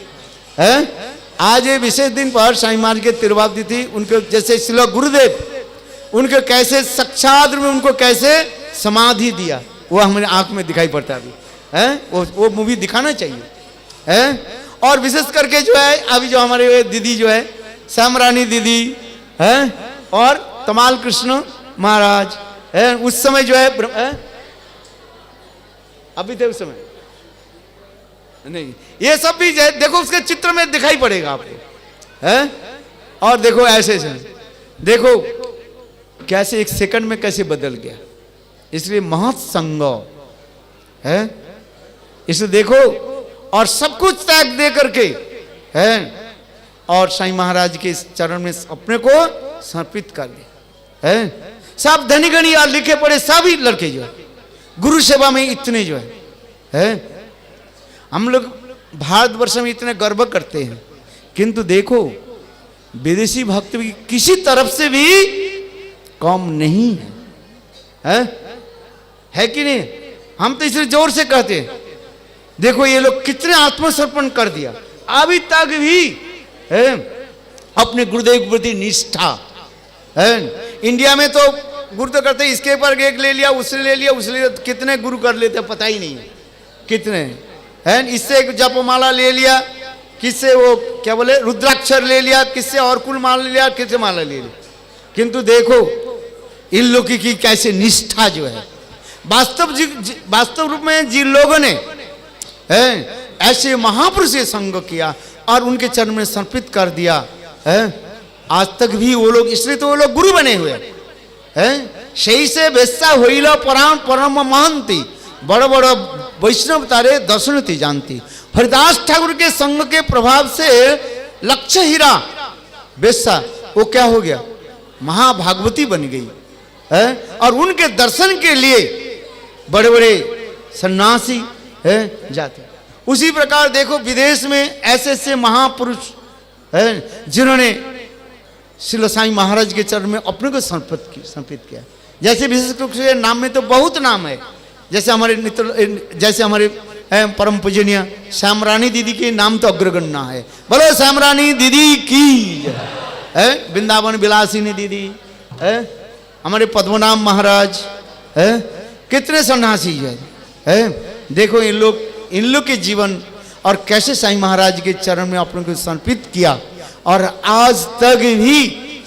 Speaker 5: आज ये विशेष दिन पर स्वामी महाराज के तिरुभाव तिथि, उनके जैसे श्रीला गुरुदेव उनके कैसे साक्षात में उनको कैसे समाधि दिया वो हमारे आंख में दिखाई पड़ता है अभी। वो मूवी दिखाना चाहिए। और विशेष करके जो है अभी जो हमारे दीदी जो है श्यामरानी दीदी है और तमाल कृष्ण महाराज है, उस समय जो है अभी थे उस समय नहीं, ये सब भी देखो उसके चित्र में दिखाई पड़ेगा आपको है। और देखो ऐसे देखो कैसे एक सेकंड में कैसे बदल गया। इसलिए महत संग है। इसे देखो और सब कुछ त्याग दे करके है और साईं महाराज के चरण में अपने को समर्पित कर दिया है। सब धनीगणी और लिखे पढ़े सभी लड़के जो है गुरु सेवा में इतने जो है हम लोग भारतवर्ष में इतने गर्व करते हैं, किंतु देखो विदेशी भक्त भी किसी तरफ से भी कम नहीं है कि नहीं? हम तो इसे जोर से कहते हैं, देखो ये लोग कितने आत्मसमर्पण कर दिया, अभी तक भी है अपने गुरुदेव के प्रति निष्ठा है। इंडिया में तो गुरु तो करते इसके पर एक ले लिया, उसने ले लिया, उसने लिया, कितने गुरु कर लेते पता ही नहीं है कितने है। इससे एक जपमाला ले लिया, किससे वो क्या बोले रुद्राक्षर ले लिया, किससे और कुल माला ले लिया, किससे माला ले लिया, किंतु देखो इन लोगों की कैसे निष्ठा जो है। वास्तव रूप में जिन लोगों ने ऐसे महापुरुष से संग किया और उनके चरण में समर्पित कर दिया है, आज तक भी वो लोग, इसलिए तो वो लोग गुरु बने हुए हैं। सही से बेस्सा होइल परम परम महंती, बड़ा बड़ा वैष्णव तारे दर्शनती जानती। हरिदास ठाकुर के संग के प्रभाव से लक्ष्य हीरा बेस्सा वो क्या हो गया, महाभागवती बन गई है। और उनके दर्शन के लिए बड़े बड़े सन्यासी जाते। उसी प्रकार देखो विदेश में ऐसे ऐसे महापुरुष हैं जिन्होंने श्रील साईं महाराज के चरण में अपने को समर्पित किया। जैसे विशेष रूप से नाम में तो बहुत नाम है, जैसे हमारे परम पूजनीय श्यामरानी दीदी के नाम तो अग्रगण्य है। बोलो श्यामरानी दीदी की है, वृंदावन विलासिनी दीदी है, हमारे पद्मनाभ महाराज है, कितने सन्यासी है। देखो इन लोग के जीवन और कैसे साईं महाराज के चरण में अपने को समर्पित किया और आज तक भी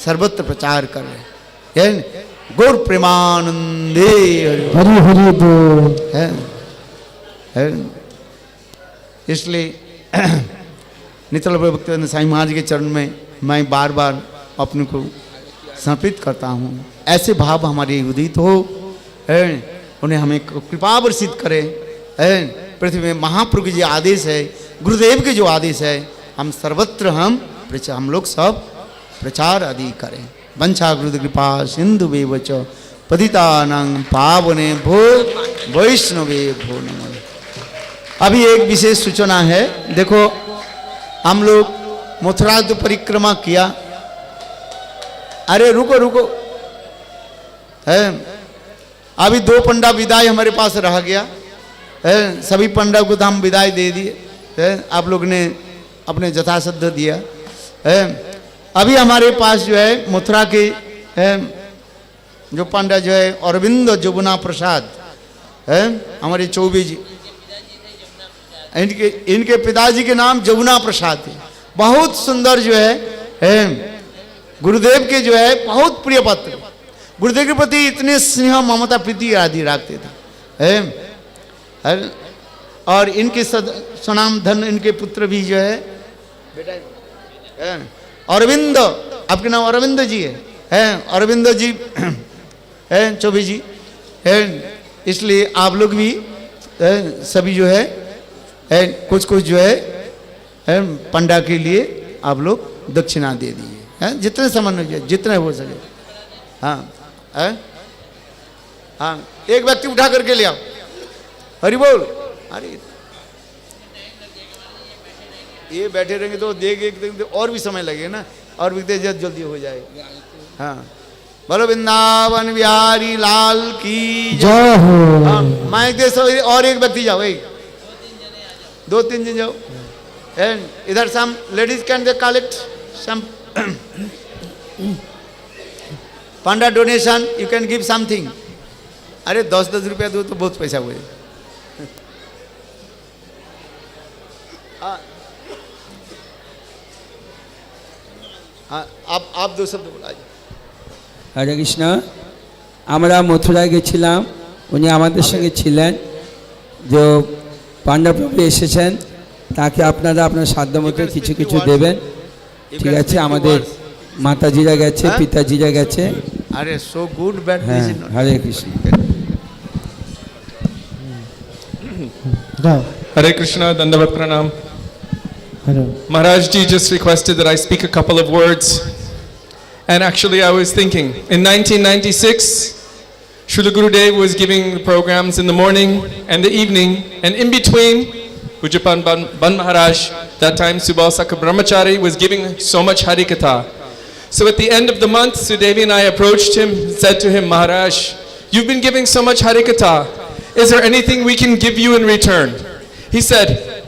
Speaker 5: सर्वत्र प्रचार कर रहे हैं। गौर प्रेमानंदे
Speaker 3: हरि हरि बोल
Speaker 5: है। इसलिए नितल भक्तिवेदांत साईं महाराज के चरण में मैं बार बार अपने को समर्पित करता हूँ। ऐसे भाव हमारे उदित हो, उन्हें हमें कृपा वर्षित करे। पृथ्वी में महाप्रभु के जो आदेश है, गुरुदेव के जो आदेश है, हम सर्वत्र हम लोग सब प्रचार आदि करें। वंशा गुरु कृपा सिंधु वेवच पतितानां पावने भो वैष्णवे भो नमः। अभी एक विशेष सूचना है, देखो हम लोग मथुरा तो परिक्रमा किया। अरे रुको रुको है, अभी 2 पंडा विदाई हमारे पास रह गया है। सभी पंडा को तो हम विदाई दे दिए, आप लोग ने अपने यथाशब्द दिया है। अभी हमारे पास जो है मथुरा के जो पंडा जो है अरविंद जमुना प्रसाद है, हमारे चौबे जी, इनके पिताजी के नाम जमुना प्रसाद है। बहुत सुंदर जो है गुरुदेव के जो है बहुत प्रिय पात्र, गुरुदेव के प्रति इतने स्नेह ममता प्रीति आदि रखते थे। और इनके स्वनाम धन इनके पुत्र भी जो है बेटा अरविंद, आपके नाम अरविंद जी है अरविंद जी है चौबे जी है। इसलिए आप लोग भी सभी जो है कुछ कुछ जो है पंडा के लिए आप लोग दक्षिणा दे दीजिए, जितने सामान हो जाए, जितने हो सके। हाँ हाँ, एक व्यक्ति उठा करके ले आओ, हरि बोल। अरे ये बैठे रहेंगे तो देख और भी समय लगेगा ना, और भी जल्दी हो जाएगा। हाँ, बोलो वृंदावन बिहारी लाल की जय हो। हाँ, माइक दे सो, और एक व्यक्ति जाओ, 2-3 जन जाओ। एंड इधर some ladies can they collect some panda donation, you can give something. अरे 10-10 रुपया दो तो बहुत पैसा हुए। आप 2 शब्द बोला।
Speaker 3: হরে কৃষ্ণ। আমরা মথুরায় গেছিলাম, উনি আমাদের সঙ্গে ছিলেন। যে পাণ্ডবপ্রভু এসেছেন তাকে আপনারা আপনার সাধ্যমতো কিছু কিছু দেবেন, ঠিক আছে? আমাদের মাতাজিরা গেছে, পিতাজিরা গেছে।
Speaker 5: আরে so good bad.
Speaker 3: Hare Krishna.
Speaker 6: Hare Krishna, Dandavat Pranam. Maharaj ji just requested that I speak a couple of words. And actually I was thinking, in 1996, Srila Gurudev was giving programs in the morning and the evening, and in between, Pujapan Ban Maharaj, that time Subha Sakha Brahmachari, was giving so much Harikatha. So at the end of the month, Sudevi and I approached him and said to him, Maharaj, you've been giving so much Harikatha. Is there anything we can give you in return? He said,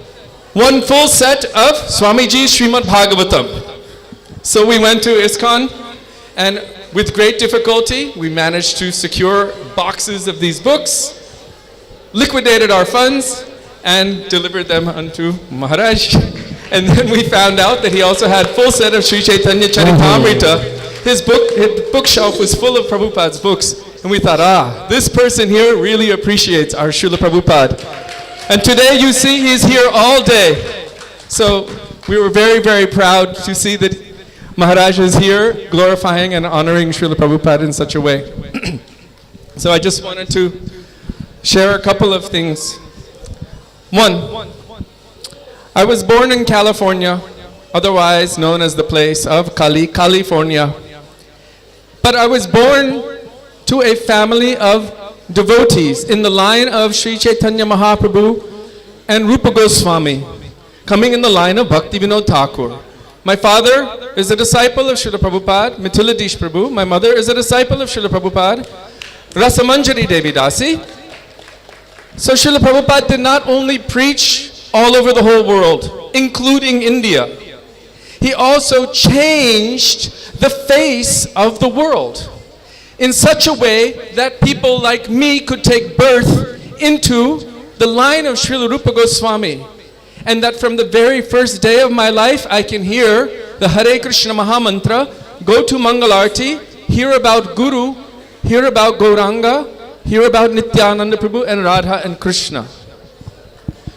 Speaker 6: one full set of Swamiji's Srimad Bhagavatam. So we went to ISKCON, and with great difficulty, we managed to secure boxes of these books, liquidated our funds, and delivered them unto Maharaj. And then we found out that he also had full set of Sri Chaitanya Charitamrita. His bookshelf was full of Prabhupada's books. And we thought, this person here really appreciates our Srila Prabhupada. And today you see he's here all day. So we were very, very proud to see that Maharaj is here glorifying and honoring Srila Prabhupada in such a way. So I just wanted to share a couple of things. One, I was born in California, otherwise known as the place of California. But I was born to a family of devotees in the line of Sri Chaitanya Mahaprabhu and Rupa Goswami, coming in the line of Bhaktivinoda Thakur. My father is a disciple of Srila Prabhupada, Mithiladish Prabhu. My mother is a disciple of Srila Prabhupada, Rasamanjari Devi Dasi. So Srila Prabhupada did not only preach all over the whole world, including India. He also changed the face of the world in such a way that people like me could take birth into the line of Srila Rupa Goswami. And that from the very first day of my life, I can hear the Hare Krishna Mahamantra, go to Mangalarti, hear about Guru, hear about Gauranga, hear about Nityananda Prabhu and Radha and Krishna.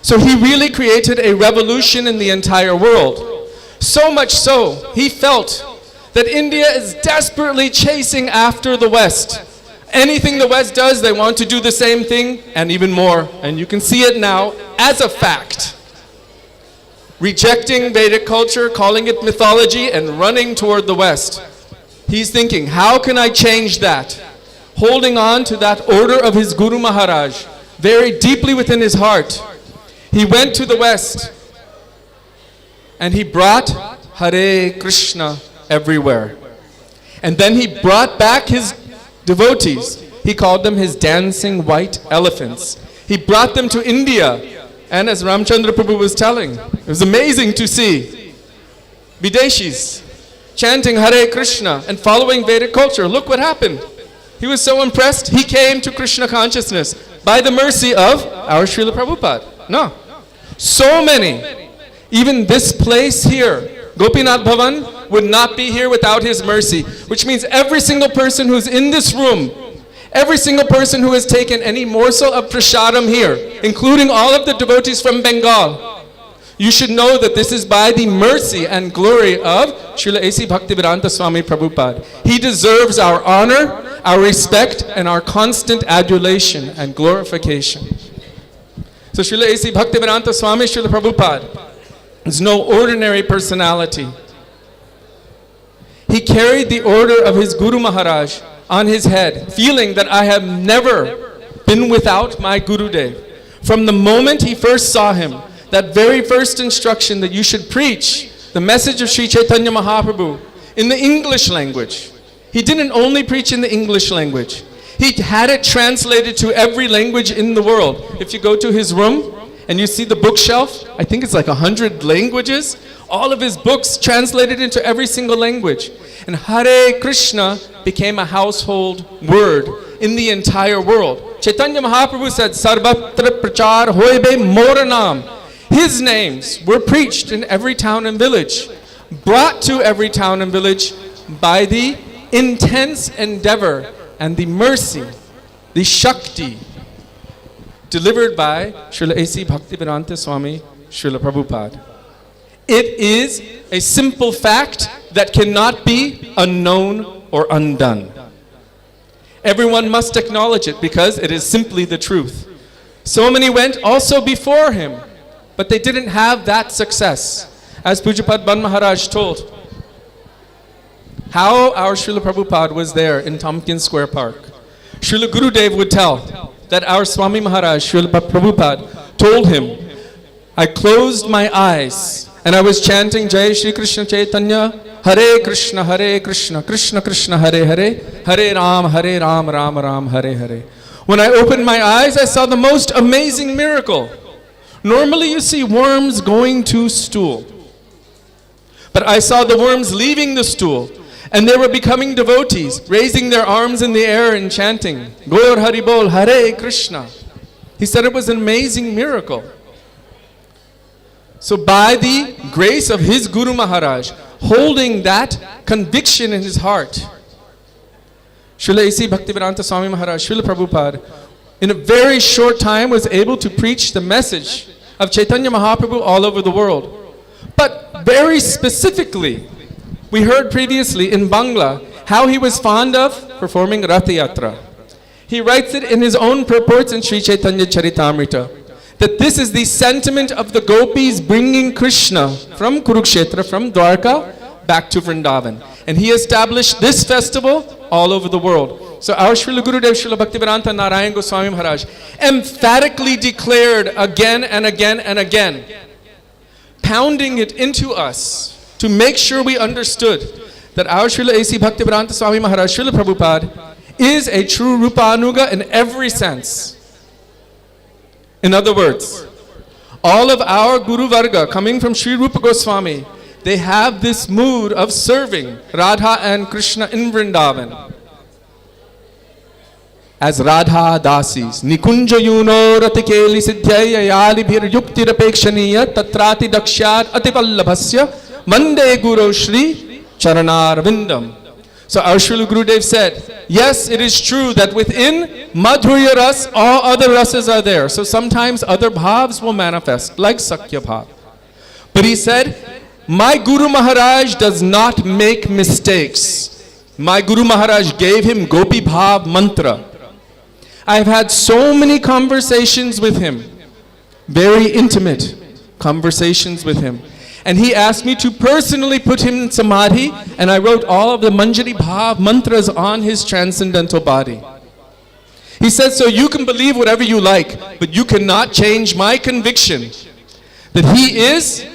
Speaker 6: So he really created a revolution in the entire world. So much so, he felt that India is desperately chasing after the West. Anything the West does, they want to do the same thing and even more. And you can see it now as a fact. Rejecting Vedic culture, calling it mythology, and running toward the West. He's thinking, how can I change that? Holding on to that order of his Guru Maharaj, very deeply within his heart. He went to the West, and he brought Hare Krishna everywhere. And then he brought back his devotees. He called them his dancing white elephants. He brought them to India. And as Ramchandra Prabhu was telling, it was amazing to see Videshis chanting Hare Krishna and following Vedic culture. Look what happened. He was so impressed, he came to Krishna consciousness by the mercy of our Srila Prabhupada. No. So many. Even this place here, Gopinath Bhavan, would not be here without his mercy. Which means every single person who's in this room, every single person who has taken any morsel of prasadam here, including all of the devotees from Bengal, you should know that this is by the mercy and glory of Srila A.C. Bhaktivedanta Swami Prabhupada. He deserves our honor, our respect, and our constant adulation and glorification. So Srila A.C. Bhaktivedanta Swami Srila Prabhupada is no ordinary personality. He carried the order of his Guru Maharaj on his head, feeling that I have never been without my Gurudev. From the moment he first saw him, that very first instruction that you should preach the message of Sri Chaitanya Mahaprabhu in the English language. He didn't only preach in the English language. He had it translated to every language in the world. If you go to his room and you see the bookshelf, I think it's like 100 languages. All of his books translated into every single language. And Hare Krishna became a household word in the entire world. Chaitanya Mahaprabhu said, Sarvatra prachar hoibe moranam. His names were preached in every town and village, brought to every town and village by the intense endeavor and the mercy, the Shakti, delivered by Srila A.C. Bhaktivedanta Swami Srila Prabhupada. It is a simple fact that cannot be unknown or undone. Everyone must acknowledge it because it is simply the truth. So many went also before him, but they didn't have that success. As Pujapad Ban Maharaj told, how our Srila Prabhupada was there in Tompkins Square Park. Srila Gurudev would tell that our Swami Maharaj, Srila Prabhupada, told him, I closed my eyes and I was chanting Jai Shri Krishna Chaitanya, Hare Krishna, Krishna Krishna, Hare Hare, Hare Ram, Ram Ram, Hare Hare. When I opened my eyes, I saw the most amazing miracle. Normally you see worms going to stool. But I saw the worms leaving the stool, and they were becoming devotees, raising their arms in the air and chanting, Gour Haribol, Hare Krishna. He said it was an amazing miracle. So by the grace of his Guru Maharaj, holding that conviction in his heart, Srila A.C. Bhaktivedanta Swami Maharaj, Srila Prabhupada, in a very short time was able to preach the message of Chaitanya Mahaprabhu all over the world. But very specifically, we heard previously in Bangla how he was fond of performing Rath Yatra. He writes it in his own purports in Sri Chaitanya Charitamrita, that this is the sentiment of the gopis bringing Krishna from Kurukshetra, from Dwarka, back to Vrindavan. And he established this festival all over the world. So our Srila Gurudev, Srila Bhaktivedanta Narayan Goswami Maharaj emphatically declared again and again and again, pounding it into us to make sure we understood that our Srila A.C. Bhaktivedanta Swami Maharaj, Srila Prabhupada, is a true Rupanuga in every sense. In other words, all of our Guru Varga coming from Sri Rupa Goswami, they have this mood of serving Radha and Krishna in Vrindavan as Radha Dasis. Nikunja yuno ratikeli siddhyaya yalibhir yuktirapekshaniya tatrati dakshyat atipallabhasya mande guru Shri Charanarvindam. So our Srila Gurudev said, yes, it is true that within Madhurya Ras, all other rasas are there. So sometimes other bhavs will manifest, like Sakya Bhav. But he said, my Guru Maharaj does not make mistakes. My Guru Maharaj gave him Gopi Bhav mantra. I've had so many conversations with him, very intimate conversations with him. And he asked me to personally put him in Samadhi, and I wrote all of the Manjari Bhav mantras on his transcendental body. He said, so you can believe whatever you like, but you cannot change my conviction that he is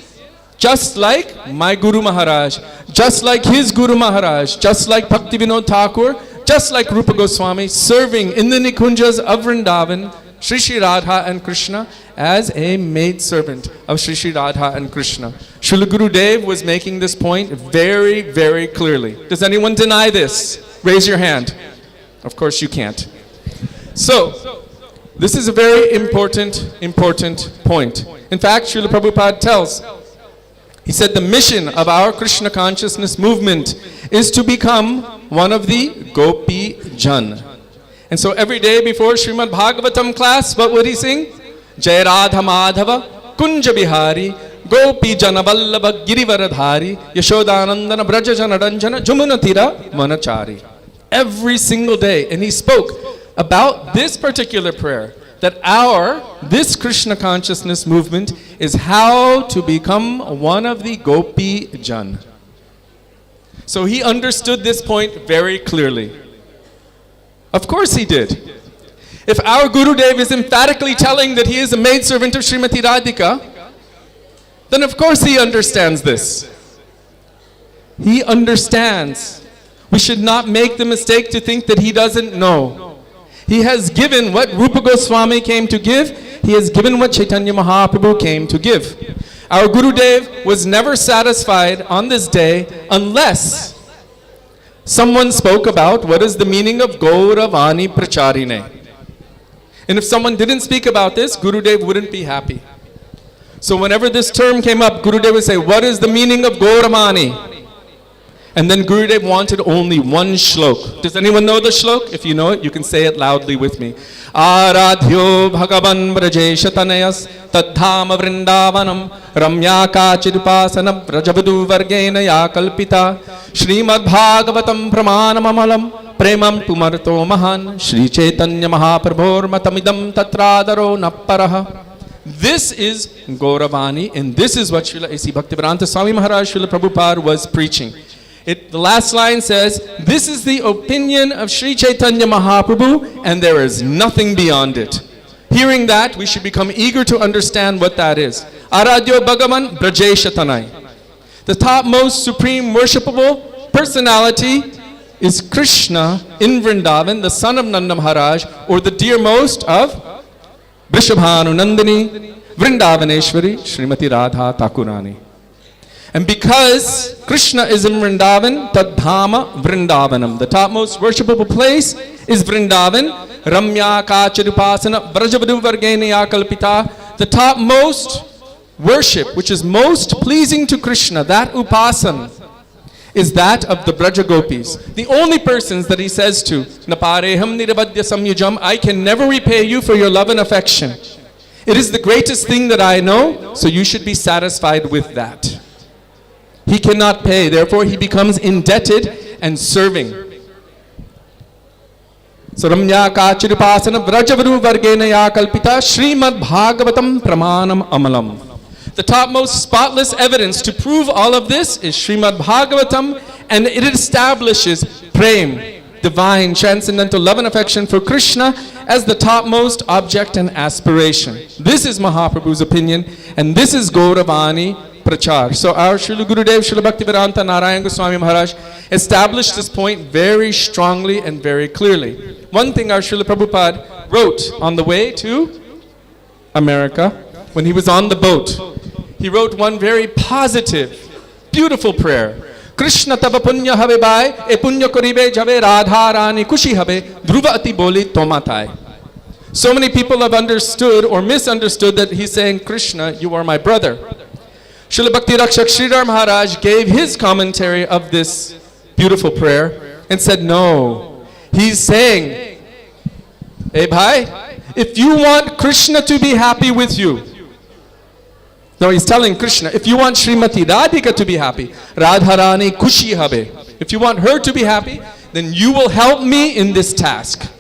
Speaker 6: just like my Guru Maharaj, just like his Guru Maharaj, just like Bhaktivinoda Thakur, just like Rupa Goswami, serving in the Nikunjas of Vrindavan, Shri Shri Radha and Krishna, as a maidservant of Shri Shri Radha and Krishna. Srila Gurudev was making this point very, very clearly. Does anyone deny this? Raise your hand. Of course you can't. So, this is a very important point. In fact, Srila Prabhupada tells, he said the mission of our Krishna consciousness movement is to become one of the Gopi Jan. And so every day before Srimad Bhagavatam class, what would he sing? Jai Radha Madhava Kunja Bihari Gopi Jana Vallabha Girivaradhari Yashodanandana Braja Jana Ranjana Jumunatira Manachari. Every single day. And he spoke about this particular prayer, that this Krishna consciousness movement is how to become one of the Gopi Jan. So he understood this point very clearly. Of course he did. If our Gurudev is emphatically telling that he is a maidservant of Srimati Radhika, then of course he understands this. He understands. We should not make the mistake to think that he doesn't know. He has given what Rupa Goswami came to give. He has given what Chaitanya Mahaprabhu came to give. Our Gurudev was never satisfied on this day unless someone spoke about what is the meaning of Gauravani Pracharine. And if someone didn't speak about this, Gurudev wouldn't be happy. So whenever this term came up, Gurudev would say, what is the meaning of Gauravani? And then Gurudev wanted only one shlok. Does anyone know the shlok? If you know it, you can say it loudly with me. Aradhyo Bhagavan Brajesha Tanayas Tadhama Vrindavanam Ramyaka Chidupasanam Rajavadu Vargena Ya Kalpita Srimad Bhagavatam Pramanam Amalam Premam pumarto mahan Shri Chaitanya Mahaprabhur matamidam tatradaro napparaha. This is Gauravani, and this is what Srila A.C. Bhaktivedanta Swami Maharaj Srila Prabhupada was preaching. The last line says, this is the opinion of Sri Chaitanya Mahaprabhu, and there is nothing beyond it. Hearing that, we should become eager to understand what that is. Aradyo Bhagavan Brajesha Tanai. The topmost supreme worshipable personality is Krishna in Vrindavan, the son of Nanda Maharaj, or the dearmost of Vrishabhanu Nandini, Vrindavaneshwari, Srimati Radha Thakurani. And because Krishna is in Vrindavan, Tadhama Vrindavanam. The topmost worshipable place is Vrindavan. Ramya Kacharupasana Vrajavadu Vargena Kalpita. The topmost worship, which is most pleasing to Krishna, that upasana, is that of the Braja Gopis. The only persons that he says to, Napareham nirabadya samyujam, I can never repay you for your love and affection. It is the greatest thing that I know, so you should be satisfied with that. He cannot pay, therefore he becomes indebted and serving. So Ramya Kachirupasana Vrajavaru Vargenaya Kalpita Srimad Bhagavatam Pramanam Amalam. The topmost spotless evidence to prove all of this is Srimad Bhagavatam, and it establishes Prem, divine transcendental love and affection for Krishna, as the topmost object and aspiration. This is Mahaprabhu's opinion, and this is Gauravani Prachar. So our Srila Gurudev, Srila Bhaktivedanta Narayan Goswami Maharaj established this point very strongly and very clearly. One thing our Srila Prabhupada wrote on the way to America, when he was on the boat, he wrote one very positive, beautiful prayer. Krishna tava punya have bai, e punya koribe jave Radharani kushi have, dhruva ati boli tomatai. So many people have understood or misunderstood that he's saying, Krishna, you are my brother. Srila Bhakti Rakshak Sridhar Maharaj gave his commentary of this beautiful prayer and said, no, he's saying, hey bhai, if you want Krishna to be happy with you, no, he's telling Krishna, if you want Srimati Radhika to be happy, Radharani Kushi Habe, if you want her to be happy, then you will help me in this task.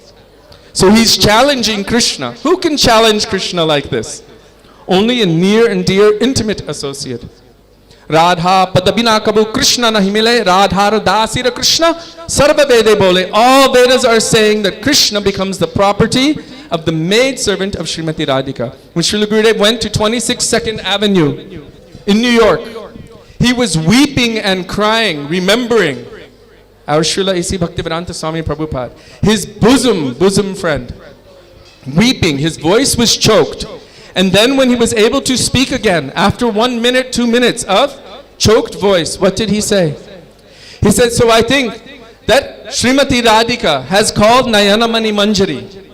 Speaker 6: So he's challenging Krishna. Who can challenge Krishna like this? Only a near and dear intimate associate. Radha Padabina Kabu Krishna Nahimile, Radhara Dasira Krishna, Sarva Vede Bole. All Vedas are saying that Krishna becomes the property of the maidservant of Srimati Radhika. When Srila Gurudev went to 26th Avenue in New York, he was weeping and crying, remembering our Srila A.C. Bhaktivedanta Swami Prabhupada, his bosom friend, weeping. His voice was choked. And then when he was able to speak again, after 1 minute, 2 minutes of choked voice, what did he say? He said, so I think that Srimati Radhika has called Nayanamani Manjari.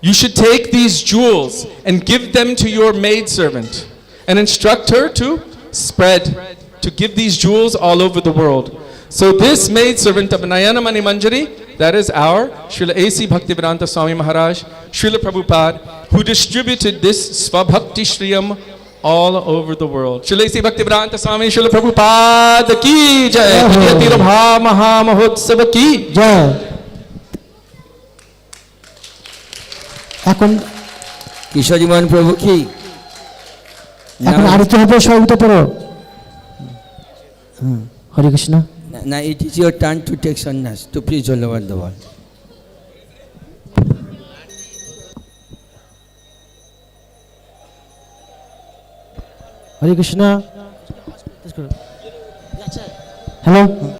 Speaker 6: You should take these jewels and give them to your maidservant and instruct her to spread, to give these jewels all over the world. So this maidservant of Nayanamani Manjari, that is our Srila A.C. Bhaktivedanta Swami Maharaj, Srila Prabhupada, who distributed this Svabhakti Shriyam all over the world. Srila A.C. Bhaktivedanta Swami, Srila Prabhupada ki jai, Tirobhav Maha Mahotsava ki jai.
Speaker 3: এখন কিশোরীমন প্রভু কি
Speaker 7: এখন আরতি হবে সব উঠে পড়ো হরে কৃষ্ণ
Speaker 3: না it is your turn to take sannyas to preach all over the world.
Speaker 7: Hare Krishna hello